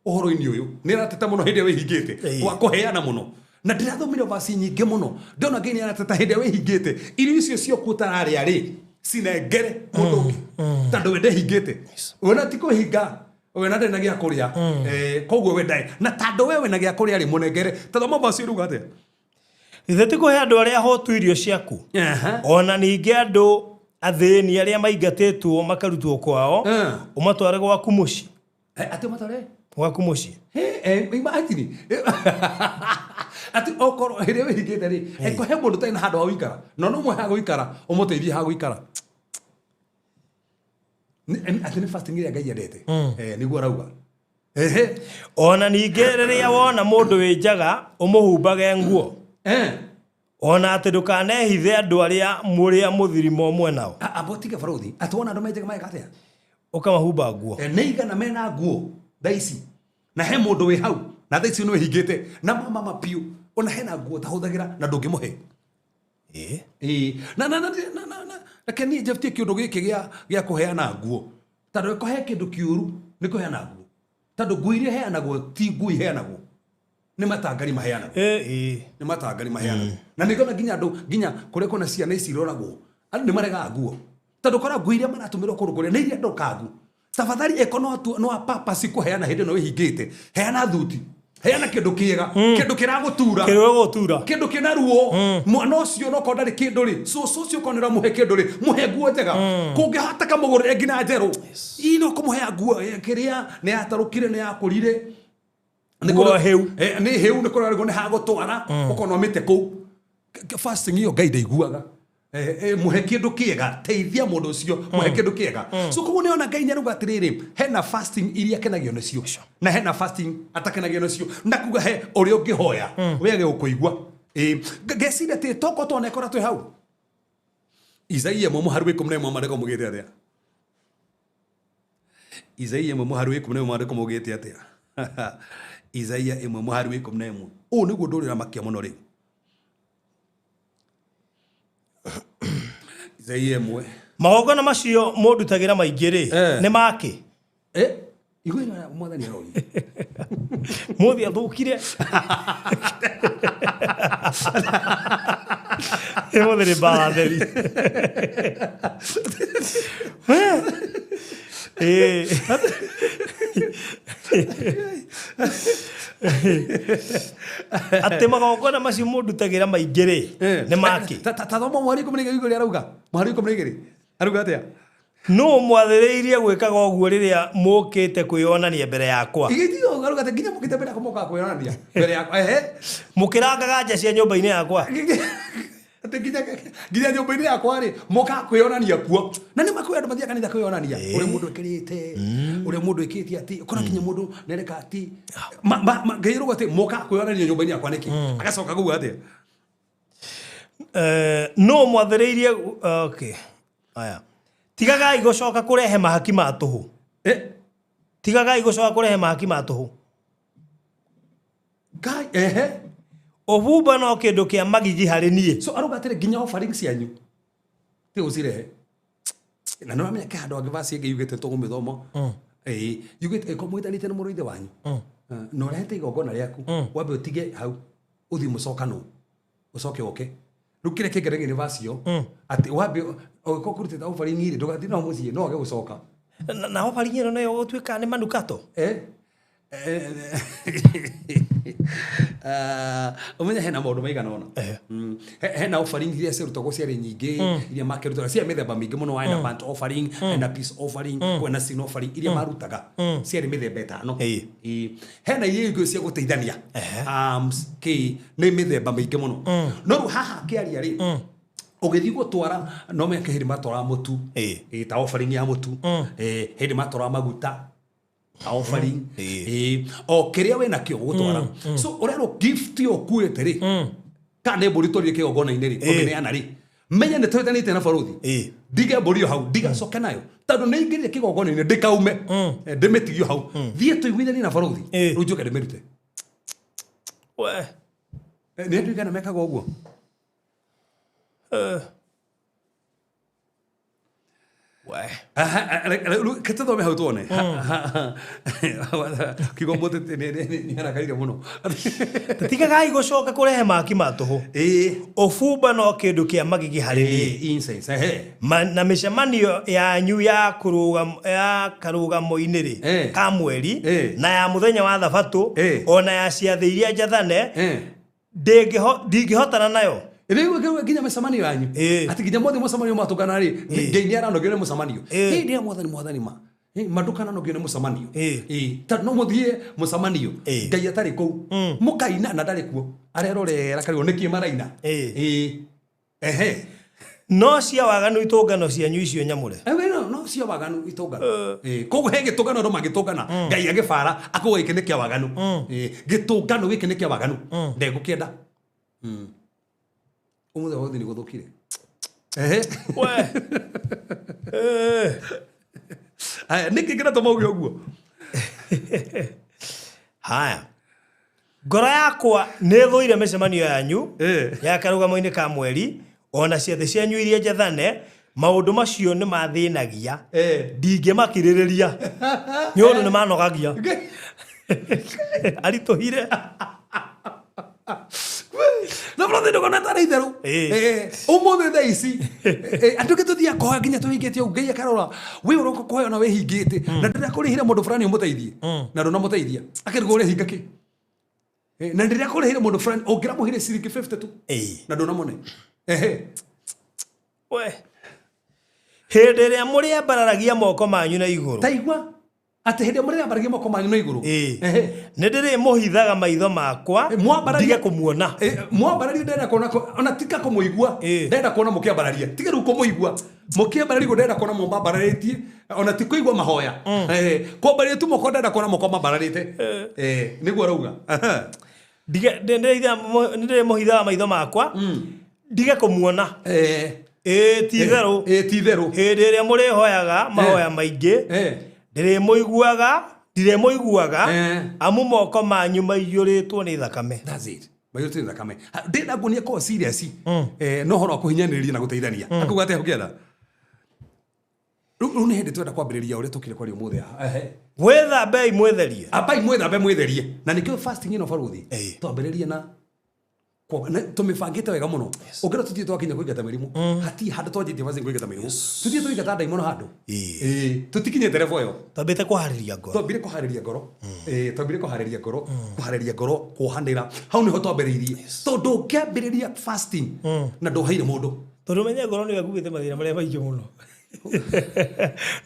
uhoro-ini uyu ni arateta muno hindi wihingite kwa kuheana muno na ndirathomire vasi nyingi muno ndiona Ngai ni arateta hindi wihingite irio icio cio kutarari ari sinengere mundu ungi tando wende hingite wona ti kuhinga wena ndena gia kuria koguo wendai na tando wewe na gia kuria ri munengere tathoma vasi ruga atia githe ti kuhe andu aria hotu irio ciaku ona ningi andu athini aria maingatitwo makarutwo kwao umatware gwaku muci ati matare gwaku muci imagine ati okoro hindi wihingite ri he mundu taina handu ha guikara no mwe ha guikara umuteithie ha guikara ati ni fasting iria Ngai endete niguo arauga ona ningi riria wona mundu winjaga umuhumbage nguo ona ati ndukanehithe andu aria muria muthirimo mwe nao abotige barothi atwona andu menjaga mai gatia ukamahumba nguo neigana mena nguo thaici na he mundu wi hau na thaici no hingite na mama piu ona hena nguo tahuthagira na ndungimuhe na keni jeftie kiundu giki gia kuheana nguo tando ko he kindu kiuru ni kuheana nguo tando nguo iria heanagwo ti nguo iheanagwo ni matangari maheanagwo ni matangari maheanagwo na nigona ginya kuria kuna ciana iciroragwo andu ni marega nguo tando kora nguo iria maratumirwo kuruguria ni iria ndokangu tafadhali ekono no papa sikuheana hindi no wihingite heana thuti heana kindu kiega kindu kiragutura kindu kina ruo mwana ucio no kondari kindu ri socio konera muhe kindu ri muhe nguo njega kungihata kamugurire ngina njeru ino kumuhe nguo kiria ni atarukire ni akurire nguo heu ni heu ni kurarigwo ni hagutwara ukono mite ku fasting iyo Ngai ndaiguaga muhe kindu kiega teithia mundu ucio muhe kindu kiega so koguo ni ona Ngai nyaruga atiriri hena fasting iria kenagio nacio na hena fasting atakenagio nacio na kuga he uri ungihoya wege ukuigua gesida te toko to nekora tu hau Isaia mo haru 11 mareko mugete atia Isaia mo haru 11 mareko mugete atia Isaia mo haru 11 o niguo ndurira makia muno ri Zei emwe. Magongona macio mũndutagira maingĩ rĩ nĩ maki. Igwe mwathani arori. Mũthia thũkire. Mũthia bara theri. Ate magongona macio mũndutagira maingĩ rĩ nĩ maki. Tathoma mwari kumrege igwe arauga. Mwari kumrege rĩ. Arauga atia? No mwathĩrĩirie gwĩkaga ũguo rĩrĩa mũkĩte kwĩonania mbere yakwa. Igitio garuga te nginya mũkĩte mbere yakwa mũka kwĩonania mbere yakwa mũkĩrangaga nja cia nyũmba-inĩ yakwa. Ate nginya nyũmba-inĩ yakwa rĩ mũka kwĩonania kuo. Na nĩ makwĩ andũ mathiaga kanitha kwĩonania. Ũrĩa mũndũ ekĩrĩte, ũrĩa mũndũ ekĩtie ati, ũkona kinya mũndũ nereka ati. Ngeirwo ati mũka kwĩonania nyũmba-inĩ yakwa nĩkĩ? Agacoka kuuga atia? No mwathĩrĩirie okay. Aya. Tigagai gũcoka kũrehe mahaki ma tũhũ. Tigagai gũcoka kũrehe mahaki ma tũhũ. Ngai Ũbumba no kĩndũ kĩa magigi harĩ niĩ. So aruga atĩrĩ nginya offering cianyu. Ti ũcirehe. Na no amenya kĩhando angĩvaci ĩngĩ yugĩte tũgũmĩthomo. Yugĩte komwĩtanĩte na mũrũ ithe wanyu. Na ũrehete igongona rĩaku. Wambe ũtige hau. Ũthiĩ mũcokano. Ũcoke oke. Rĩu kĩrĩa kĩngereire nĩ vacio. Atĩ wambe ũgĩkorwo kũrutĩte offering ĩrĩ ndũgathiĩ na mũciĩ no ũge gũcoka. Na offering ĩno nayo gũtuĩka nĩ manukato. Umenya hena maũndũ maigana ona. Hena offering iria cirutagwo ciarĩ nyingĩ iria makĩrutaga cia mĩthemba mĩingĩ mũno hena burnt offering, hena peace offering, kwĩna sin offering iria marutaga ciarĩ mĩthemba ĩtano. Hena iria ingĩ cia gũteithania. Nĩ mĩthemba mĩingĩ mũno. No rĩu haha kĩaria rĩ ũgĩthiĩ gũtwara no meke hĩndĩ matwara mũtu ta offering ya mũtu hĩndĩ matwara maguta offering o kĩrĩa wĩna kĩo gũtwara. So ũrerwo gift yo kuĩte rĩ kana mbũri tũrĩ kĩgongona-inĩ rĩ ũngĩneana rĩ menya nĩ twĩtanĩte na barothi ndige mbũri yo hau ndigacoke nayo tondũ nĩ ingĩrire kĩgongona-inĩ ndĩkaume ndĩmĩtigio hau thiĩ tũiguithanie na barothi rĩu njoke ndĩmĩrute. Nĩ andũ igana mekaga ũguo. Kĩtũthome hau tuone kĩgombote nĩ harakaire mũno. Tigagai gũcoka kũrehe mahaki ma tũhũ. Ũbumba no kĩndũ kĩa magigi harĩ niĩ. Na mĩcemanio yanyu ya karũgamo-inĩ rĩ ka mweri na ya mũthenya wa thabatũ ona ya ciathĩ iria njathane ndingĩhotana nayo. Rĩu nginya mĩcemanio yanyu atĩ nginya mothe mũcemanio matũkana rĩ Ngai nĩ aranogio nĩ mũcemanio hĩndĩ ya mwathani ma mandũkana nogio nĩ mũcemanio tondũ no mũthiĩ mũcemanio Ngai atarĩ kũu mũkaina na ndarĩ kuo arerorera karĩo nĩkĩ maraina. No cia waganu itũngano cianyu icio nyamũre. No cia waganu itũngano koguo he gĩtũngano no magĩtũngana Ngai agĩbara akauga gĩkĩ nĩ kĩa waganu gĩtũngano gĩkĩ nĩ kĩa waganu ndegũkĩenda. Umuthi wothi ni guthukire. Niki kira tomauge uguo. Haya. Ngoro yakwa nĩ thũire mĩcemanio yanyu ya karũgamo-inĩ ka mweri ona ciathĩ cianyu iria njathane maũndũ macio nĩ mathĩnagia ndingĩmakirĩrĩria nĩ ũndũ nĩ manogagia aritũhire. Na brother ndo kona tara itheru umuthi thaa ici andu gituthia koha nginya tuhingitie u Ngai akarora we uroko koha ona we hingite na ndira kurihira mundu fulani umuteithie na ndo namuteithia akirigo uri hinga ki na ndira kurihira mundu fulani ongira muhire ciringi 50 tu na ndo namone we hĩndĩ ĩrĩa mũrĩambararagia moko manyu na igũrũ taigua ati hĩndĩ mũrĩambararagia moko manyu na igũrũ nĩ ndĩrĩmũhithaga maitho makwa ndige kũmuona. Mwambararia ndenda kuona ona tika kũmũigua ndenda kuona mũkĩambararia tiga rĩu kũmũigua mũkĩambararia ndenda kuona mũmbararĩtie ona ti kũigua mahoya kwambaria tu moko ndenda kuona moko mambararĩte nĩguo arauga ndĩrĩmũhithaga maitho makwa ndige kũmuona. Ti therũ hĩndĩ ĩrĩa mũrĩhoyaga mahoya maingĩ ndirĩmũiguaga amu moko manyu maiyũrĩtwo nĩ thakame. That's it. mayo tena kame ndenda ngunia ko serious no horo kuhinyaniriria na guteithania akuga ate ukienda ru ne hende twenda kwambiriria uri tukire kwari umuthe Wetha bei mwetherie. Abai mwetha mwetherie. Na nikio fasting ino baruthi. Twambiririe na tumibangite wega muno. Ukira tutie twakinya kuigata mirimu. Hati handu twanjitie fasting kuigata mirimu. Tutie tuigata ndaimono handu. Tutikinye terevo yo. Twambite kuhariria ngoro. Twambire kuhariria ngoro. Twambire kuhariria ngoro. Kuhariria ngoro kuhandira. Hau niho twambiririe. Tondu kiambiriria fasting na ndohaire mundu. Tondu menye ngoro ni gakugite mathina maria maingĩ muno.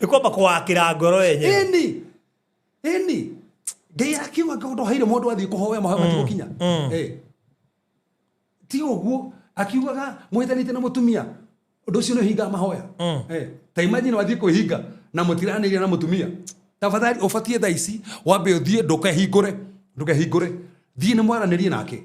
Ni kwamba kuwakira ngoro yenyewe. Eni Ngai akiuga ndohaire mundu athii kuhoya mahoya matigukinya ti uguo akiugaga mwithanite na mutumia undu ucio no hinga mahoya ta imagine wathii kuhinga na mutiraniria na mutumia tafadhali ufatie thaici wambe uthie ndukahingure thii ni mwaranirie nake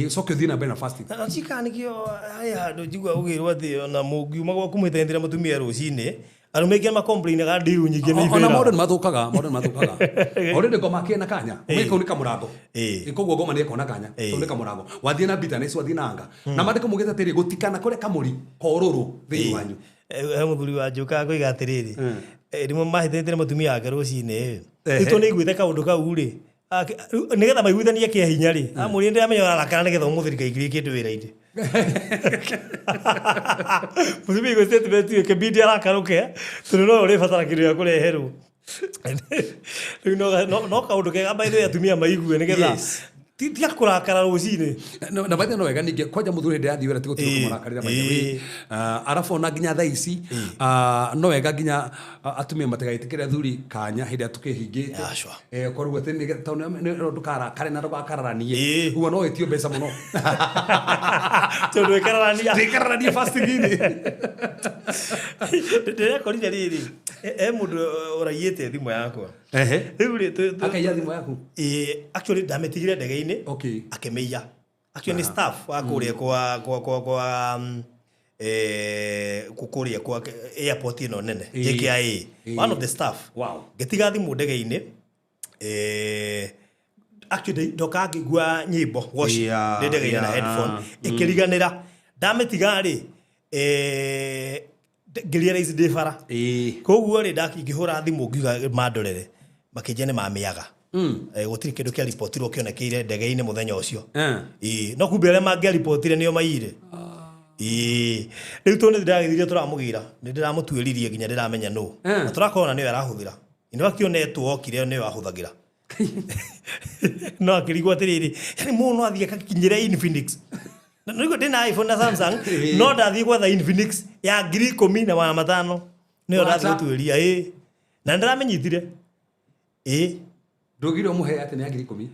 soke thii na bena fasting chikanikio haya handu njigua ugirwo athi ona mungiuma gwaku mwithanire na mutumia rucini arumekia ma complain ga ndiru nyingi ni ona modern mathukaga already ngoma kena kanya mwiko ni kamurango ikoguo ngoma ni ekona kanya to ni kamurango wathie na bitterness wathie na anga na mandiko mugeta tiri gutikana kure kamuri koruru thii wanyu muthuri wa njuka kuiga atiriri rimwe mahithite na mutumia wake rucini ito ni igwite kaundu kau ri nigetha maiguithanie kia hinya ri amuri ndi amenya arakana nigetha umuthiri kaigiri kindu wira-ini muthimi go statement yo kebidi arakaruke tuno uri fatara kindu ya kureherwo no kaundu kega baithe atumia maigue nigetha ti akurakara rucini na baithe no wega ninge kwaja muthuri ndi athi wira tigo kumurakarira baithe arafu na ginya thaici no wega ginya atumia matigaitikira thuri kanya hindi atukihingite korugo tene tauna ndukara kare na ndugakararanie huwa no etio mbeca muno tondu ikararania fasting ini ndire korire riri mundu uraiite thimu yakwa riu ri akaiya thimu yaku actually ndametigire ndege-ini akemeiya actually ni staff wa kuria kwa kukuria kwa airport ino nene JKIA one of the staff ngetiga thimu ndege-ini actually ndoka ngigua nyimbo worship ndege-ini na headphone ikiriganira ndametiga ri ngiria rais ndifara koguo ri ndakingihura thimu ngiuga mandorere makijene mamiaga gutiri kindu kia reportirwo kionekeire ndege-ini muthenya ucio no kumbe aria mangia reportire nio maire riu tu ndiragithirie turamugira ndiramutuiririe nginya ndiramenya no na turakona niwe arahuthira ino akionetwo okire niwe ahuthagira no akirigwa tiriri yani muno athie akakinyira Infinix niko ndina iPhone na Samsung no ndathie gwetha Infinix ya 10,500 niyo ndathie tuiria na ndiramenyithire ndugire muhe ate ni 10,000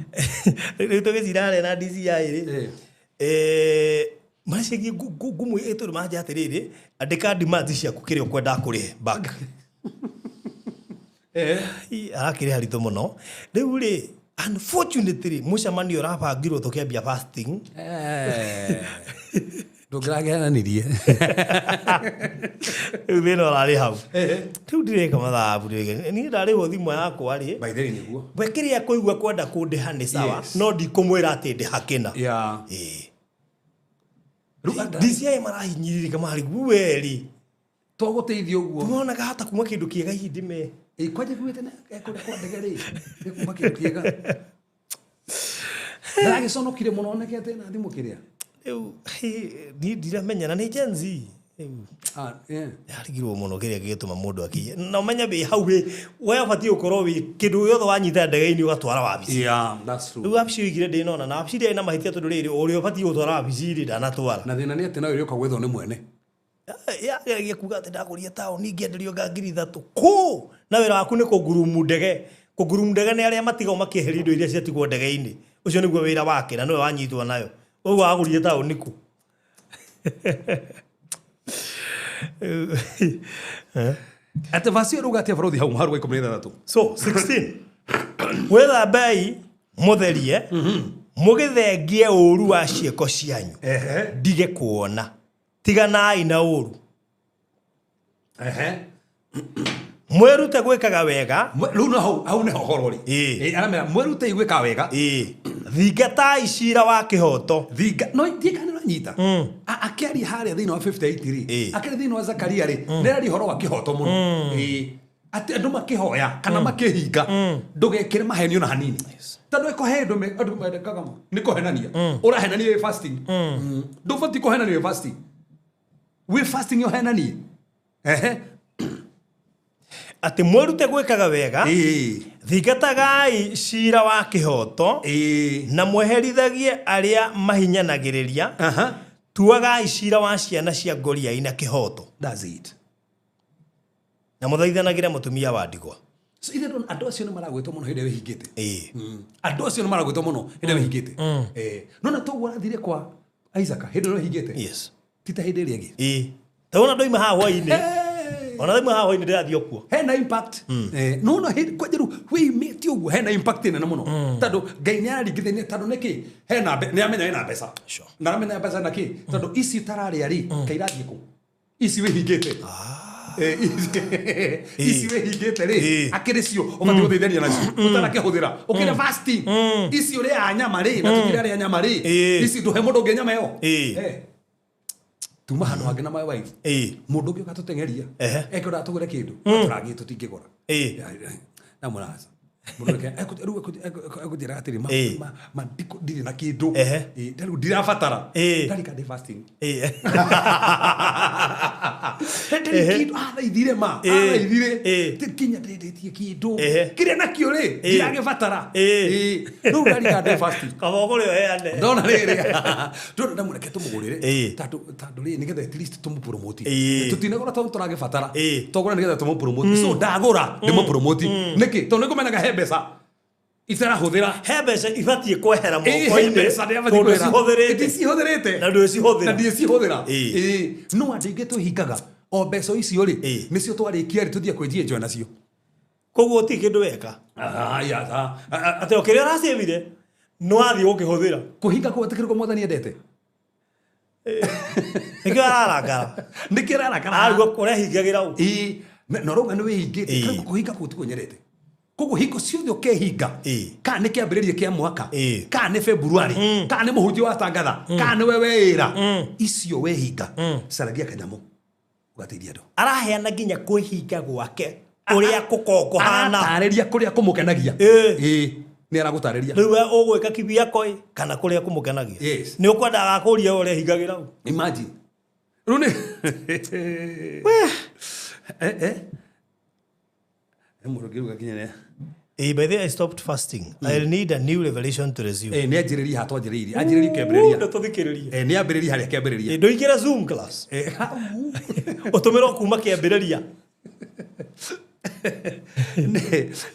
riu tugicirare na DCI Mashigi gumu eto maja atiriri andika demand ciaku kire ukwenda kuri back arakire harito muno riu ri unfortunately mucamanio rabangirwo tukiambia fasting ndungiragenanirie riu thina rari hau riu ndireka mathabu ni ndarihwo thimu yakwa ri baitheri niguo wekiria kuigua kwenda kundiha ni sawa no ndikumwira ati ndi hakina DCI marahinyiriri kama hari guweri twaguteithio guo tumonaga hata kuma kindu kiega hindime kwaje kuite na ekode kwa ndegeri kuma kindu kiega ndage sono kire muno onekete na thimu kiria ni ndiramenya na ni Gen Z yarigirwo muno kiria gituma mundu akiye na umenya be hau we abati ukorwo wi kindu yothe wanyita ndege-ini ugatwara wabici that's true riu wabici igire ndinona na wabici ina mahitia tondu riri uri abati gutwara wabici ri ndanatwara na thina ni ati nawe uka gwethwo ni mwene ya kuga ati ndakuria tawo ni ngienderio ga 3,000 ku na wira waku ni kugurumu ndege ni aria matiga makiheri indo iria ciatigwo ndege-ini ucio niguo wira wake na niwe wanyitwo nayo uguo agurie tawo niku ate vasio ruga ate farodhi hau maharu ikomreda datu so 16 wetha bei mutherie mugithengie uru wa cieko cianyu ndige kuona tiganai na uru Mwerute gwikaga wega. Riu no hau ne horo ri. Aramera mwerute gwika wega. Thingata icira wa kihoto. No ndieka no nyita. Akeri haria thini wa 58 ri. Akeri thini wa Zakaria ri. Nderari horo wa kihoto muno. Ati andu makihoya kana makihinga. Ndugekire maheni ona hanini. Tando eko he andu mendekaga mo. Niko henania. Urahenania fasting. Ndufati ko henania fasting. We fasting yo henania. Ati mwerute gwikaga wega. Thingatagai cira wa kihoto. Na mweherithagie aria mahinyanagiriria. Tuagai cira wa ciana cia ngoria ina kihoto. That's it. Na muthaithanagire mutumia wa ndigwa. So either don andu acio ni maragwetwo muno hinde wihingite. Andu acio ni maragwetwo muno hinde wihingite. No na toguo arathire kwa Isaac hinde wihingite. Yes. Tita hinde ri agi. Taona ndoima haha hwaini. Ona thima haha hwaini ndirathi okuo. Hena impact. No kwa jeru wi meti uguo hena impact nene muno. Tando Ngai ni araringithania tando niki hena ni amenya hena mbeca. Na amenya mbeca naki tando ici tarari ari kairathi ku. Ici wihingite. Ici wihingite ri akiricio ubati guteithania nacio utara kihuthira ukire fasting ici uri anyama ri na tukire ari anyama ri ici duhe mundu nge nyama yo tuma handu hangi na my wife mundu ngi ukatutengeria eke uratugure kindu turagi tutingigura na muraza mundu ke ekutira atiri ma ndiri na kindu ndiru ndirabatara ndari ka fasting ithire ma ithire tikinya ndetie kindu kire nakio ri ndirage batara no ndari ka fasting kabogore heane ndona riri ndo ndamureke tumugurire tatu ri nigetha at least tumupromote tutinagora turage batara togora nigetha tumupromote so ndagura ndimupromote niki to nikumenaga he mbeca itarahuthira he mbeca ibatie kwehera moko-ini ndicihũthĩrĩte na ndicihũthĩra no andũ aingĩ tũhingaga o mbeca icio rĩ nĩcio twarĩkia rĩ tũthiĩ kwĩnjia njoe nacio koguo ti kĩndũ weka atĩ o kĩrĩa ũracĩvire no athiĩ gũkĩhũthĩra kũhinga kũgwatĩkĩrĩkwo mwathani endete nĩkĩo ararakara arigwo ũrehingagĩra ũ no rauga nĩ wĩhingĩte kũhinga kũu tiguo nyerete koguo hingo ciothe ũkehinga kana nĩ kĩambĩrĩria kĩa mwaka kana nĩ February kana nĩ mũhunjia wa tangatha kana nĩ we wĩra icio wehinga caragia kanyamũ ũgateithia andũ araheana nginya kwĩhinga gwake ũrĩa gũkoragwo kũhana aratarĩria kũrĩa kũmũkenagia nĩ aragũtarĩria rĩu we ũgwĩka kibiako kana kũrĩa kũmũkenagia nĩ ũkwendaga akũria ũrehingagĩra ũ imagine rĩu nĩ by the way, I stopped fasting. I'll need a new revelation to resume. Nĩ anjĩrĩria hatwa anjĩrĩirie anjĩrĩria kĩambĩrĩria ndũthikĩrĩrie nĩ ambĩrĩria harĩa kĩambĩrĩria ndũingĩra Zoom class ũtũmĩrwo kuma kĩambĩrĩria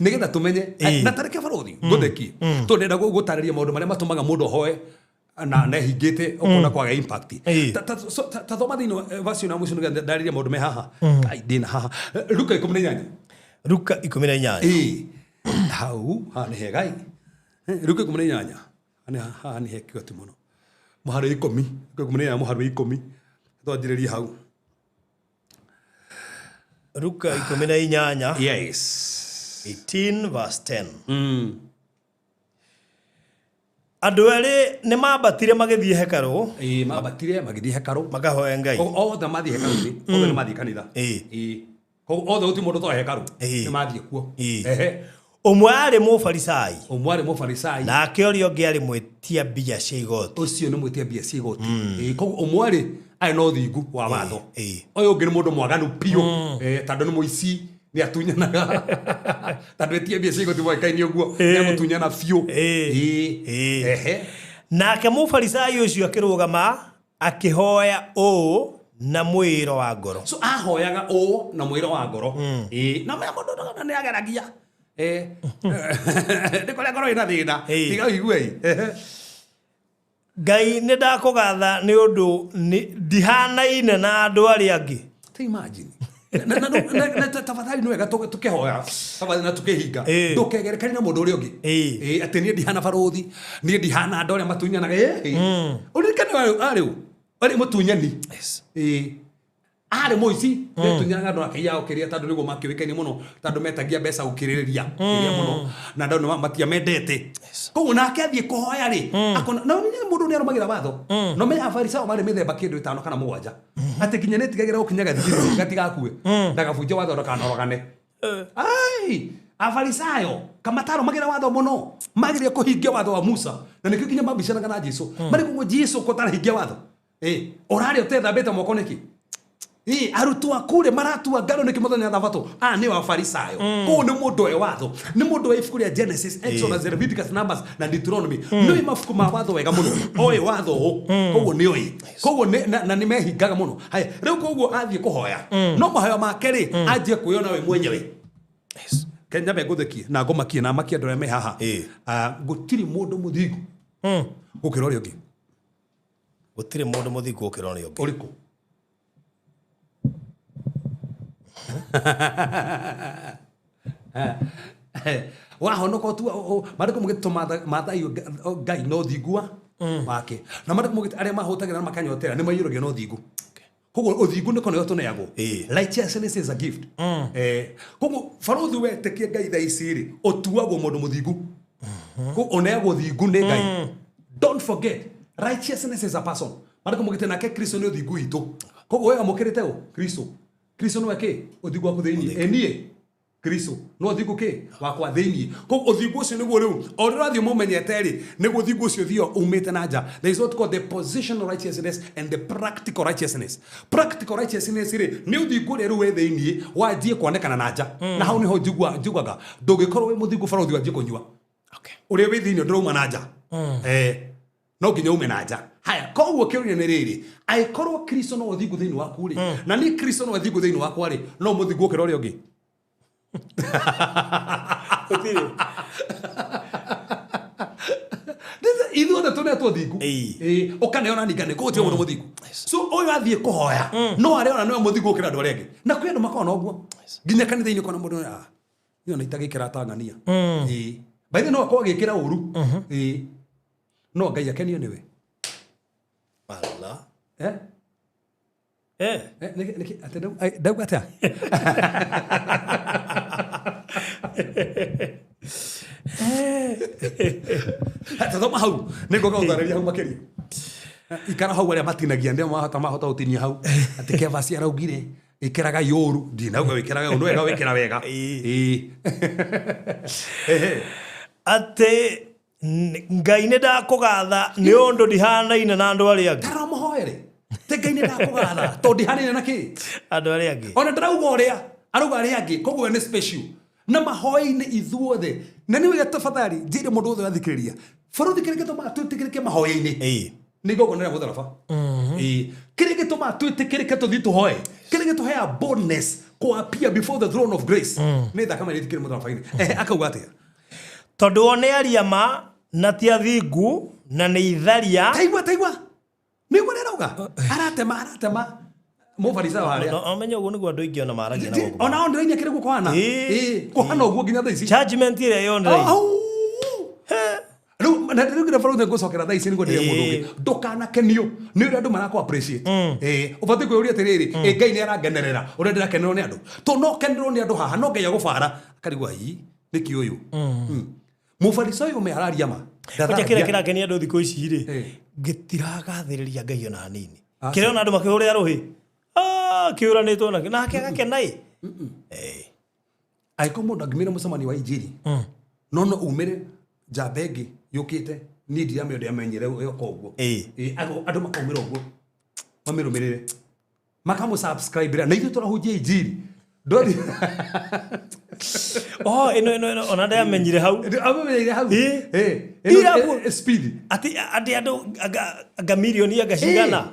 nigetha tumenye na tareke barothi ngotheki to ndenda gũtarĩria maũndũ marĩa matũmaga mũndũ hoe na nehingĩte ũkona kwaga impact ta thoma thĩinĩ version ya mũico nĩgetha ndarĩria maũndũ me haha ndĩna haha Luka 18 Luka 18 hau haha nĩ hegai Luka 18 haha nĩ hekĩoti mũno mũharo 10 Luka 18 mũharo 10 twanjĩrĩria hau Luka 18 yes 18 verse 10 andũ erĩ nĩ mambatire magĩthiĩ hekarũ mambatire magĩthiĩ hekarũ makahoya Ngai othe mathiĩ hekarũ-inĩ othe nĩ mathiĩ kanitha othe gũtirĩ mũndũ ũtoe hekarũ nĩ mathiĩ kuo ũmwe arĩ mũfarisai na akĩoria ũngĩ arĩ mwĩtia mbia cia igoti ũcio nĩ mwĩtia mbia cia igoti koguo ũmwe arĩ arĩ na ũthingu wa watho ũyũ ũngĩ nĩ mũndũ mwaganu piũ tondũ nĩ mũici nĩ atunyanaga tondũ etia mbia cia igoti moĩkaine ũguo nĩ agũtunyana biũ nake mũfarisai ũcio akĩrũgama akĩhoya ũũ na mwĩro wa ngoro so ahoyaga ũũ na mwĩro wa ngoro na mũndũ nĩ ageragia nĩ kũrĩa ngoro ĩna thĩna tiga ũigue Ngai nĩ ndakũgatha nĩ ũndũ ndihanaine na andũ arĩa angĩ imagine na tafadhali nĩ wega tũkĩhoya tafadhali na tũkĩhinga ndũkegerekanie na mũndũ ũrĩa ũngĩ atĩ niĩ ndihana barothi niĩ ndihana andũ arĩa matunyanaga ũririkane arĩ mũtunyani Are moici tunyaga ndo akaiya okiria tandu nigo makiwikeni muno tandu metagia mbeca ukiriria iria muno na ndu no matia mendete koguo nake athie kuhoya ri akona no ni mundu ni arumagira watho no me afarisa mari mithemba kindu 5 kana 7 ati kinya netigagira ukinyaga thithiri gatigakue ndagabunje watho ndakanarogane ai afarisayo kamataro magira watho muno magiria kuhingia watho wa Musa na nikio kinya mabicana kana Jesu mari kugo Jesu ko tarahingia watho orari utethambite moko niki arutwo akure maratua ngano niki muthenya thabato ni wa farisayo ko ni mundu we watho ni mundu we ifuku ria Genesis Exodus Leviticus Numbers na Deuteronomy ni mafuku ma watho wega muno oe watho koguo ni oi koguo na ni mehingaga muno haya riu koguo athie kuhoya no mahoya make ri anjie kuiona we mwenyewe Kenya be guthekie na ngomakie na makia ndore me haha gutiri mundu muthingu gukira uri ungi gutiri mundu muthingu gukira uri ungi uriku wahonoka tu mariko mugituma mathai Ngai no thingua wake na mariko mugit aria mahutagira na makanyotera ni mayurogia no thingu koguo uthingu niko nio tuneagwo righteousness is a gift koguo farothi wetekie Ngai thaiciri utuagwo mundu muthingu ko oneagwo thingu ni Ngai don't forget righteousness is a person mariko mugite nake Kristo ni uthingu itu koguo we amukirite u Kristo no ke uthingu waku thiini enie Kristo no uthingu ke wakwa thiini koguo uthingu ucio niguo riu orirathi mumenyete ri niguo uthingu ucio thio umite na nja. There is what called the positional righteousness and the practical righteousness. Practical righteousness ri ni uthingu riu we thiini wanjie kuonekana na nja na hau niho njiguaga ndungikorwo we muthingu farothi wanjie kunyua uri we thiini nduruma na nja no nginya ume na nja. Haya koguo kiuria ni riri aikorwo Kristo no uthingu thiini waku ri na ni Kristo no uthingu thiini wakwa ri no muthingu ukira uri ungi utiri ithu ona tune tu thingu ukaneona ningane ko tio mundu muthingu so oyo athie kuhoya no ari ona no muthingu ukira andu aria angi na kwi andu makona uguo nginya kanitha-ini kona mundu iyo na itagikira tangania by the no akwa gikira uru no Ngai akenio niwe Allah niki atendau daugatia Tazama hau niko gauthareria hau makeria ikara hau aria matinagia ndio mahota utinia hau ati CEPHAS araugire ikiraga yoru ndinauga wikiraga undu wega wikira wega ate Ngai ne ndakugatha ni undu ndihanaine na andu aria angi tara muhoere te Ngai ne ndakugatha to ndihanaine na ki andu aria angi ona ndarauga uria aruga aria angi koguo ni special na mahoya-ini ithuothe na ni wega tafadhali njire mundu othe athikiriria farothi kire gituma twitikirike mahoya-ini ni gogo nera mutharaba kire gituma twitikirike tuthi tuhoe kire gituhea boldness ko appear before the throne of grace ni thaka mari tikire mutharaba-ini akauga atia tondu one aria ma na ti athingu na ni itharia taigua ni gwa nerauga aratema Mufarisayo haria. No amenye uguo niguo andu ingi ona maragia na guo. Ona ondire inya kire gukohana. Kuhana uguo nginya thaici. Judgment ile yondire. Na ndirugire farothi ngocokera thaici niguo ndire mundu ungi. Ndukanakenio ni uri andu marako appreciate. Ubati kwiuria atiriri Ngai ni arangenerera uri ndirakenerwo ni andu. To no kenerwo ni andu haha no Ngai agubara akarigwa hii niki uyu. Mufarisayo me araria ma. Kuja kira kirakenia andu thiko ici ri. Gitiraagathiriria Ngai ona hanini. Kire ona andu makihuria ruhi. Kiura nitwo na agakenai aiko mundu angimira mucemani wa injiri no umire njambegi yukite ni ndia me ndia menyere yoko uguo andu makaumira uguo mamirumirire makamu subscribe na ithu turahunjia injiri ndori ino ona ndia menyire hau speed ati andu aga milioni aga cigana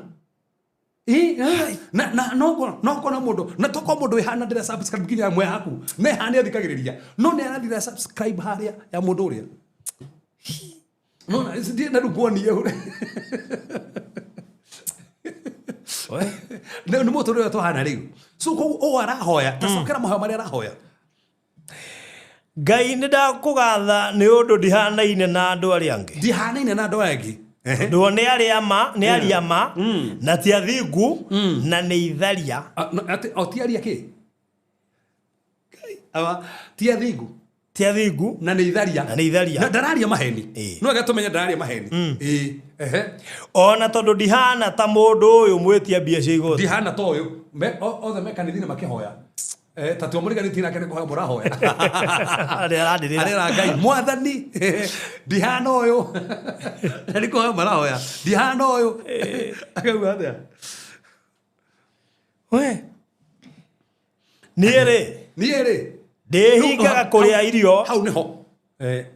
no kona mundu na toko mundu ihana ndira subscribe kinya amwe haku ne hani athikagiriria no ne arathira subscribe haria ya mundu uria no na isi na rukuoni yo ni mutu rio tuhana riu so ko arahoya tacokera mahoya maria arahoya Ngai ni ndakugatha ni undu ndihanaine na andu aria angi ndihanaine na andu angi ndo ne ari ama na ti athingu na ne itharia o ti aria ki awa ti athingu na ne itharia na ndararia maheni no gatumenya ndararia maheni ona tondu ndihana ta mundu uyu mwitia mbia cia igoti ndihana to uyu othe mekanithine makihoya tatu murigani tina kene kuhoya murahoya arira Ngai mwathani ndihana uyu ari kuhoya murahoya ndihana uyu akauga atia we niere ndehingaga kuria irio hau niho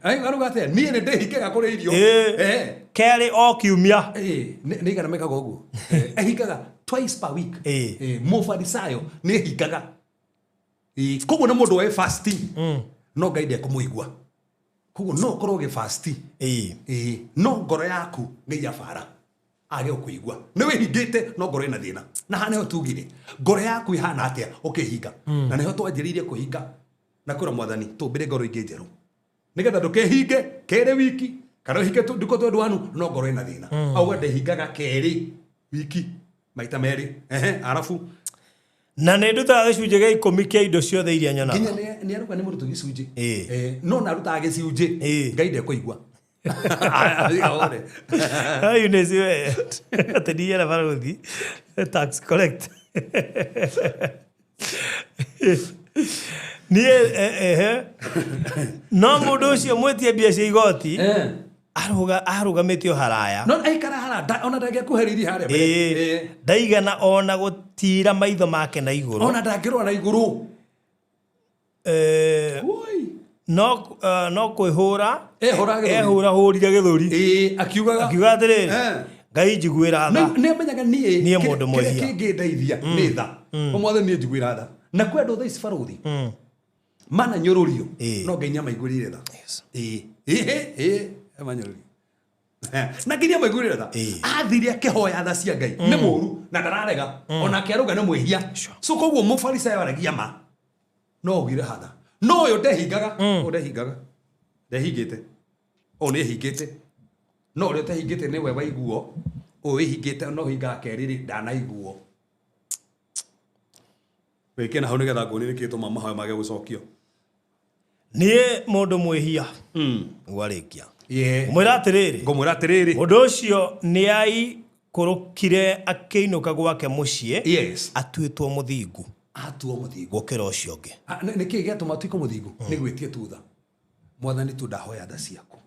aruga atia nie ne ndehingaga kuria irio keri o kiumia nä igana mekaga å guo ehingaga twice per week mũfarisayo nä ehingaga koguo nä må ndå we fasting no Ngai ndekå må igua koguo no korwo gä fasting no ngoro yaku Ngai abara age å kå igua nä wä hingä te no ngoro ä na thä na na ha nä ho tugire ngoro yaku ihana atä a å kä hinga na nä ho twanjä rä irie kå hinga na kwä ra mwathani tå mbä re ngoro ingä njerå nä getha ndå kä hinge kerä wiki kana hike ndiko tondu wanu no ngoro ina thina auga ndehingaga keri wiki maita meri arafu na nä ndutaga gä cunjä gä 10 kia indo ciothe iria nyona nginya nä aruga nä må rutå gä cunjä no narutaga gä cunjä Ngai ndekå igua ayu nä ciwe atä ndiera barothi tax collect niä no må ndå å cio mwätie mbia cia igoti arugamite o haraya no aikara harada ona ndangekuheririe haria ndaigana ona gutira maitho make na iguru ona ndangirwa na iguru no kwihura ehura hurire githuri akiugaga atiriri Ngai njiguira tha ni amenyaga nie mundu mwehia kingindeithia ni tha omwathe ni njiguira tha na kwenda tha ici mana nyururio no Ngai nyamaigurire tha manyorio na nginya maigurire tha athire akihoya tha cia Ngai ni muru na ndararega ona kiaruga ni mwehia so koguo mufarisayo aragia ma no ugire hatha no yo ndehingite o ne hingite no ri tehingite ni we waiguo o wihingite no hinga keriri ndanaiguo weke na hone getha ngoni nikito mama hayo mage gucokio nie mundu mwehia gwarikia mwira atiriri mundu ucio ni ai kurukire akiinuka gwake mucii atuitwo muthingu gukira ucio ngi niki giatuma tuiko muthingu ni gwitie tutha mwathani tu ndahoya tha ciaku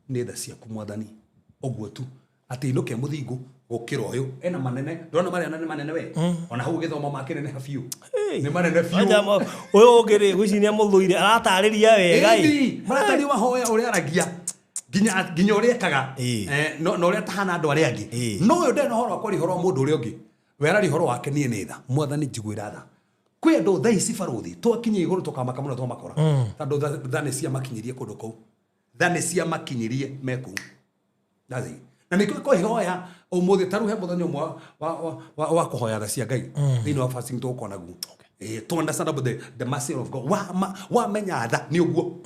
ni tha ciaku mwathani oguo tu ati inuke muthingu gukira uyu ena manene ndona mari manene we ona hau githoma makinene hafiu ni manene fiu uyu ungiri gwicinia muthuire aratariria wega maratari mahoya uri aragia ginya uri ekaga no uri tahana andu ari angi no uyu ndena horo akori horo mundu uri ungi werari horo wake nie ni tha mwathani njiguira tha kwi andu tha ici baruthi twakinye iguru tukamaka muno twamakora tondu tha ni cia makinyirie kundu kuu tha ni cia makinyirie meku ndathi na niko kuhoya umuthi taru he muthenya mwa wa kuhoya tha cia Ngai thini wa fasting to kona gu to understand about the mercy of God wa menya tha ni uguo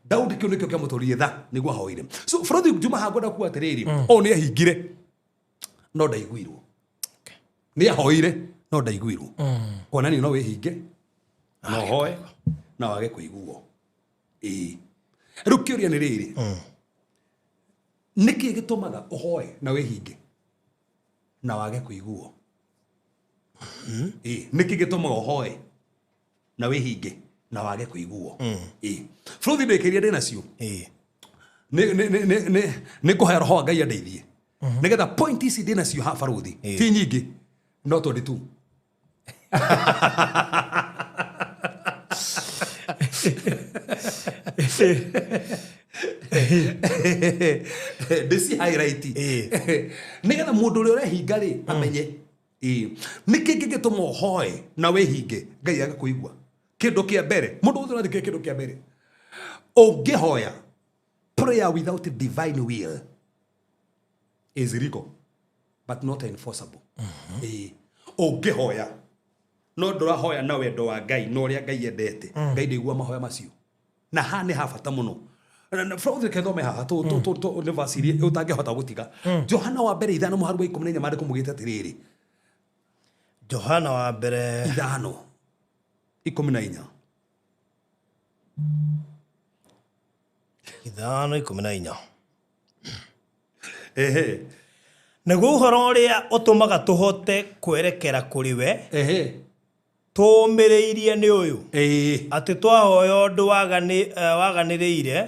Daudi kio nikio kiamutorie tha niguo hoire so frodi juma hagoda ku atiriri o ni ahingire no ndaiguirwo ni ahoire no ndaiguirwo kona ni no wihinge no hoe na wage kuiguo rukioria ni riri niki gitumaga uhoe na wihinge na wage kuiguo niki gitumaga uhoe na wihinge na wage kuiguo frodi bekeria ndena cio ne kuhoya roho Ngai andeithie nigetha point ici ndena cio ha frodi ti nyingi no 22 desi highlight nigetha mundu uri urehinga ri amenye niki gigituma hoye na wehinge Ngai agakuigua kindu kia mbere mundu uthira thike kindu kia mbere ungihoya prayer without divine will is legal but not enforceable ungihoya no ndurahoya na wendo wa Ngai no ria Ngai endete Ngai ndigua mahoya macio na ha ni ha bata muno Fraudhi kethome haha tu le vasiri utangehota gutiga. Johana wa mbere 5 muharu wa 14 maandiko mugite atiriri. Johana wa mbere 5 14. 5:14. Ehe. Naguo uhoro uria utumaga tuhote kwerekera kuri we Ehe. tumiriirie ni uyu Eh. ati twahoya undu waganiriire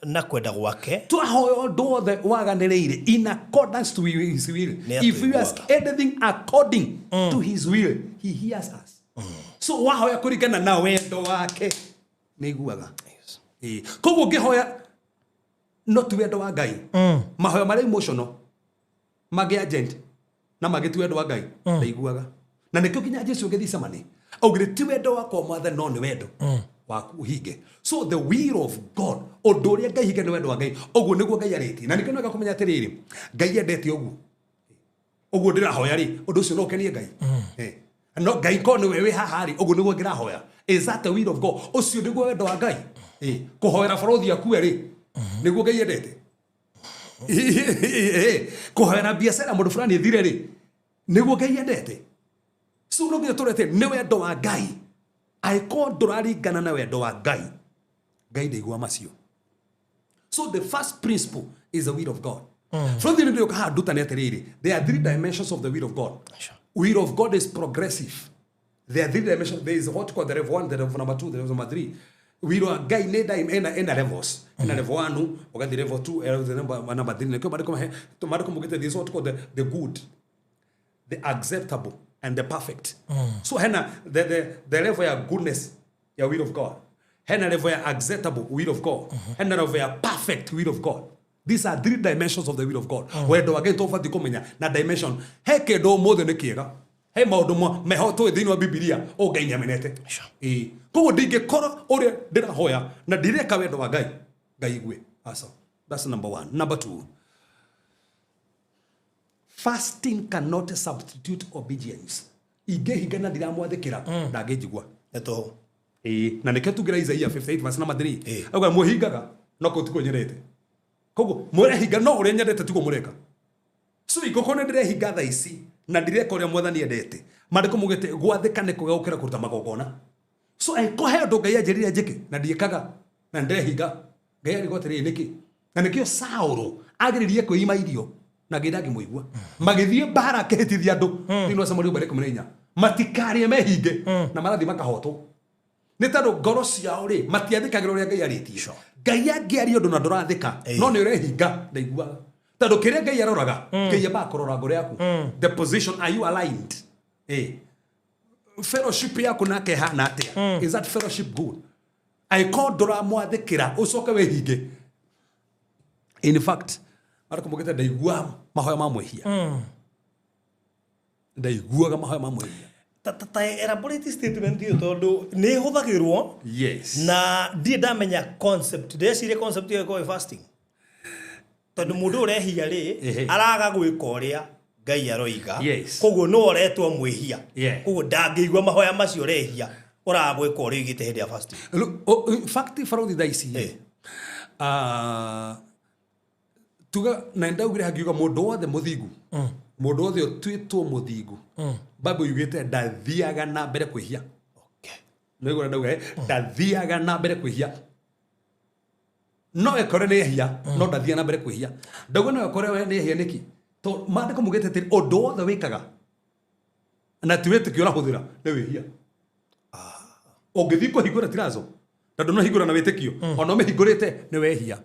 na kwenda gwake Twahoya undu wothe waganiriire in accordance to his will. If you ask anything according to his will, he hears us. So wahoya kurigana na wendo wake niguaga. Koguo ngihoya no tu wendo wa Ngai. Mahoya mari emotional magi agent na magi tu wendo wa Ngai ndaiguaga. Na nikio kinya Jesu ngithicamani augire ti wendo wakwa mwathe no ni wendo waku hinge. So the will of God undu uria Ngai hinge ni wendo wa Ngai oguo niguo Ngai ariti. Na nikio nwega kumenya atiriri Ngai endete oguo ndirahoya ri undu ucio no ukenie Ngai. No Ngai ko ni wewe haha ri oguo niguo ngirahoya. Is that the will of God? Ucio niguo wendo wa Ngai. Kuhoera borothi aku ri niguo Ngai endete. Kuhoera biashara mundu fulani ithire ri niguo Ngai endete. So no nginya turete ni wendo wa Ngai. Aiko nduraringana na wendo wa Ngai. Ngai ndaigua macio. So the first principle is the will of God. From the ndio ka ndutane atiriri. There are 3 dimensions of the will of God. Will of God is progressive. There are 3 dimensions. There is what called the Rev 1, the Rev number 2, the Rev number 3. We do a guy in levels. In Rev 1, or the Rev 2, the number 3. To Marco this what called the good, the acceptable, and the perfect. So henna the level of goodness, your will of God. Henna level of acceptable will of God. Henna level of perfect will of God. These are 3 dimensions of the will of God. Where do again to the komenya na dimension heke do more than kiega. He maundu mo meho to thini wa Biblia o Ngai nyamenete. Koguo ndingikora uria ndirahoya na ndireka wendo wa Ngai Ngai igwe. Asa. That's number 1. Number 2. Fasting cannot substitute obedience. Ingehingana ndiramwathikira ndangijigwa. Eto. Na nike tugira Isaiah 58 verse number 3. Auga muhingaga no ko tuko nyerete. Koguo murehinga no uria nyendete tuko mureka. So ikokone ndirehinga tha ici na ndireka uria mwathani endete. Maandiko mugite gwathikane kugaukira kuruta magogona. So aikohe andu Ngai anjirire njike na ndiekaga na ndirehinga. Ngai arigotire niki. Na nikio Saulo agiririe kuima irio na Ngai ndagimuigua. Magithie mbara akehitithia andu thini wa Samuel 14. Matikarie mehinge na marathi makahotwo. Ni tando ngoro ciao ri matiathikagira uria Ngai aritie. Ngai angiaria undu na ndurathika no ni urehinga ndaigua. Tando kiria Ngai aroraga Ngai aba kurora ngoro yaku. The position, are you aligned? Fellowship yako nake hana atia. Is that fellowship good? Aiko nduramwathikira ucoke wehinge. In fact, marako mugite ndaigua mahoya ma mwehia. Ndaiguaga mahoya ma mwehia. Ta elaborate statement hiyo tondu ni huthagirwo. Yes. Na ndie ndamenya concept. Ndecirie concept hiyo kwa fasting. Tondu mundu urehia ri araga gwika uria Ngai aroiga. Koguo no oretwo mwehia. Koguo ndangĩigua mahoya macio urehia uragwika uria igite hindi ya fasting. In fact Farodi daisi. Tuga na ndaugire hagiuga mundu wothe muthingu. Mundu wothe utwitwo muthingu. Bible yugite ndathiaga na mbere kwihia. Okay. Nĩguo ndauga ndathiaga na mbere kwihia. No ekore ne hia, no ndathia na mbere kwihia. Ndauga no ekore we ne hia niki. To maandiko mugite tiri undu wothe wikaga. Na tiwete kiora huthira ne wihia. Ungithii kuhingura tirazo. Tondu no hingura na witikio. Ona umehingurite ne wehia.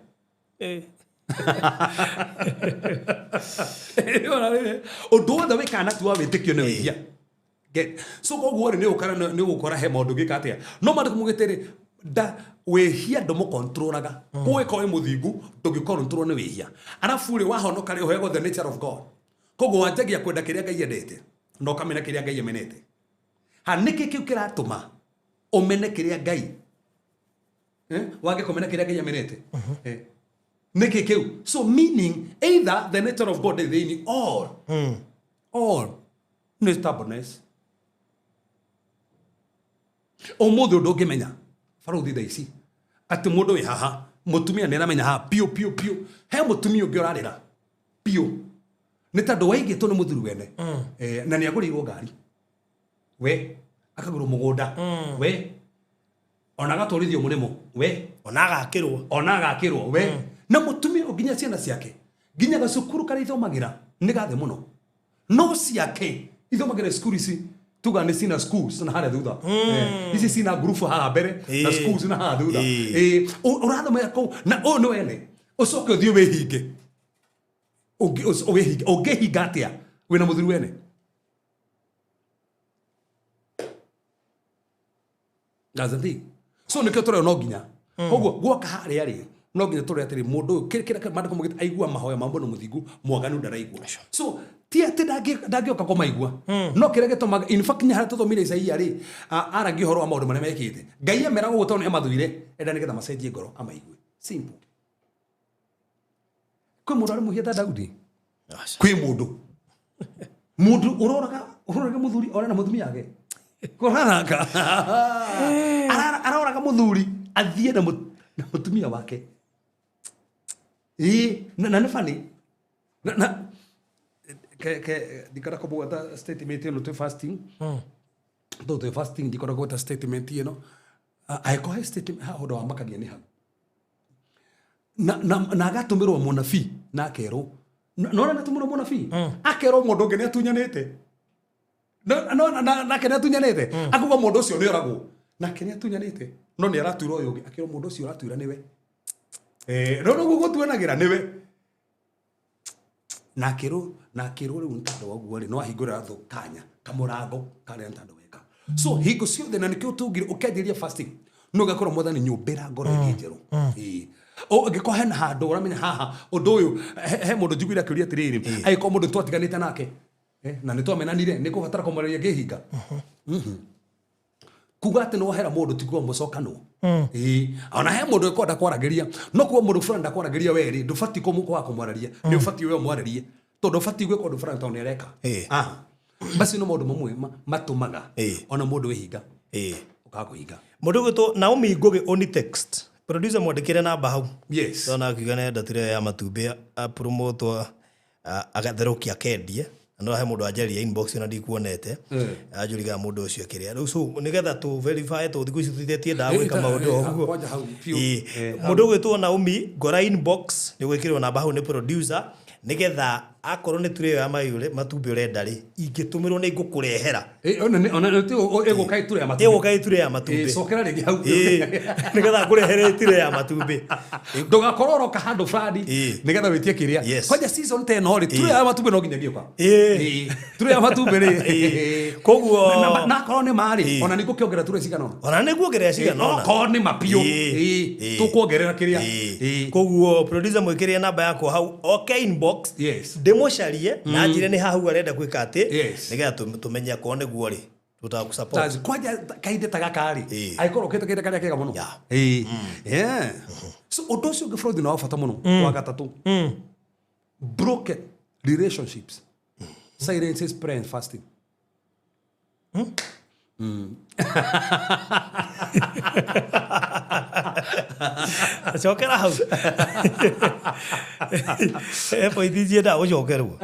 Undu wothe wikaga na tuwa witikio ne wihia. So koguo ri ni ukora he maundu gika atia. No maandiko mugite ri da wehia ndomo controlaga kowe kowe muthingu ndungikontrol ni wehia arafu ri wahonoka ri uhego the nature of God koguo wanjagia kwenda kiria Ngai endete no kamena kiria Ngai emenete ha niki kiu kiratuma umene kiria Ngai wage komena kiria Ngai emenete niki kiu so meaning either the nature of God is in all no stubbornness umuthi ndungimenya Farodi daisi ati mundu wi haha mutumia nä ramenya ha piå he mutumia å ngä å rarä ra piå nä tandå waigätwo nä må thuri wene na nä agå rä irwo ngari we akagå rwo må gå nda we ona agatwarithio må rä mo we ona agakä rwo we na mutumia å nginya ciana ciake nginya gacukuru karä ithomagä ra nä gathe må no no ciake ithomagä ra cukuru ici tuga nä cina schools na harä thutha ici cina ngurubu haha mbere na schools na haha thutha å rathomera kå na å nä wene å coke å thiä wä hinge å ngä hinga atä a wä na må thuri wene so nä kä o tå reo no nginya koguo guoka harä arä no nginya tå rä atä rä må ndå å kä mandä må aigua mahoya ma mbå må thingu mwaganu ndaraigua so ti atä ndangä oka kå maigua no kä rä a gä tomaga nya harä a tå thomire isaia rä arangä å horo wa maå ndå marä a mekä te ngai amera gå gå tondå nä amathurire enda nä getha macenjie ngoro amaigue simple kwä må ndå arä må hia ta Daudi kwä må ndå å roraga må thuri ore na må tumia yake kårananga aroraga må thuri athiä na må tumia wake na nä bani ndikoragwo gweta statement ĩno twĩ fasting though twĩ fasting ndikoragwo gweta statement ĩno agĩkorwo he statement ha ũndũ wa makagia nĩ hau na agatũmĩrwo mũnabii na akerwo nona natũmĩrwo mũnabii akerwo mũndũ ũngĩ nĩ atunyanĩte nake nĩ atunyanĩte akuga mũndũ ũcio nĩ oragwo nake nĩ atunyanĩte no nĩ aratuĩra ũyũ ũngĩ akerwo mũndũ ũcio ũratuĩra nĩwe no nĩguo gũtuanagĩra nĩwe na kä rå rä u nä tandå waguo rä no ahingå rä ra thå kanya kamå karä na tandå weka so hingo ciothe na nä kä o tå ngire å kenjä ria fasting no gakorwo mwathani nyå mbä ra ngoro ä njerå angä korwo hena handå å ramenya haha å ndå å yå he må ndå njiguire akä ria atä rä rä agä korwo må ndå twatiganä te nake na nä twamenanire nä kå batara kå mararia ngä hinga kuga atä nä wahera må ndå tikuwa må cokanwo ona he må ndå ä kwenda kwaragä ria no kuwa må ndå fulani ndakwaragä ria werä ndå batiä kå mwararia nä å batiä we mwararie tondå batiä gwä ka å ndå fulani tondå nä areka macio nä maå ndå mamwe matå maga ona må ndå wä hinga å kaga kå hinga må ndå gwä two Naomi Ngũgĩ oni text producer mwandä kä re namba hau tona akiuga nä enda tire ya matumbä apromotwo agatherå kia kendie no he mundu anjaria inbox na ndikuonete ajuriga mundu ucio kiria riu so nigetha tu verify tu thiku ici tutitetie ndawa gwika maundu oguo mundu gwitwo Naomi ngora inbox ni gwikirwo namba hau ni producer nigetha akorwo ni tire ya mayure matumbi urenda ri ingitumirwo ni ngukurehera ona ti egukai tire ya matumbi cokera ringi hau nigetha ngurehere tire ya matumbi ndugakororoka handu fradi nigetha witie kiria kwaja season 10 ri tire ya matumbi no nginya gioka tire ya matumbi ri koguo na korwo ni mari ona niko kiongera tire cigano ona niguo gerera cigano korwo ni mapio tukuongerera kiria koguo producer mwikirie namba yako hau okay inbox democarie na njire ni hahu arenda gwika ati nigetha tumenya ko ne guo ri tutaka ku support kwaja kainde tagakari aikorwo kete kainde karia kega muno so undu ucio ngifrodi na wafata muno wa gatatu broken relationships silences prayer and fasting Cokera hau epo ithijie da ucokerwo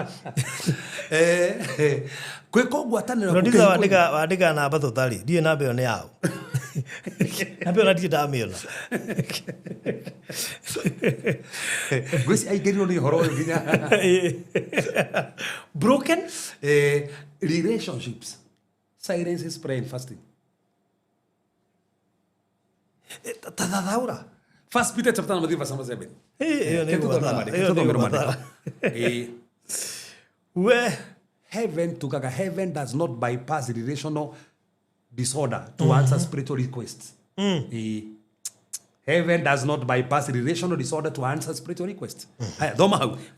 kwe ko gwatanira producer wandika namba tutari ndie namba yo ni yao namba yo ndie ndamiona gwisi aigerio ni horo nginya broken relationships silences prayer and fasting tadadaura First Peter chapter number 3 verse number 7 we heaven does not bypass relational disorder to answer spiritual requests. Heaven does not bypass relational disorder to answer spiritual requests.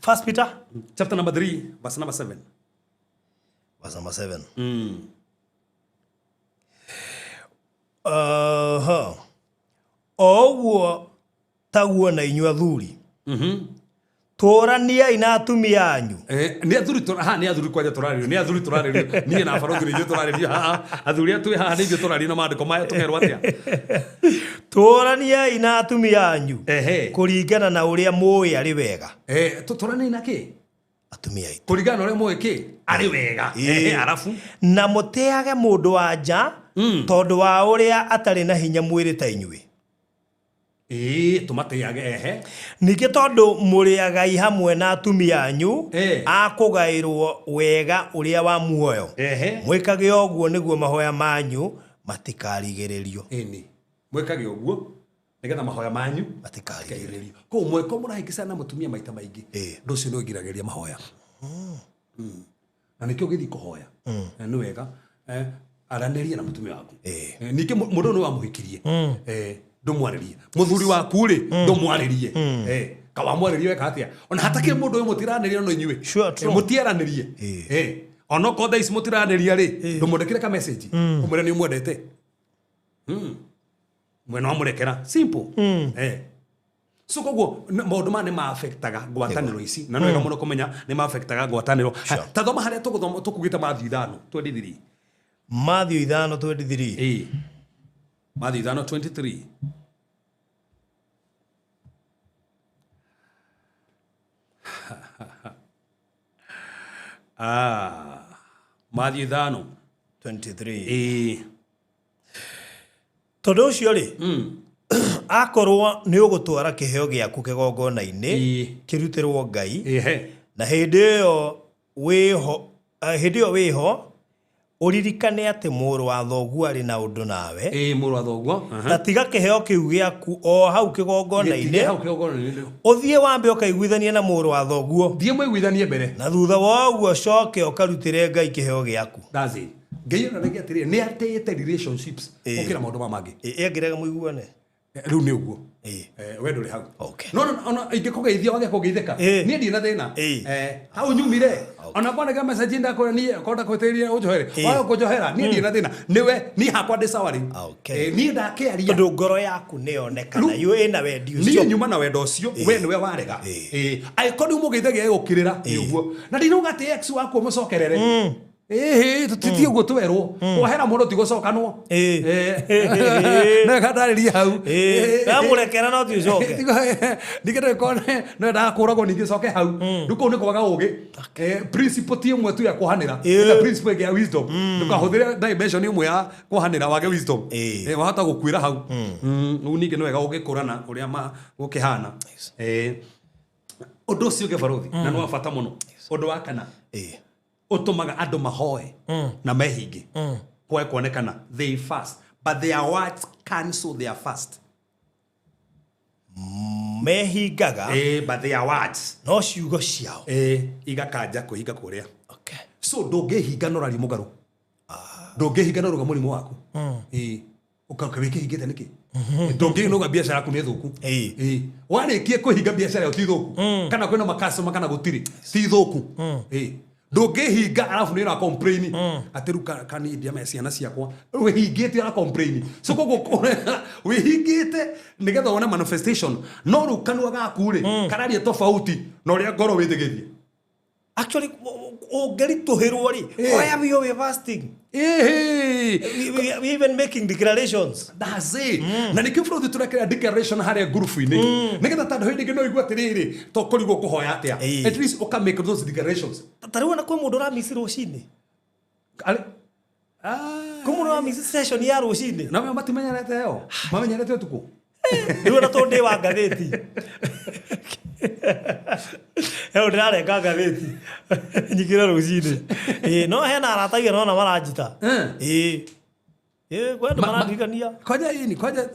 First Peter chapter number 3 verse number 7. Verse number 7. Oguo taguo na inyua thuri torania ina atumia anyu ni athuri kwaja turaririo ni athuri turaririo ni na baro thuri turaririo athuri atu ha ni thio turaririo na mandiko maya tumerwo atia Tũrania ina atumia anyu. Kũringana na ũrĩa mũĩ arĩ wega. Tũrania ina kĩ? Atumia aitũ. Kũringana na ũrĩa mũĩ kĩ? Arĩ wega. Arabu. Na mũteage mũndũ wa nja tondũ wa ũrĩa atarĩ na hinya mwĩrĩ ta inyuĩ. Tũmateage. Ningĩ tondũ mũrĩagai hamwe na atumia anyu akũgaĩrwo wega ũrĩa wa muoyo. Mwĩkage ũguo nĩguo mahoya manyu matikarigĩrĩrio. Mwĩkage ũguo nĩgetha mahoya manyu matikarigĩrĩrio. Kũu mwĩko mũrahĩngĩcana na mũtumia maita maingĩ. Ũndũ ũcio nĩ ũgiragĩrĩria mahoya. Na nĩkĩo ũgĩthiĩ kũhoya. Nĩ wega aranĩria na mũtumia waku. Ningĩ mũndũ nĩ wamũhikirie. Ndũmwarĩrie. Mũthuri waku rĩ ndũmwarĩrie. Kawamwarĩrie weka atĩa? Ona hatakĩrĩ mũndũ ũyũ mũtiranĩria no inyuĩ. Mũtiaranĩrie. Ona ko thaa ici mũtiranĩria rĩ ndũmwandĩkĩre ka message. Ũmwĩre nĩ ũmwendete. Mwena wa mũrekera. Simple. So koguo maũndũ maya nĩ ma-affectaga ngwatanĩro ici. Na nĩ wega mũno kũmenya nĩ ma-affectaga ngwatanĩro. Ta thoma harĩa tũkugĩte Matthew 5:23. Matthew 5:23. Matthew 5:23. Matthew 5:23. Tondũ ũcio rĩ akorwo nĩ ũgũtwara kĩheo gĩaku kĩgongona-inĩ kĩrutĩrwo Ngai na hĩndĩ ĩyo wĩho uririkane atĩ mũrũ wa thoguo arĩ na ũndũ nawe. Mũrũ wa thoguo. Na tiga kĩheo kĩu gĩaku o hau kĩgongona-inĩ. Ũthiĩ wambe ũkaiguithanie na mũrũ wa thoguo. Thiĩ mũiguithanie mbere. Na thutha wa ũguo coke ũkarutĩre Ngai kĩheo gĩaku. That's it. Ngai ona nĩ atĩrĩrĩ nĩ atĩĩte relationships gũkĩra maũndũ mangĩ. Ngĩrega mũiguane. Rĩu nĩ ũguo. We ndũrĩ hau. No ingĩkũgeithia wage kũgeithĩka. Niĩ ndirĩ na thĩna. Hau nyumire. Ona kwandĩka message ndakũrania kwenda kwĩtĩria ũnjohere. Wage kũnjohera niĩ ndirĩ na thĩna. Nĩwe niĩ hakwa ndĩ sawa rĩu. Niĩ ndakĩaria. Tondũ ngoro yaku nĩyonekana ĩna wendi ũcio. Niĩ nyuma na wendo ũcio we nĩwe warega. Angĩkorwo mũgeithagia gũkirĩra nĩ ũguo. Na ndinauga atĩ ex waku mũcokerere. Tũtiti ũguo twerwo kwahera mũndũ ti gũcokanwo. Na kandarĩria hau mũrekera no ti ũcoke. Nĩgetha ĩkone no ndakũragwo ningĩ coke hau. Rĩu kũu nĩ kwaga ũgĩ. Principle ti ĩmwe tu ya kũhanĩra. Ĩna principle ya wisdom. Ndũkahũthĩre dimension ĩmwe ya kũhanĩra wage wisdom. Wahota gũkuĩra hau. Rĩu ningĩ nĩ wega ũgĩkũrana ũrĩa gũkĩhana. Ũndũ ũcio ũngĩ na nĩ wa bata mũno. Ũndũ wa kana utumaga andũ mahoe na mehinge kwa kuonekana they fast but their words cancel their fast. Mehingaga but their words no ciugo ciao igakanja kũhinga kũrĩa. So ndũngĩhinga no rari mũgarũ. Ndũngĩhinga no ruga mũrimũ waku. Ukawĩkĩhingĩte nĩkĩ? Ndũngĩnoga biacara yaku nĩ thũku. Warĩkie kũhinga biacara yaku ti thũku. Kana kwĩna makasoma kana gũtirĩ ti thũku. Ndũngĩhinga arabu nĩ complain atĩ rĩu kanĩndia me ciana ciakwa wĩhingĩte ara complain. So koguo wĩhingĩte nĩgetha wone manifestation no rĩu kanua gaku rĩ kararia tofauti na ũrĩa ngoro wĩtĩgĩrie. Actually ũngĩritũhĩrwo rĩ why are we fasting? We even making declarations. That's it. Na nĩkĩo bũrũri tũrekĩra declaration harĩa group-inĩ nĩgetha tandũ hĩndĩ ĩngĩ no igua atĩrĩrĩ to kũrigwo kũhoya atĩa. At least ũka make those declarations. Tarĩu ona kwĩ mũndũ ũramisi rũcinĩ. Kwĩ mũndũ ũramisi session ya rũcinĩ. Na matimenyerete yo. Mamenyerete ũtukũ. Rĩu ona to ndĩ wa ngathĩti. Heo ndĩrarenga ngathĩti nyingĩre rũcinĩ. No hena aratagia no na maranjita. Kwenda marandirikania. Kwaja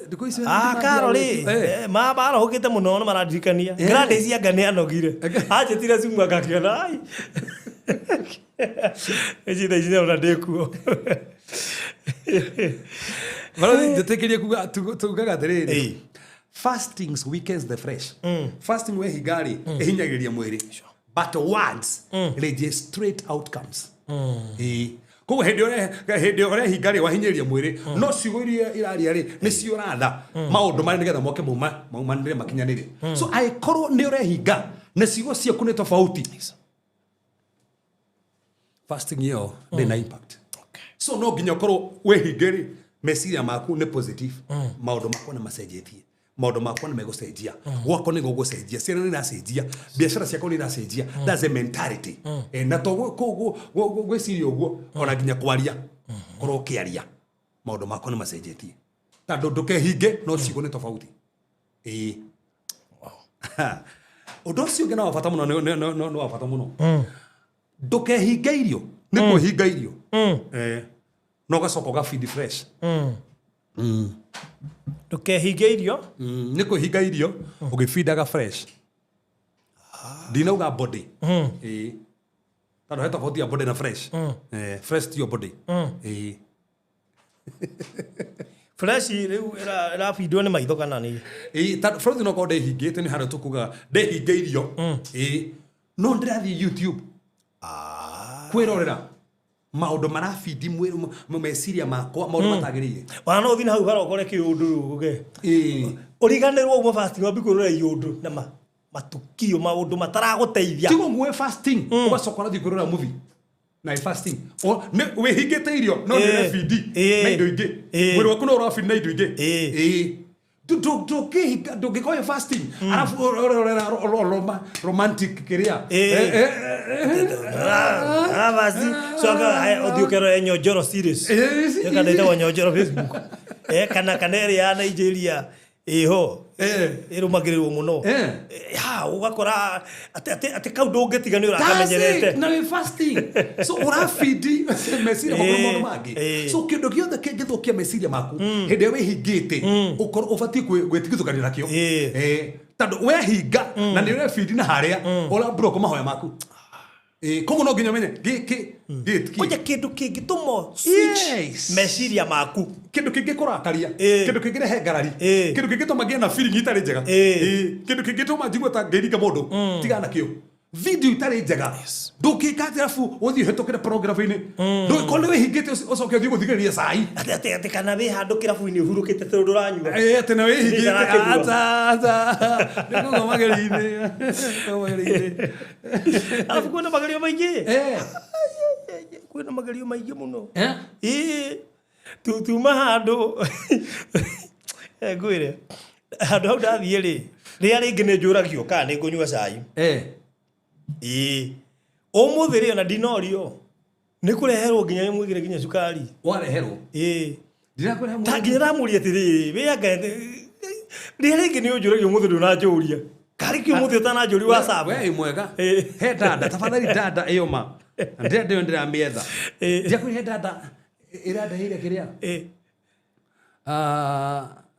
ndiko ici. Karoli mabarahũkĩte mũno no marandirikania. Grade cia ngane anogire. Anjĩtire cimu akakiona ai. Ejida ijina ona ndĩkuo. Ndĩtekerie kuga tugaga atĩrĩrĩ. Fastings weakens the flesh. Fasting we higari ehinyagĩria mwĩrĩ. But words registrate outcomes. Koguo hĩndĩ ĩrĩa higari wahinyĩrĩria mwĩrĩ no ciugo iria iraria rĩ nĩcio ratha maũndũ marĩa nĩgetha moke maumanĩre makinyanĩre. So angĩkorwo nĩ ũrehinga na ciugo ciaku nĩ tofauti. Fasting ĩyo ndĩna impact. So no nginya ũkorwo wĩhinge rĩ meciria maku nĩ positive maũndũ makwa nĩ macenjetie maũndũ makwa nĩ megũcenjia gwakwa nĩ gũgũcenjia ciana nĩ iracenjia biacara ciakwa nĩ iracenjia that's a mentality na to gwĩciria ũguo ona nginya kwaria korwo ũkĩaria maũndũ makwa nĩ macenjetie tondũ ndũkehinge no ciugo nĩ tofauti ũndũ ũcio ũngĩ na wa bata mũno nĩ wa bata mũno ndũkehinge irio nĩ kwĩhinga irio no gacoka gafeed fresh ndũkehinge irio nĩ kwĩhinga irio ũgĩfeedaga fresh ndinauga body tondũ he tofauti ya body na fresh fresh ti yo body fresh rĩu ĩrafeedwo nĩ maitho kana nĩ fresh no korwo ndehingĩte nĩ harĩa tũkugaga ndehinge irio no ndĩrathiĩ YouTube kwĩrorera maũndũ marafeedi meciria makwa maũndũ matagĩrĩire wana ũthiĩ hau bara ũkore kĩũndũ ũge ũriganĩrwo uma fasting wambi kwĩrorera iũndũ na matukio maũndũ mataragũteithia tigo muwe fasting ũgacoka ũrathiĩ kwĩrorera movie na fasting wĩhingĩte irio no nĩ feedi na indo ingĩ mwĩrĩ waku no ũrafeed na indo ingĩ ndũngĩkoya fasting arafu romantic kĩrĩa basi soka ũthiĩ ũkerorera nyonjoro series kana ĩtagwo nyonjoro Facebook kana ĩrĩa ya Nigeria ho ĩrũmagĩrĩrwo mũno ũgakora atĩ kau ndũngĩtiga nĩ ũrakamenyerete na fasting so ũrafeedi meciria maku maũndũ mangĩ so kĩndũ gĩothe kĩngĩthũkia meciria maku hĩndĩ ĩrĩa wĩhingĩte ũkorwo ũbatiĩ gwĩtigithũkania nakĩo tondũ wehinga na nĩ ũrefeedi na harĩa ũrabroka mahoya maku koguo no nginya menye oja kĩndũ kĩngĩtũma switch meciria maku kĩndũ kĩngĩkũrakaria kĩndũ kĩngĩrehe ngarari kĩndũ kĩngĩtũma ngĩe na feeling itarĩ njega kĩndũ kĩngĩtũma njigue ta ngĩringa mũndũ tigana nakĩo video itarĩ njega ndũngĩka arabu ũthiĩ ũhetũkĩre programu-inĩ ndũngĩkorwo nĩ wĩhingĩte ũcoke ũthiĩ gũthikĩrĩria cai atĩ kana wĩ handũ kĩrabu-inĩ ũhurũkĩte tondũ ndũranyua atĩ na wĩhingĩte nĩkũgomagĩrĩinĩ arabu kwĩna magerio maingĩ kwĩna magerio maingĩ mũno tuma handũ ngwĩre handũ hau ndathiĩ-rĩ rĩrĩa rĩngĩ nĩ njũragio kana nĩ ngũnyua cai ũmũthĩ rĩ ona ndinorio nĩ kũreherwo nginya mwĩgĩre nginya cukari wareherwo ta nginya ndamũria atĩrĩ wĩanga rĩrĩa rĩngĩ nĩ ũnjũragio ũmũthĩ ndũnanjũria karĩ kĩ ũmũthĩ ũtananjũria WhatsApp we mwega he dada tafadhali dada ĩyo ma ndĩyo ndĩramĩetha ndiakũhe dada ĩrandeheire kĩrĩa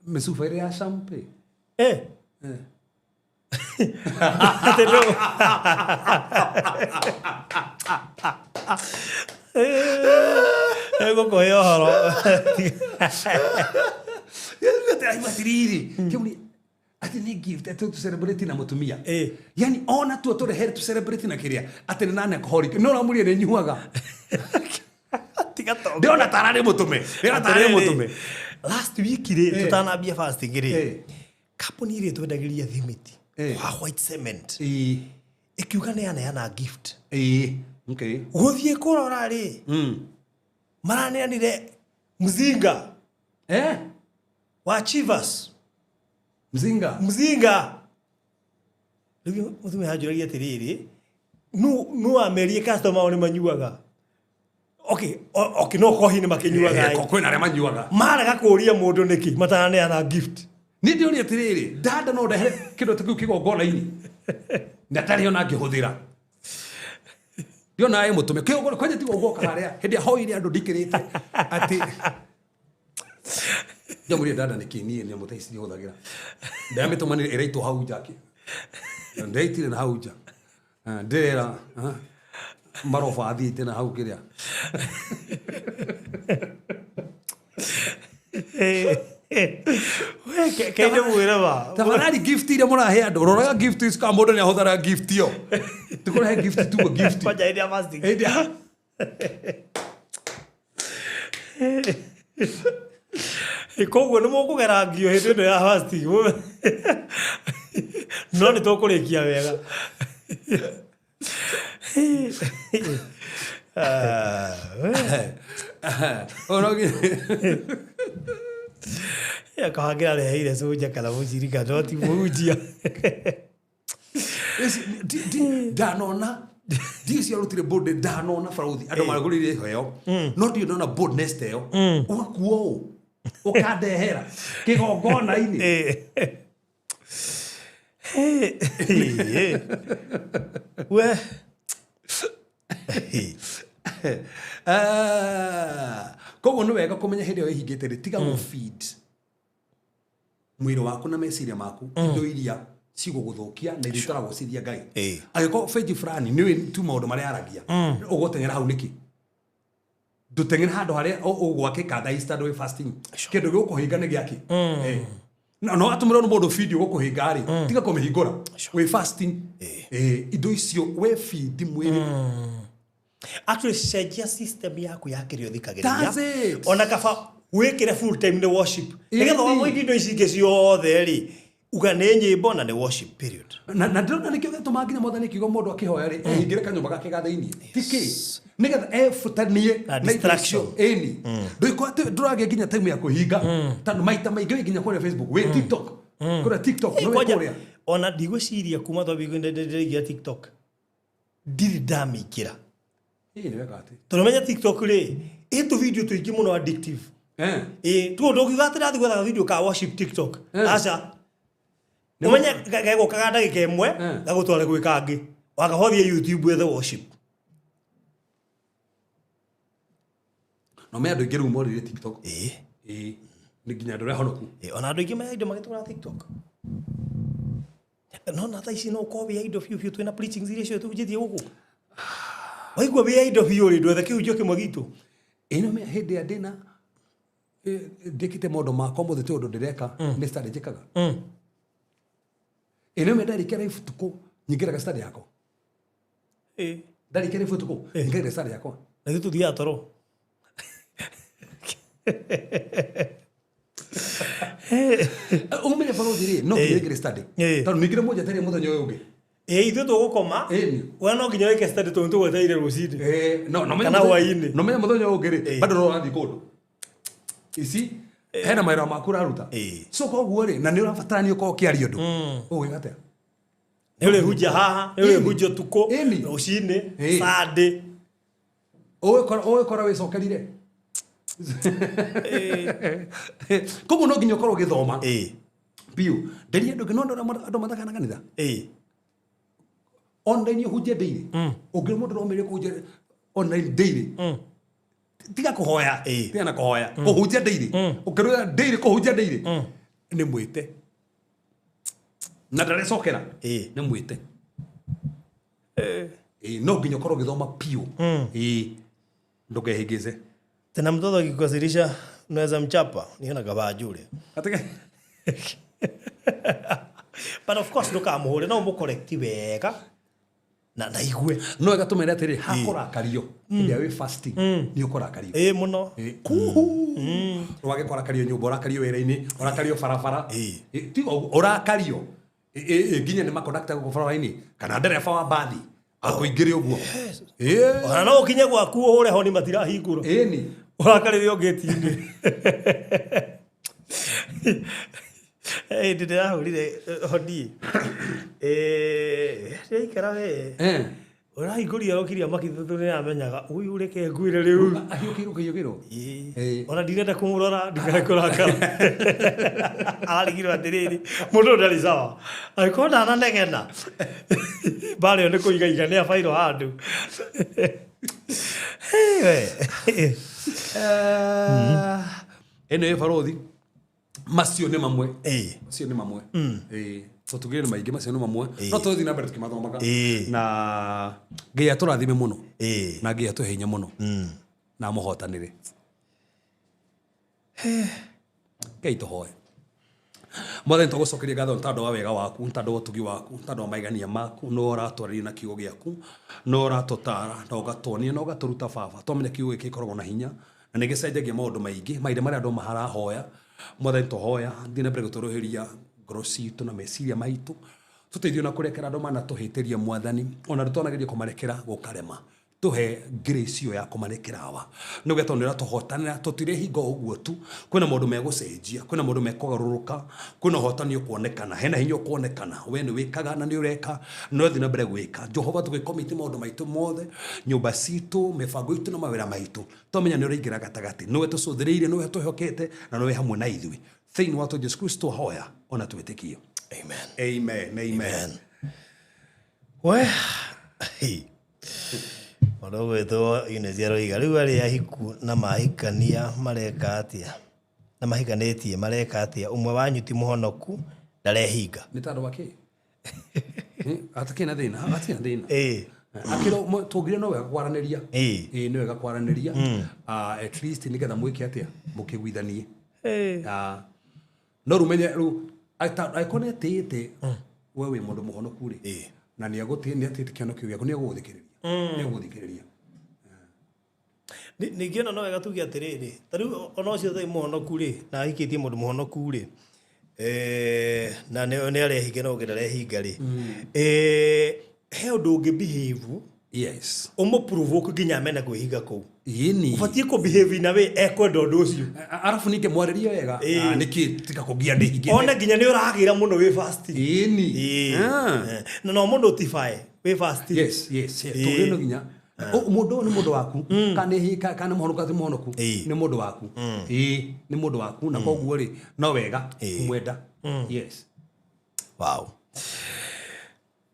mĩcuba ĩrĩa ya champagne gũkũhe ũhoro ati ni gift ati tu celebrate na mutumia yani ona tu turehere tu celebrate na kĩrĩa ati nĩ nane alcoholic no ramurie nĩ nyuaga tigato ndiona tarare mutume last week rĩ tutanambia fasting rĩ company rĩ twendagĩria thimiti wa white cement ikiuga nĩ aneana gift okay gũthiĩ kũrora rĩ maraneanire mzinga wa CEPHAS mzinga rĩu mũtumia hanjũragia atĩrĩrĩ no amerie customer nĩ manyuaga okay no kohi nĩ makĩnyuaga kwĩna arĩa manyuaga marega kũũria mũndũ nĩkĩ matananeana gift nĩ ndĩoria atĩrĩrĩ dada no ndehere kĩndũ ta kĩu kĩgongona-inĩ na tarĩ ona ngĩhũthĩra ndiona mũtume kĩgongona kwanja tiga ũgoka harĩa hĩndĩ ya hoire andũ ndikĩrĩte atĩ jamuri dada nikinie ni mutaisi hudhagira ndamĩtũmanire ĩraitwo hau njaki ndaitire na hau nja ndĩrera maroba athiĩte na hau kĩrĩa kende mwĩre ba tafadhali gift ile mũrahe andũ roraga gift is kama mũndũ nĩ ahũthara gift yo tukũrehe gift tu gift kwanja hĩndĩ ya fasting koguo nĩ mũkũgerangio hĩndĩ ĩno ya fasting no nĩ tũkũrĩkia wega Akahangira reheire soja kana mucirika no ti muhunjia. Ndanona ndisi arutire bold ndanona baruthi andu maragurire heo no ndio nona boldness teo ugakuo ukandehera kigongona-ini we koguo nĩ wega kũmenya hĩndĩ ĩyo ĩhingĩte rĩ tiga feed mwĩrĩ waku na meciria maku indo iria cigũgũthũkia na irio itaragũcithia Ngai angĩkorwo benji fulani nĩũĩ tu maũndũ marĩa aragia ũgũteng'era hau nĩkĩ ndũteng'ere handũ harĩa ũgwakĩka thaa ici tondũ wĩ fasting kĩndũ gĩgũkũhinga nĩ gĩakĩ no atũmĩrwo nĩ mũndũ feed ũgũkũhinga rĩ tiga kũmĩhingũra wĩ fasting indo icio wĩ feed mwĩrĩ actually cenjia system yaku ya kĩrĩa ũthikagĩrĩria ona kaba wĩkĩre full time nĩ worship nĩgetha wamũingĩ indo ici ingĩ ciothe rĩ uga nĩ nyĩmbo na nĩ worship period na ndĩrona nĩkĩo gĩtũma nginya mwathani kiuga mũndũ akĩhoya rĩ ehingĩre kanyũmba gake ga thĩinĩ tiki nĩgetha ebutanie na distraction ĩni ndũragĩa nginya time ya kũhinga tondũ maita maingĩ wĩ nginya kũrĩa Facebook wĩ TikTok kũrĩa TikTok no wĩ ona ndigwĩciria kuma twambĩrĩria TikTok ndirĩ ndamĩingĩra tondũ menya TikTok rĩ ĩtũ video tũingĩ mũno addictive tuo ndũngiuga atĩ ndathiĩ gwethaga video ka worship TikTok aca ũmenye gegũkaga ndagĩka ĩmwe gagũtware gwĩ kangĩ wakahothia YouTube wethe worship no me andũ aingĩ rĩu morĩire TikTok nĩ nginya andũ arĩa honoku ona andũ aingĩ maya indo magĩtũmĩra TikTok no na thaa ici no ũkorwo wĩa indo biũ biũ twĩna preachings iria cio tũhunjĩtie gũkũ waigua wĩa indo biũ rĩ ndwethe kĩhunjio kĩmwe gitũ ĩno me hĩndĩ ya ndĩna ndĩkĩte maũndũ makwa mũthĩ tĩ ũndũ ndĩreka nĩ study njĩkaga ĩno me ndarĩkia live tukũ nyingĩraga study yakwa ndarĩkia live tukũ nyingĩraga study yakwa na gĩtũ thiaga toro ũmenye barothi rĩ no nginya wĩkĩre study tondũ ningĩ mũnja tarĩ mũthenya ũyũ ũngĩ ithuĩ tũgũkoma we no nginya wĩke study tondũ tũgwetereire rũcinĩ kana hwaĩ-inĩ no menya mũthenya ũyũ ũngĩ rĩ bado no ũrathiĩ kũndũ ici hena mawĩra maku ũraruta so koguo rĩ na nĩ ũrabatarania ũkorwo ũkĩaria ũndũ ũgwĩka atĩa nĩ ũrĩhunjia haha nĩ ũrĩhunjia ũtukũ rũcinĩ Sunday ũgĩkora wĩcokerire koguo no nginya ũkorwo ũgĩthoma biũ nderia andũ no andũ mathakana kanitha online ũhunjia daily ũngĩ mũndũ ũromĩrĩria kũhunjia online daily tiga kũhoya tiga na kũhoya kũhunjia daily ũkĩrũga daily kũhunjia daily nĩ mwĩte na ndarecokera nĩ mwĩte no nginya ũkorwo ũgĩthoma biũ ndũkehĩngĩce tena mtoto akikukasirisha unaweza mchapa niona kabajure but of course ndukamũhũre no mũcorrecti wega na igue no wega tũmere atĩrĩ hakũrakario hĩndĩ wĩ fasting nĩ ũkũrakario mũno wage kũrakario nyũmba ũrakario wĩra-inĩ ũrakario barabara ũrakario nginya nĩ makondakta gũkũ barabara-inĩ kana ndereba wa mbathi akũingĩre ũguo ona no ũkinye gwaku ũhũre honi matirahingũrwo ũrakarĩrio ngĩti-inĩ hĩndĩ ndĩrahũrire honi rĩaikara we ũrahingũria rokiria makithũtũ nĩramenyaga ũyũ ũreke ngwĩre rĩu ahiũkĩirwo kĩiyũkĩrwo ona ndirenda kũmũrora ndikare kũrakara ararigirwo atĩrĩrĩ mũndũ ndarĩ sawa angĩkorwo ndananegena mbarĩ ĩyo nĩ kũigaiga nĩ abairwo handũ ĩno ĩ barothi macio nĩ mamwe macio nĩ mamwe tũtugire nĩ maingĩ macio nĩ mamwe no tũthiĩ na mbere tũkĩmathomaga na Ngai atũrathime mũno na Ngai atũhe hinya mũno na mũhotanĩre Ngai tũhoe Mwathani tũgũcokeria ngatho nĩ tondũ wa wega waku nĩ tondũ wa ũtugi waku nĩ tondũ wa maigania maku no ũratwarĩria na kiugo gĩaku no ũratũtara na ũgatuonia na ũgatũruta baba twamenya kiugo gĩkĩ gĩkoragwo na hinya na nĩ gĩcenjagia maũndũ maingĩ mahinda marĩa andũ maharahoya Mwathani tũhoya thiĩ na mbere gũtũrũhĩria ngoro citũ na meciria maitũ tũteithio na kũrekera andũ manatũhĩtĩria Mwathani ona tũtonagĩria kũmarekera gũkarema tuhe grace yo ya kumarekerawa nuge tonera tuhotanira tutire hingo uguo tu kwina mundu megucenjia kwina mundu mekugaruruka kwina hotani ukuonekana hena hinya ukuonekana we ni wikaga na ni ureka no thina mbere gwika Jehova tugikomiti maundu maitu mothe nyumba citu mibango itu na mawira maitu tomenya ni uraingira gatagati niwe tucuthireire niwe tuhokete na niwe hamwe na ithui thiini wa tu Jesu Kristo hoya ona twitikio amen we Marogo ito inezero igariu ari ahiku na mahikania mareka atia na mahikanetie mareka atia umwe wanyu ti muhonoku ndarehinga ni tando wake atakena thina akiro tugire no wega kwaraniria ni wega kwaraniria at least nigetha mwike atia mukigwithanie no rumenye ru aikone tete wewe mundu muhonoku ri na ni agutie ni atete kiano kiu giaku ni aguthikiriria ni aguthikiriria nigiona no wega tugi atiriri tariu ono cio thai muhonoku ri na hikitie mundu muhonoku ri na ne arehinga no ngerehinga ri he undu ungi behave yes umo provoke ginya mena kwihinga ku yini ubatie ku behave na we ekwenda undu ucio arafu nike mwaririo wega niki tika kugia ndihinge ona ginya ni uragira muno we fast yini no mundu utify we fast yes tugire no ginya mundu ni mundu waku kana muhonoku ati muhonoku ni mundu waku ni mundu waku na koguo ri no wega mwenda yes wow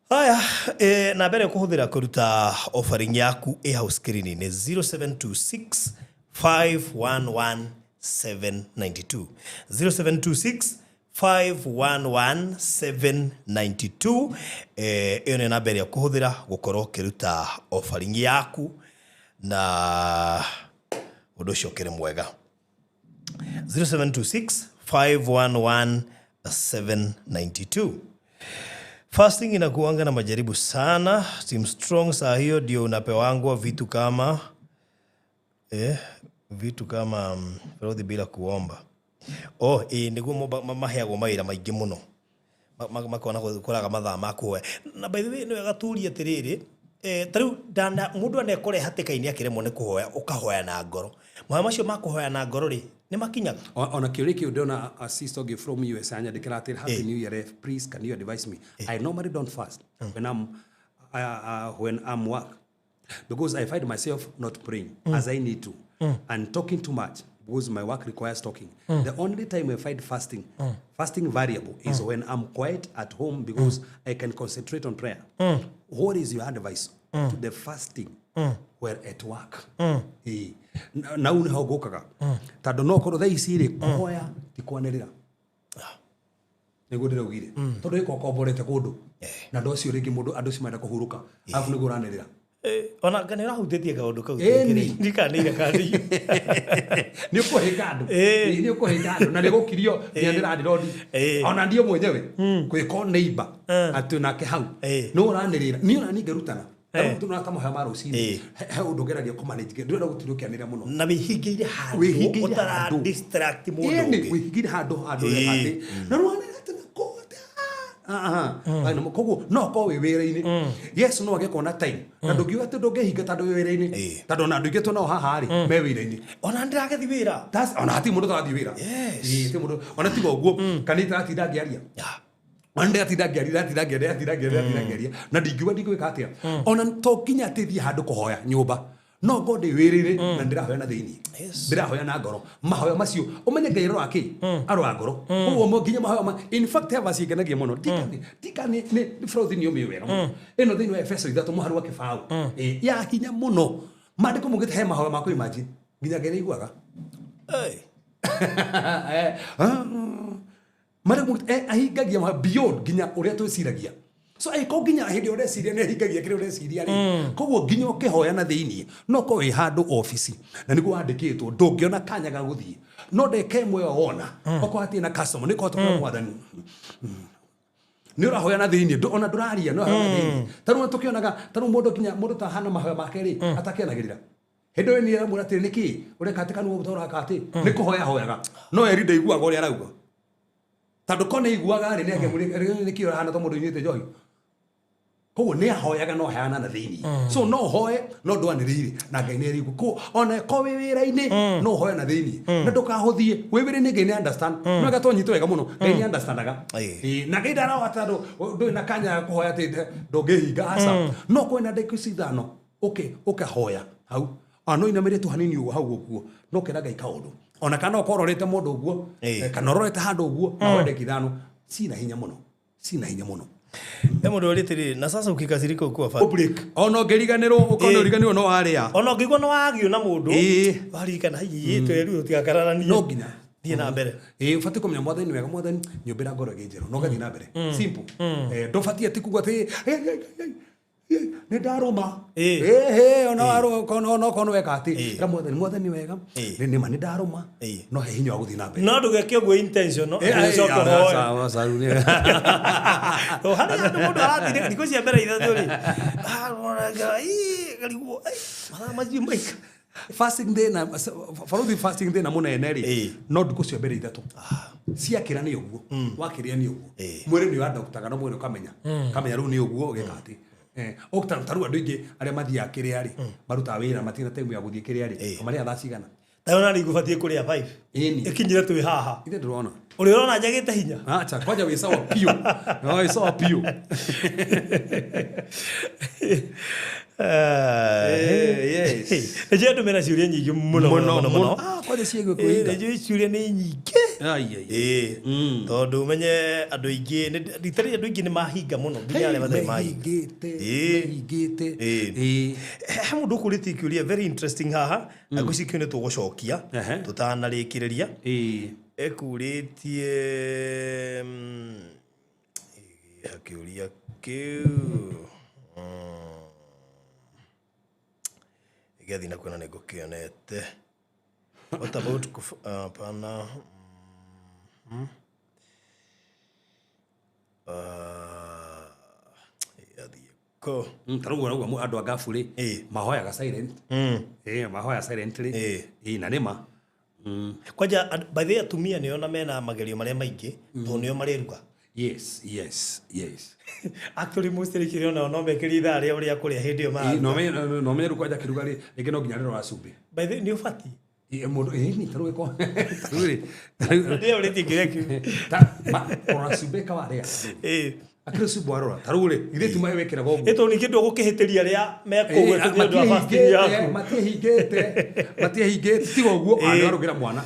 haya na mbere kuhuthira kuruta offering yaku house screen ni 0726 511 792 0726 511 792 ene na mbere ya kuhuthira gukorwo kiruta offering yaku na undu ucio mwega 0726 511 792 Fasting inakuanga na majaribu sana. Team strong saa hiyo ndio unapewangwa vitu kama ferodhi bila kuomba. Niguo maheagwo maira maingi muno. Makona gukuraga mathaa makuwe. Na by the way ni wega turia atiriri tariu danda mundu anekore hatikaini akiremwo ni kuhoya ukahoya na ngoro. Mahoya macio makuhoya na ngoro ri ni makinyaga ona kiuriki udona a sister give from US anya declare happy new year REV please can you advise me I normally don't fast when I'm work because I find myself not praying as I need to and talking too much because my work requires talking the only time I find fasting variable is when I'm quiet at home because I can concentrate on prayer what is your advice to the fasting where at work na une ho gukaga tando no korwo thaici ri kuhoya ti kwanirira niguo ndirugire tondu iko komborete kundu na ndocio ringi mundu andu cimenda kuhuruka afu niguo ranirira ona ngane rahutetie kaundu kau ni kanire kandi ni ukuhinga andu na nigukirio ni andira ndirodi ona ndio mwenyewe kwiko neighbor atu nake hau no ranirira ni ona ningerutana tuna kama hama rusini he undogeragia kumanage ndio gutirukianira muno na wihingiire handu utara distract mundu wihingiire handu handi na rwanira tena kota ai no koguo no ko we wira-ini yes no age kona time na ndugiwa tu ndungehinga tandu wira-ini tandu na ndugitwo no haha ri me wira-ini ona ndiragethi wira ona hati mundu tarathi wira ti mundu ona tigo guo kanita atinda ngiaria ande atidageria na ndingiwa ndigwika atia ona to kinya atithie handu kuhoya nyumba no God wirire na ndirahoya na thiini ndirahoya na ngoro mahoya macio umenye Ngai rwaki arwa ngoro uguo mo nginya mahoya in fact have asikenagie muno tikani ni fraudhi ni omi wera eno thiini wa Efeso 3 muharu wa kibau ya hinya muno mandiko mugite he mahoya mako imagine nginya Ngai iguaga Mara ahingagia ma beyond ginya uria twiciragia so ko ginya hindi uria ciria ne hingagia kire uria ciria ri koguo ginya ukihoya na thiini no ko wi handu office na niguo andikitwo ndungiona kanya ga guthie no ndeke mwe wona oko ati na customer niko tukora mwathani ni urahoya na thiini ona nduraria no hoya na thiini taru tukionaga taru mundu ta hana mahoya make ri atakenagirira hindo ni era murati niki ure katika nu gutora kati ni kuhoya hoyaga no eri ndeiguaga uria arauga tando kone iguaga ri neke muri nikio hana to mundu nyite johi koguo nä ahoyaga no heana na thĩinĩ so no hoe no ndwanĩrĩire na Ngai nĩ erigwo ko ona ko wĩ wĩra-inĩ no hoe na thĩinĩ na ndũkahũthie wĩ wĩra-inĩ Ngai nĩ understand no gatonyitwo wega mũno Ngai nĩ understandaga na Ngai ndarawata ndũ na kanya kũhoya atĩ ndũngĩhinga aca no kwĩna ndekũ cithano ũkahoya hau no inamĩrĩe tu hanini ũguo hau ũguo no kĩra Ngai kaũndũ ona kana ũkororete mũndũ ũguo kana ũrorete handũ ũguo na wende kithano sina hinya mũno Mundu uritiri na sasa ukikasirika ukua fa public ono ngeriganirwo ukona uriganirwo no aria ono ngigwa no wagio na mundu warikana hiyitu riu utigakararania no nginya thie na mbere ufati kumenya mwathani wega mwathani nyumbira ngoro ngejeru no gathi na mbere simple ndofati ati kugwa ati nĩ ndarũma ona kono weka ati ra mwathani wega nĩ ma nĩ ndarũma no he hinya wa gũthiĩ na mbere no ndũgeke ũguo intentional sawa sawa hali andũ mũndũ arathire thikũ cia mbere ithatũ rĩ gariguo mathamathi maika fasting day na fasting day na mũnene rĩ no ndukũ cia mbere ithatũ ciakĩra nĩ ũguo wakĩrĩa nĩ ũguo mwĩrĩ nĩ wandoktaga no mwĩrĩ ũkamenya rĩu nĩ ũguo ũgeka atĩ oktaru andũ ingĩ arĩa mathiaga kĩrĩa rĩ marutaga wĩra matina time ya gũthiĩ kĩrĩa rĩ marĩa thaa cigana ndona nĩ ngũbatie kũrĩa 5 ikinyire twĩ haha ithe ndĩrona ũrĩona njagĩte hinya acha kwaja wĩ sawa pio no wĩ sawa pio yes nje andũ mena ciũria nyingĩ mũno kwaja ciĩgwe kwĩra nje ciũria nĩ nyingĩ tondũ menye andũ aingĩ nditari andũ aingĩ nĩ mahinga mũno nginya arĩa matarĩ mahingĩte he mũndũ ũkũrĩtie kĩũria very interesting haha ngwĩciria nĩ tũgũcokia tũtanarĩkĩrĩria ekurĩtie kĩũria kĩu igathi na kuona nĩ ngũkĩonete what about pana ko tarugo rauga andũ a gafu rĩ mahoyaga silent mahoya silently na nĩma kwaja by the atumia nĩona mena magerio marĩa maingĩ tondũ nĩo mareruga yes actually most rĩkĩrĩ ona no mekĩri ithaa rĩa ũrĩa kũrĩa hĩndĩ ĩyo no meru kwaja kĩruga rĩ ĩngĩ no nginya rĩrora cumbĩ by the nĩ ũbati mũndũ ni tarugo tarurĩ ndio ũrĩtie kĩrĩa kĩu ora cumbĩ kawarĩa akĩrĩ cumbĩ warora tarurĩ ithe tu mawe wekĩraga ũguo ĩtũ nĩ kĩndũ ũgũkĩhĩtĩria rĩa mekũgwe tũndu wa fasting yaku matiehingĩte tiga ũguo arugĩra mwana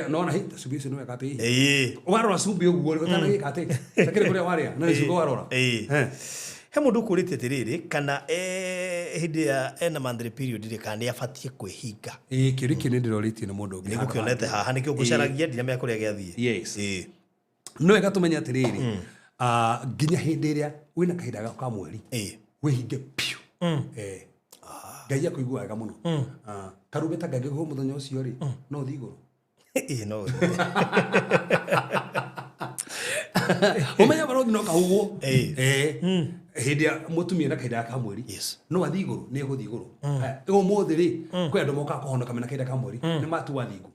no na hita cumbĩ ũcio nĩ weka atĩ warora cumbĩ ũguo ũtanagĩka atĩ takĩrĩ kũrĩa warĩa na cumbĩ warora he mũndũ ũkũrĩtie atĩrĩrĩ kana hĩndĩ ya ena monthly period rĩ kana nĩ abatie kwĩhinga kĩũria kĩu nĩ ndĩrorĩtie nĩ mũndũ ũngĩ nĩ ngũkĩonete haha nĩkĩo ngũcaragia nginya mĩa kũrĩa gĩathiĩ yes no wega tũmenye atĩrĩrĩ nginya hĩndĩ ĩrĩa wĩna kahinda gako ka mweri wĩhinge piũ Ngai akũigua wega mũno karũgĩ ta ngangĩgwo mũthenya ũcio rĩ no ũthiĩ igũrũ no umenya barothi no kahugwo hĩndĩ ya mũtumia na kahinda ka mweri no athiĩ igũrũ nĩ egũthiĩ igũrũ ũmũthĩ rĩ kwĩ andũ mokaga kũhonoka mena kahinda ka mweri nĩ matua thingu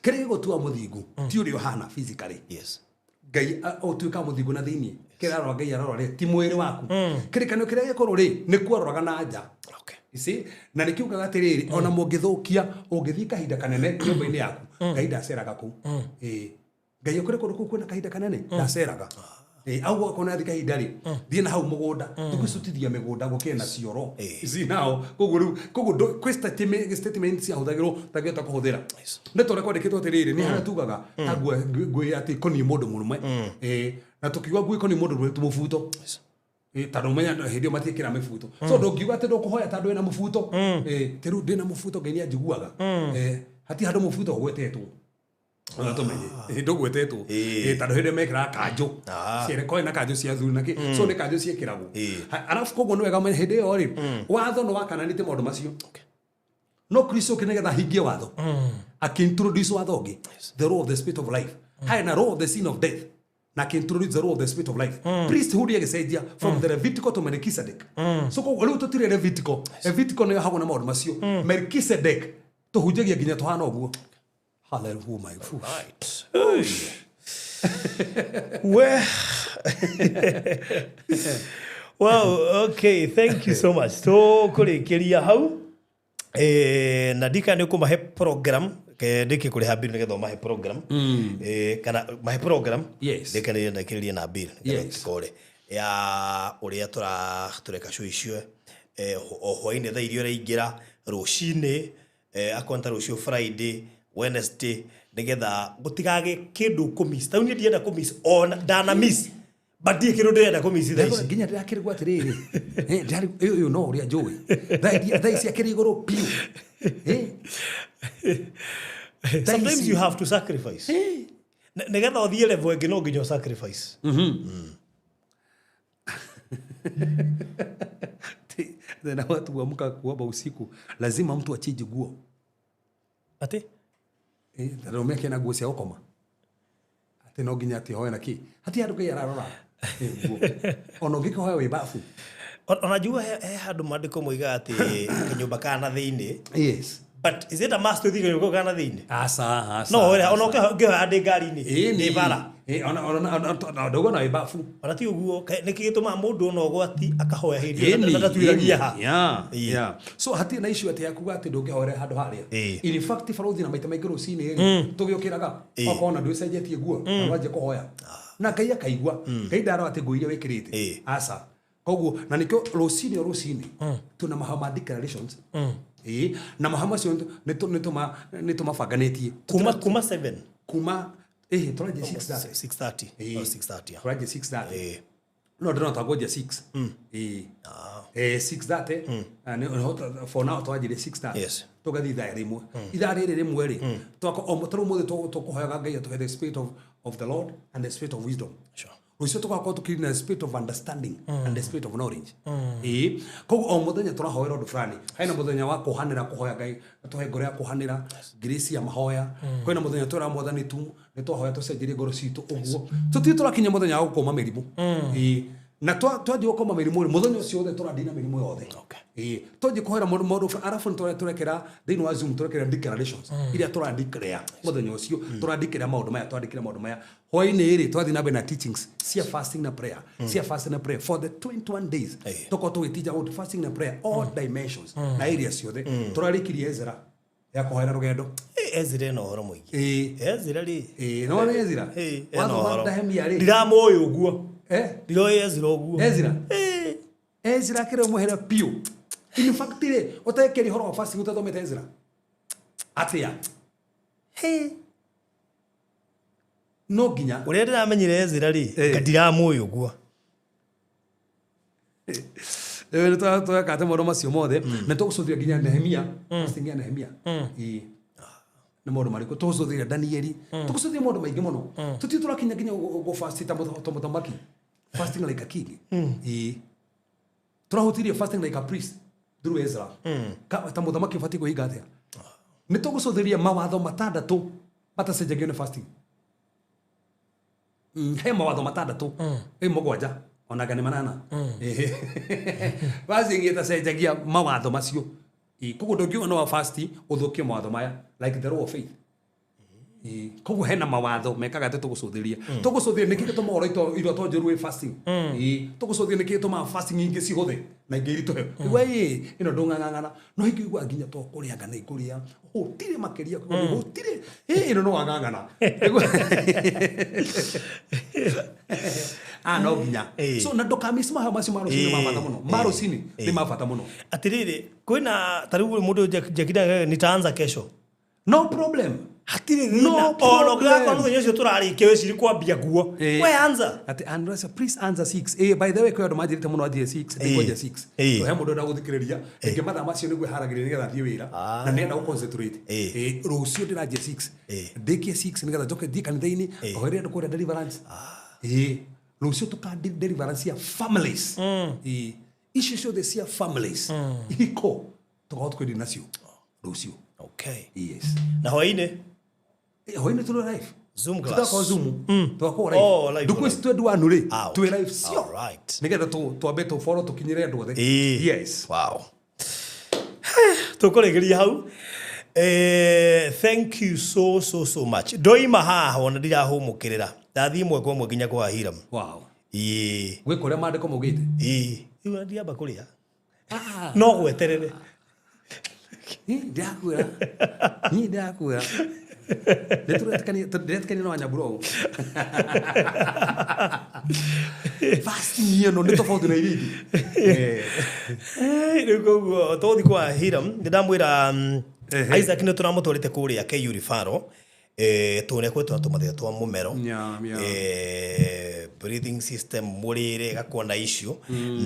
kĩrĩa gĩgũtua mũthingu ti ũrĩa ũhana physically Ngai ũtuĩka mũthingu na thĩinĩ kĩrĩa arora Ngai arora rĩ ti mwĩrĩ waku kĩrĩkanĩro kĩrĩa gĩkorwo rĩ nĩ kuaroraga na nja na nĩ kiugaga atĩrĩrĩ ona mũngĩthũkia ũngĩthiĩ kahinda kanene nyũmba-inĩ yaku Ngai ndaceraga kũu Ngai ũkĩrĩ kũndũ kũu kwĩna kahinda kanene ndaceraga au akona thika hindari thiĩ na hau mũgũnda tũgĩcutithia mĩgũnda gũkĩrĩ na cioro ici nao koguo kwĩ statement cia hũthagĩrwo tangĩhota kũhũthĩra nĩ tondũ kwandĩkĩtwo atĩrĩrĩ nĩ harĩa tugaga ta ngũĩ atĩ koniĩ mũndũ mũrũme na tũkiuga ngũĩ koniĩ mũndũ mũrũme mũbuto tondũ ũmenya hĩndĩ ĩyo matiĩkĩra mĩbuto so ndũngiuga atĩ ndũkũhoya ta ndũ ĩna mũbuto rĩu ndĩna mũbuto Ngai nĩ anjiguaga hatirĩ handũ mũbuto ũgwetetwo tũmenye ndũgwetetwo tondũ hĩndĩ mekĩraga kanjũ ciĩrĩkoĩ na kanjũ cia thuri nakĩ so nĩ kanjũ ciĩkĩragwo arabu koguo nĩ wega hĩndĩ ĩyo rĩ watho nĩ wakananĩte maũndũ macio no Kristo nĩgetha hingie watho akĩintroduce watho ũngĩ the law of the spirit of life haya na law of the sin of death na akĩintroduce the law of the spirit of life priesthood yagĩcenjia from the Levitical to Melchizedek so koguo rĩu tũtirĩ Levitical nĩyo hagwo na maũndũ macio Melchizedek tũhunjagia nginya tũhana ũguo. Hallelujah, my foot. Right. We Wow, okay, thank you so much. So kurikiria hau na ndika nĩ ũkũmahe program ndĩke kũrĩha bill nĩgetha ũmahe program kana mahe program ndĩka nĩ ndakĩrĩria na bill kore ya ũrĩa tũreka show icio o hwainĩ thaa iria ũraingĩra rũcinĩ akonta rũcio Friday Wednesday nĩgetha gũtigage kĩndũ kũmiss tau nĩ ndienda kũmiss ona ndana miss Badi kiro ndenda komisi thaa ici. Nginya ndirakĩrigwo atĩrĩrĩ. Ũyũ no ũrĩa njũĩ. Thaa ici akĩrĩ igũrũ piũ. Sometimes you have to sacrifice. Nĩgetha ũthiĩ level ĩngĩ no nginya sacrifice. Na watu huamka kuomba usiku lazima mtu achinje nguo. Ati? Ndio meke na nguo cia gũkoma. Ati no nginya ati hoya na ki. Hati andu Ngai ararora. Ono ngĩkũhoya wĩ bafu. Unajua handũ mandĩko moiga atĩ kanyũmba kana thĩinĩ. Yes. But is it a must to think kanyũmba kana thĩinĩ? Asa. No, ona ngĩhoya ndĩ ngari-inĩ. Nĩ bara. Ona ndogo na wĩ bafu. Ona ti ũguo nĩkĩ gĩtũmaga mũndũ ona ũgwati akahoya hĩndĩ ĩyo ndatuiragia ha. Yeah. So hati na issue ati yakuga ati ndũngĩhoera handũ harĩa. In fact barothi na maita maingĩ rũcinĩ tũgĩũkĩraga okona ndwĩcenjetie nguo na wanjie kũhoya. Na Ngai akaigua. Ngai ndaro ati nguo iria wĩkĩrĩte. Asa. Koguo na nikio rũcinĩ tuna mahama declarations. Na mahama cio nĩtũmabanganĩtie. Kuma 7. Kuma tũranjia 6:30. 6:30. Tũranjia 6:30. No ndĩrona twangoja 6. 6:30. For now twanjire 6:30. Yes. Tugathi ithaa rĩmwe. Ithaa rĩrĩ rĩmwe rĩ. Tũrĩ mũthĩ tũkũhoyaga Ngai atuhe the spirit of the Lord and the spirit of wisdom. Sure. Rũcio tũgakorwo tũkĩrĩ na spirit of understanding and the spirit of knowledge. Koguo o mũthenya tũrahoera ũndũ fulani. Haina mũthenya wa kũhanĩra kũhoya Ngai, tũhe ngoro ya kũhanĩra, grace ya mahoya. Kwĩna mũthenya twĩra Mwathani tu nĩ twahoya tũcenjerie ngoro citũ ũguo. Tũtirĩ tũrakinya mũthenya wa gũkoma mĩrimũ. Na twanjie gũkoma mĩrimũ mũthenya ũcio wothe tũrandina mĩrimũ yothe. Twanjie kũhoera mũndũ arabu tũrekera thĩinĩ wa Zoom tũrekera declarations iria tũrandeclare mũthenya ũcio tũrandeclare maũndũ maya twandĩkĩra maũndũ maya hwainĩ ĩrĩ twathiĩ na mbere na teachings cia fasting na prayer cia fasting na prayer for the 21 days tũkorwo tũgĩteach about fasting na prayer all dimensions na areas ciothe tũrarĩkirie Ezra ya kũhoera rũgendo. Ezra no ũhoro mũingĩ. Ezra rĩ. No nĩ Ezra. Watho Nehemia rĩ. Ndiramũĩ ũguo. Ndiroĩ Ezra ũguo. Ezra. Ezra kĩrĩ mũhera piũ. In fact rĩ ũtekeri horo wa fasting utathomete Ezra. Atĩa. No nginya. Ũrĩa ndĩramenyire Ezra rĩ ndiramũĩ ũguo. Nĩ twekate maũndũ macio mothe na tũgũcũthia nginya Nehemia. Fasting ya Nehemia. Nĩ maũndũ marĩkũ tũgũcũthia Danieli. Tũgũcũthia maũndũ maingĩ mũno. Tũtirĩ tũrakinya nginya gũ-fast ta mũthamaki. Fasting like a king. Turahutirie fasting like a priest through Ezra. Ta mũthamaki ũbatiĩ kũhinga atĩa. Nĩ tũgũcũthĩria mawatho matandatũ matacenjagio nĩ fasting. He mawatho matandatũ. Mũgwanja onaga nĩ manana. Fasting ĩtacenjagia mawatho macio. Koguo ndũngiuga no wa fast ũthũkie mawatho maya like the law of faith. Koguo hena mawatho mekaga atĩ tũgũcũthĩria. Tũgũcũthĩria nĩkĩ gĩtũma ũrĩa iroto njũru fasting. Tũgũcũthĩria nĩkĩ gĩtũma fasting ingĩ cihũthĩ na ingĩ iritũhe. Wei ĩno ndũng'ang'ana no hingĩigua nginya to kũrĩanga nĩ kũrĩa. Gũtirĩ makĩria gũtirĩ. Ĩno no wang'ang'ana. No nginya. So na ndũkamiss mahau macio ma rũcinĩ ma bata mũno. Ma rũcinĩ nĩ ma bata mũno. Atĩrĩrĩ kwĩna tarĩu mũndũ jakida nitaanza kesho. No problem. Hatire thina ono gakwa mũthenya ũcio tũrarĩkia wĩciri kwambia nguo we anza ati Andres please answer 6 by the way kwa ndo majirite mũno athiĩ 6 ndikoja 6 so he mũndũ ndagũthikĩrĩria ĩngĩ mathaa macio nĩguo haragĩrĩria nĩgetha thiĩ wĩra na nenda gũ concentrate rũciũ ndĩranjia 6 ndĩkie 6 nĩgetha njoke thiĩ kanitha-inĩ oherere andũ kũrĩa deliverance rũciũ tũka deliverance ya families icio ciothe cia families iko tũkahota kwĩndia nacio rũciũ. Okay. Yes. Na hwainĩ hwainĩ tũrĩ live. Zoom class. Tũtakwa Zoom. Tũtakwa live. Oh, live. Ndukũ twedu anu rĩ. Twĩ live cio. All right. Nĩgetha twambe tu follow tukinyire andũ othe. Yes. Wow. Tũkũrĩgĩria hau. Thank you so much. Ndoima haha ona ndirahũmũkĩrĩra. Ndathiĩ mweko ũmwe nginya kwa Hiram. Wow. Gwĩ kũrĩa maandĩko maugĩte. Iu ndiamba kũrĩa. No gweterere. Ndiakwĩra. Niĩ ndiakwĩra. Nĩtũretikania na Nyambura. Fasting ĩno nĩ tofauti na iria ingĩ. Rĩu koguo tũgũthiĩ kwa Hiram ndamwĩra Isaac nĩ tũramũtwarĩte kũrĩa KU referral tũnekwe tũmathĩra twa mũmero breathing system mũrĩre gakorwo na issue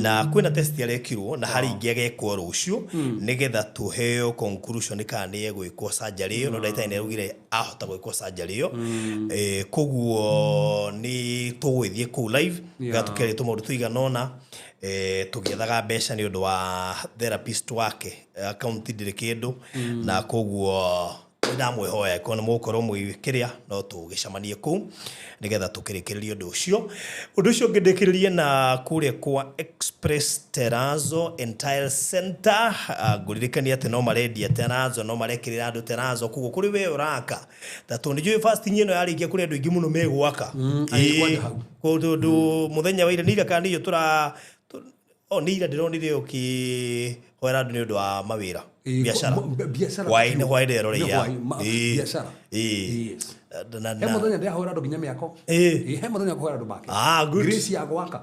na kwĩna test yarekirwo na harĩ ingĩ agekwo rũciũ nĩgetha tũheo conclusion kana nĩ egwĩkwo surgery ĩyo no ndagĩtarĩ nĩ augire ahota gwĩkwo surgery ĩyo koguo nĩ tũgũthiĩ kũu live gatũkerĩtwo maũndũ tũiganona tũgĩethaga mbeca nĩ ũndũ wa therapist wake account ndĩrĩ kĩndũ na koguo ndamwĩhoya kono mũkorwo mwĩkĩrĩa no tũgĩcemanie kũu nĩgetha tũkĩrĩkĩrĩrie ũndũ ũcio ngĩndĩkĩrĩrie na kũrĩa kwa Express Terrazzo and Tile Center ngũririkania atĩ no marendia Terrazzo no marekĩrĩra andũ Terrazzo koguo kũrĩ we ũraka tatũ nĩjũĩ fasting ĩno yarĩkia kũrĩ andũ aingĩ mũno megwaka kũndũ mũthenya wa ira nĩira kana nĩyo nĩira ndĩronire ũkĩhoera andũ nĩ ũndũ wa mawĩra biashara hwaĩ-inĩ nderoreia biashara he mũthenya ndĩahũra andũ nginya mĩako he mũthenya kũhũra andũ make grace ya gwaka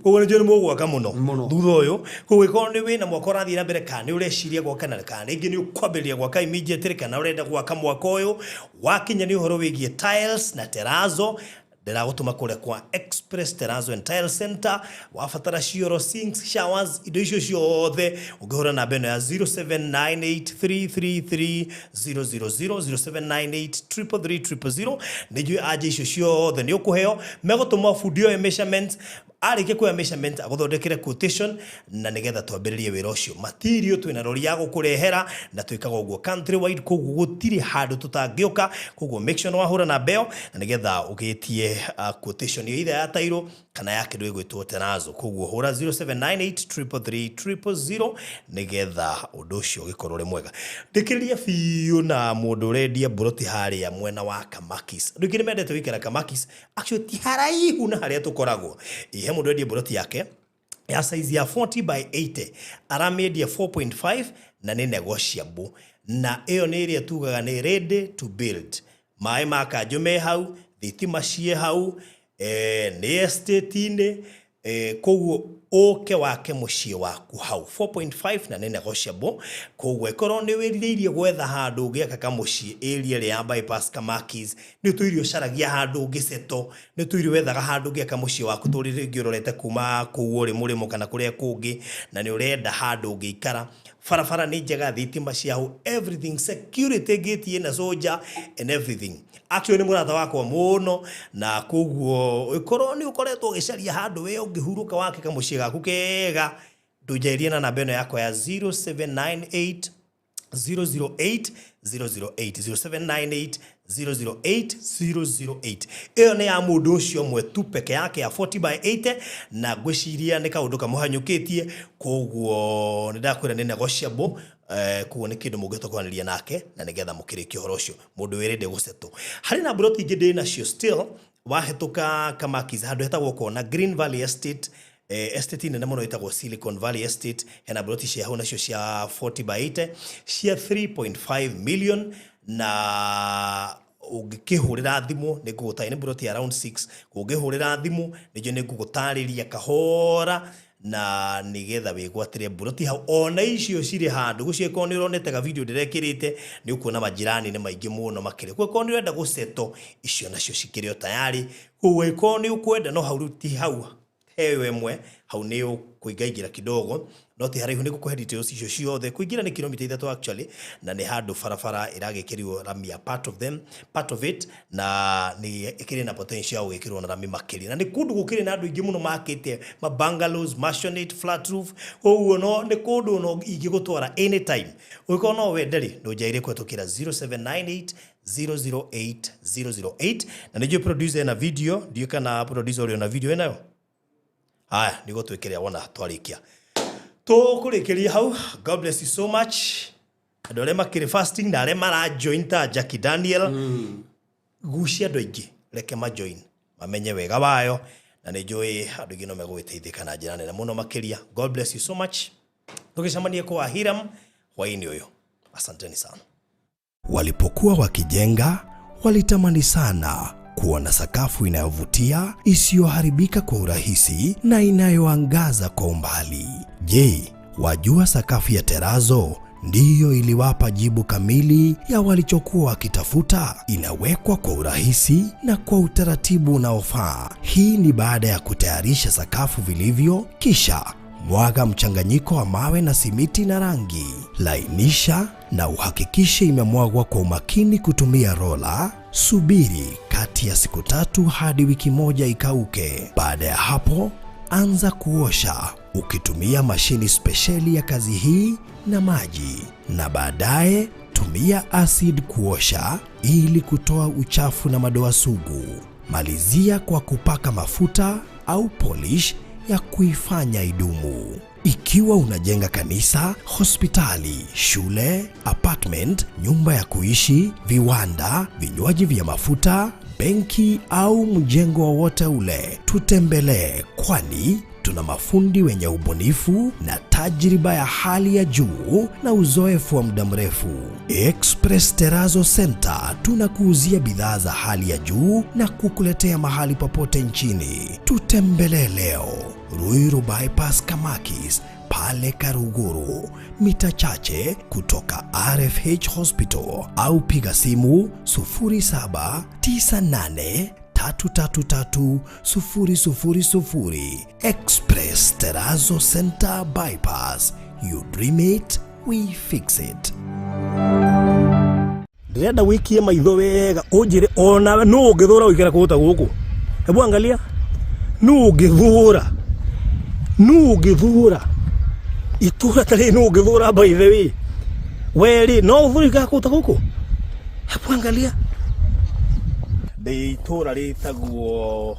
koguo nĩnjũĩ nĩ mũgwaka mũno thutha ũyũ koguo ĩkorwo nĩ wĩna mwaka ũrathiĩ na mbere kana nĩ ũreciria gwaka na kana rĩngĩ nĩ ũkwambĩrĩria gwaka immediately kana ũrenda gwaka mwaka ũyũ wakinya nĩ ũhoro wĩgiĩ tiles na Terrazzo ndĩragũtũma kũrĩa kwa Express Terrazzo and Tile Center wabatara cioro sinks showers indo icio ciothe ũngĩhũra namba ĩno ya 0798333000 0798333000 nĩnjũĩ anje icio ciothe nĩ ũkũheo megũtũma bundi oyo measurements arĩkia kuoya measurement agũthondekere quotation na nĩgetha twambĩrĩrie wĩra ũcio material twĩna rori ya gũkũrehera na twĩkaga ũguo country wide koguo gũtirĩ handũ tũtangĩũka koguo make sure wahũra namba ĩyo na nĩgetha ũgĩtie quotation iyo either ya tairo kana ya kĩndũ ĩgwĩtwo Terrazzo koguo hũra 0798333000 nĩgetha ũndũ ũcio ũgĩkorwo ũrĩ mwega ndĩkĩrĩria biũ na mũndũ ũrendia buroti harĩa mwena wa Kamakis andũ aingĩ nĩ mendete gũikara Kamakis actually ti haraihu na harĩa tũkoragwo he mũndũ wendia buroti yake ya size ya 40 by 80 aramĩendia 4.5 na nĩ negotiable na ĩyo nĩ ĩrĩa tugaga nĩ ready to build maĩ ma kanjũ me hau thitima ciĩ hau nĩ estate-inĩ koguo ũke wake mũciĩ waku hau 4.5 na nĩ negotiable koguo ĩkorwo nĩ wĩrirĩirie gwetha handũ ũngĩaka kamũciĩ area ĩrĩa ya bypass Kamakis nĩ tũirio caragia handũ ũngĩceto nĩ tũirio wethaga handũ ũngĩaka mũciĩ waku tũrĩ rĩngĩ ũrorete kuma kũu ũrĩ mũrĩmo kana kũrĩa kũngĩ na nĩ ũrenda handũ ũngĩikara barabara nĩ njega thitima ciahu everything security gate na soldier and everything actually nĩ mũrata wakwa mũno na koguo ũkorwo nĩ ũkoretwo ũgĩcaria handũ we ũngĩhurũka wake kamũciĩ gaku kega ndũnjairie na namba ĩno yakwa ya 0798 008 008 008 ĩyo nĩ ya mũndũ ũcio mwe tu peke yake ya 40 by 80 na ngwĩciria nĩ kaũndũ kamũhanyũkĩtie koguo nĩ ndakwĩra nĩ negotiable koguo nĩ kĩndũ mũngĩhota kũaranĩria nake na nĩgetha mũkĩrĩkie ũhoro ũcio mũndũ wĩrĩnde gũcetwo harĩ na buroti ingĩ ndĩ nacio still wahĩtũka Kamakis handũ hetagwo kona Green Valley Estate estate nene mũno ĩtagwo Silicon Valley Estate hena buroti cia hau nacio cia 40 by 80 cia 3.5 million na ũngĩkĩhũrĩra thimũ nĩ ngũgũtarĩria nĩ buroti around 6 ũngĩhũrĩra thimũ nĩnjũĩ nĩ ngũgũtarĩria kahora na nĩgetha wĩgwatĩre buroti hau ona icio cirĩ handũ gũciĩkorwo nĩ ũronete ga video ndĩrekĩrĩte nĩ ũkuona majirani nĩ maingĩ mũno makĩrĩ kwĩkorwo nĩ ũrenda gũceto icio nacio cikĩrĩ o tayari koguo ĩkorwo nĩ ũkwenda no hau ti hau hewe mwe hau nĩ ũkũingaingĩra kidogo no ti haraihu nĩ gũkũhe details icio ciothe kũingĩra nĩ kilomita 3 actually na nĩ handũ barabara ĩragĩkĩrwo rami ya part of it na nĩ ĩkĩrĩ na potential ya gũgĩkĩrwo na rami makĩria na nĩ kũndũ gũkĩrĩ na andũ aingĩ mũno makĩte ma bungalows maisonette flat roof koguo no nĩ kũndũ no ingĩgũtwara anytime ũgĩkorwo no wenderĩ ndũnjaire kũhetũkĩra 0798 008 na nĩjũĩ producer na video ndiũ kana producer ũrĩ na video ĩnayo haya nĩ gũtwĩkĩrĩa wona twarĩkia tũkũrĩkĩria hau God bless you so much andũ arĩa makĩrĩ fasting na arĩa marajoin ta Jackie Daniel gucia andũ aingĩ reke majoin mamenye wega wayo na nĩ njũĩ andũ aingĩ no megũgĩteithĩka na njĩra nene mũno makĩria. God bless you so much. Tũgĩcemanie kwa Hiram hwaĩ-inĩ ũyũ. Asanteni sana. Walipokuwa wakijenga, walitamani sana kuona sakafu inayovutia, isiyoharibika kwa urahisi na inayoangaza kwa umbali. Je, wajua sakafu ya terazo ndiyo iliwapa jibu kamili ya walichokuwa wakitafuta? Inawekwa kwa urahisi na kwa utaratibu unaofaa. Hii ni baada ya kutayarisha sakafu vilivyo, kisha mwaga mchanganyiko wa mawe na simiti na rangi. Lainisha na uhakikishe imemwagwa kwa umakini kutumia rola. Subiri kati ya siku 3 hadi wiki 1 ikauke. Baada ya hapo, anza kuosha ukitumia mashini spesheli ya kazi hii na maji, na baadaye tumia acid kuosha ili kutoa uchafu na madoa sugu. Malizia kwa kupaka mafuta au polish ya kuifanya idumu. Ikiwa unajenga kanisa, hospitali, shule, apartment, nyumba ya kuishi, viwanda, vinywaji vya mafuta, benki au mjengo wowote ule, tutembelee, kwani tuna mafundi wenye ubunifu na tajriba ya hali ya juu na uzoefu wa muda mrefu. Express Terazo Center tunakuuzia bidhaa za hali ya juu na kukuletea mahali popote nchini. Tutembelee leo, Ruiru Bypass Kamakis, pale Karuguru, mita chache kutoka RFH Hospital, au piga simu 0798 333 Express Terazo Center Bypass. You dream it, we fix it. Ndirenda wikie maitho wega unjire ona no ungithura wikira kuta guku. Hebu angalia. No ungithura. Itura tari no ungithura by the way. Weri no uthurika kuta guku. Hebu angalia. Itura ritagwo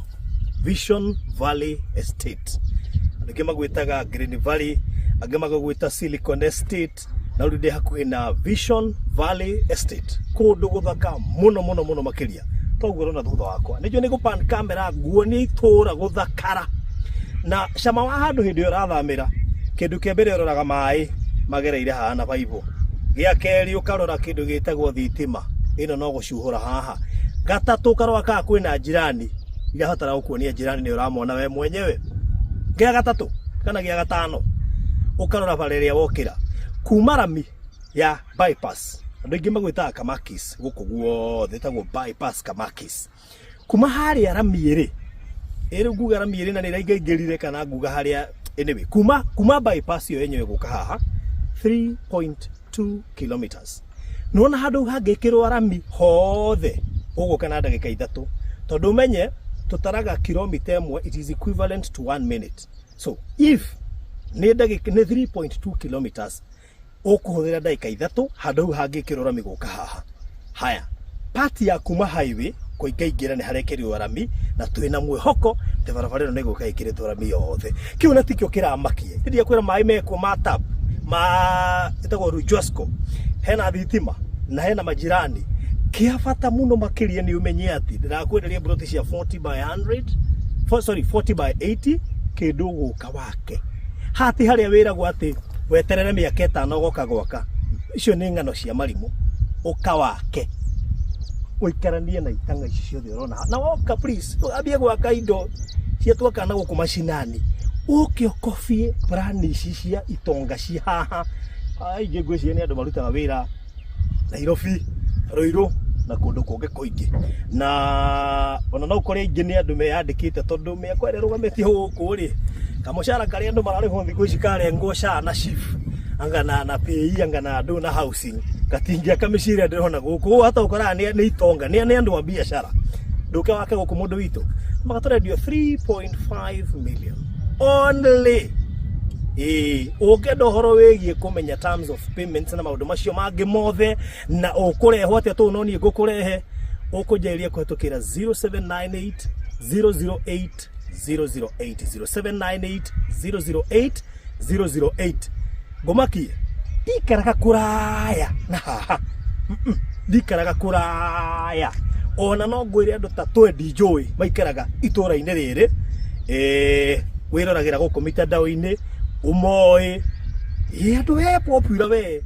Vision Valley Estate. Angĩ magwĩtaga Green Valley, angĩ magwĩta Silicon Estate, na rĩu ndĩ hakuhĩ na Vision Valley Estate. Kũndũ gũthaka mũno makĩria. Toguo rona thutha wakwa. Nĩnjũĩ nĩ gũpan camera nguonie itũra gũthakara. Na cama wa handũ hĩndĩ ĩyo ũrathamĩra, kĩndũ kĩa mbere ũroraga maĩ magereire haha na baibũ. Gĩa kerĩ ũkarora kĩndũ gĩtagwo thitima. Ĩno no gũcuhũra haha. Gatatũ karwa ka kwĩna jirani. Igahatara gũkuonia jirani nĩ ũramwona we mwenyewe. Gĩa gatatũ kana gĩa gatano, ũkarora bara ĩrĩa wokĩra kuma rami ya bypass. Andũ aingĩ magwĩtaga Kamakis, gũkũ guothe ĩtagwo bypass Kamakis. Kuma harĩa rami ĩrĩ, nguga rami ĩrĩ na nĩ ĩraingĩrire kana nguga harĩa, anyway, kuma bypass ĩyo yenyewe gũka haha 3.2 kilometers. Nona handũ hangĩkĩrwo rami hothe ũgũka na ndagĩka 3, tondũ ũmenye tutaraga kilomita ĩmwe, it is equivalent to 1 minute. So if nĩ 3.2 kilometers, ũkũhũthĩra ndagĩka 3 handũ hangĩkĩrwo rami gũka haha. Haya, party ya kuma highway kũingĩra nĩ harekĩrwo rami, na twĩna mwĩhoko te barabara ĩno nĩ gũka ĩkĩrĩtwo rami yothe. Kĩu na tikĩo kĩramakia. Hĩndĩ kwĩra maĩ mekwo ma tap ĩtagwo Rujosco, hena thitima na hena majirani. Kia bata muno makĩria nĩ ũmenye atĩ ndĩrakwenderia broti cia 40 by 80 kĩndũ gũka wake. Hati harĩa wĩragwo atĩ weterere mĩaka 5 goka gwaka. Icio nĩ ng'ano cia marimũ. Ũka wake. Ũikaranie na itanga ici ciothe ũrona. Na woka please, ambie gwaka indo cia twakana gũkũ macinani. Ũke ũkobie brand ici cia itonga ci haha. Aingĩ ngwĩciria nĩ andũ marutaga wĩra Nairobi, Ruiru na kũndũ kũngĩ kũingĩ. Na ona no ũkore aingĩ nĩ andũ meyandĩkĩte tondũ mĩako ĩrĩa ĩrũgamĩtie gũkũ rĩ, kamushara karĩa andũ mararĩhwo thikũ ici karengwo SHA na SHIF anga na PAYE anga na andũ na housing gatingia kamĩcirĩa ndĩrona gũkũ. Hata ũkoraga nĩ itonga, nĩ andũ a biacara. Nduka wake gũkũ mũndũ witũ magatũrendio 3.5 million only. Ũngĩenda ũhoro wĩgiĩ kũmenya terms of payments na maũndũ macio mangĩ mothe, na ũkũrehwo atĩa tũ no niĩ ngũkũrehe, ũkũnjĩria kũhetũkĩra 0798 008 008 0798 008 008. Ngomakie ndikaraga kũraya na haha, ndikaraga kũraya. Ona no ngwĩre andũ ta twendi njũĩ maikaraga itũra-inĩ rĩrĩ, Wĩroragĩra gũkũ mitandao-inĩ, umoe. Andu he popular we.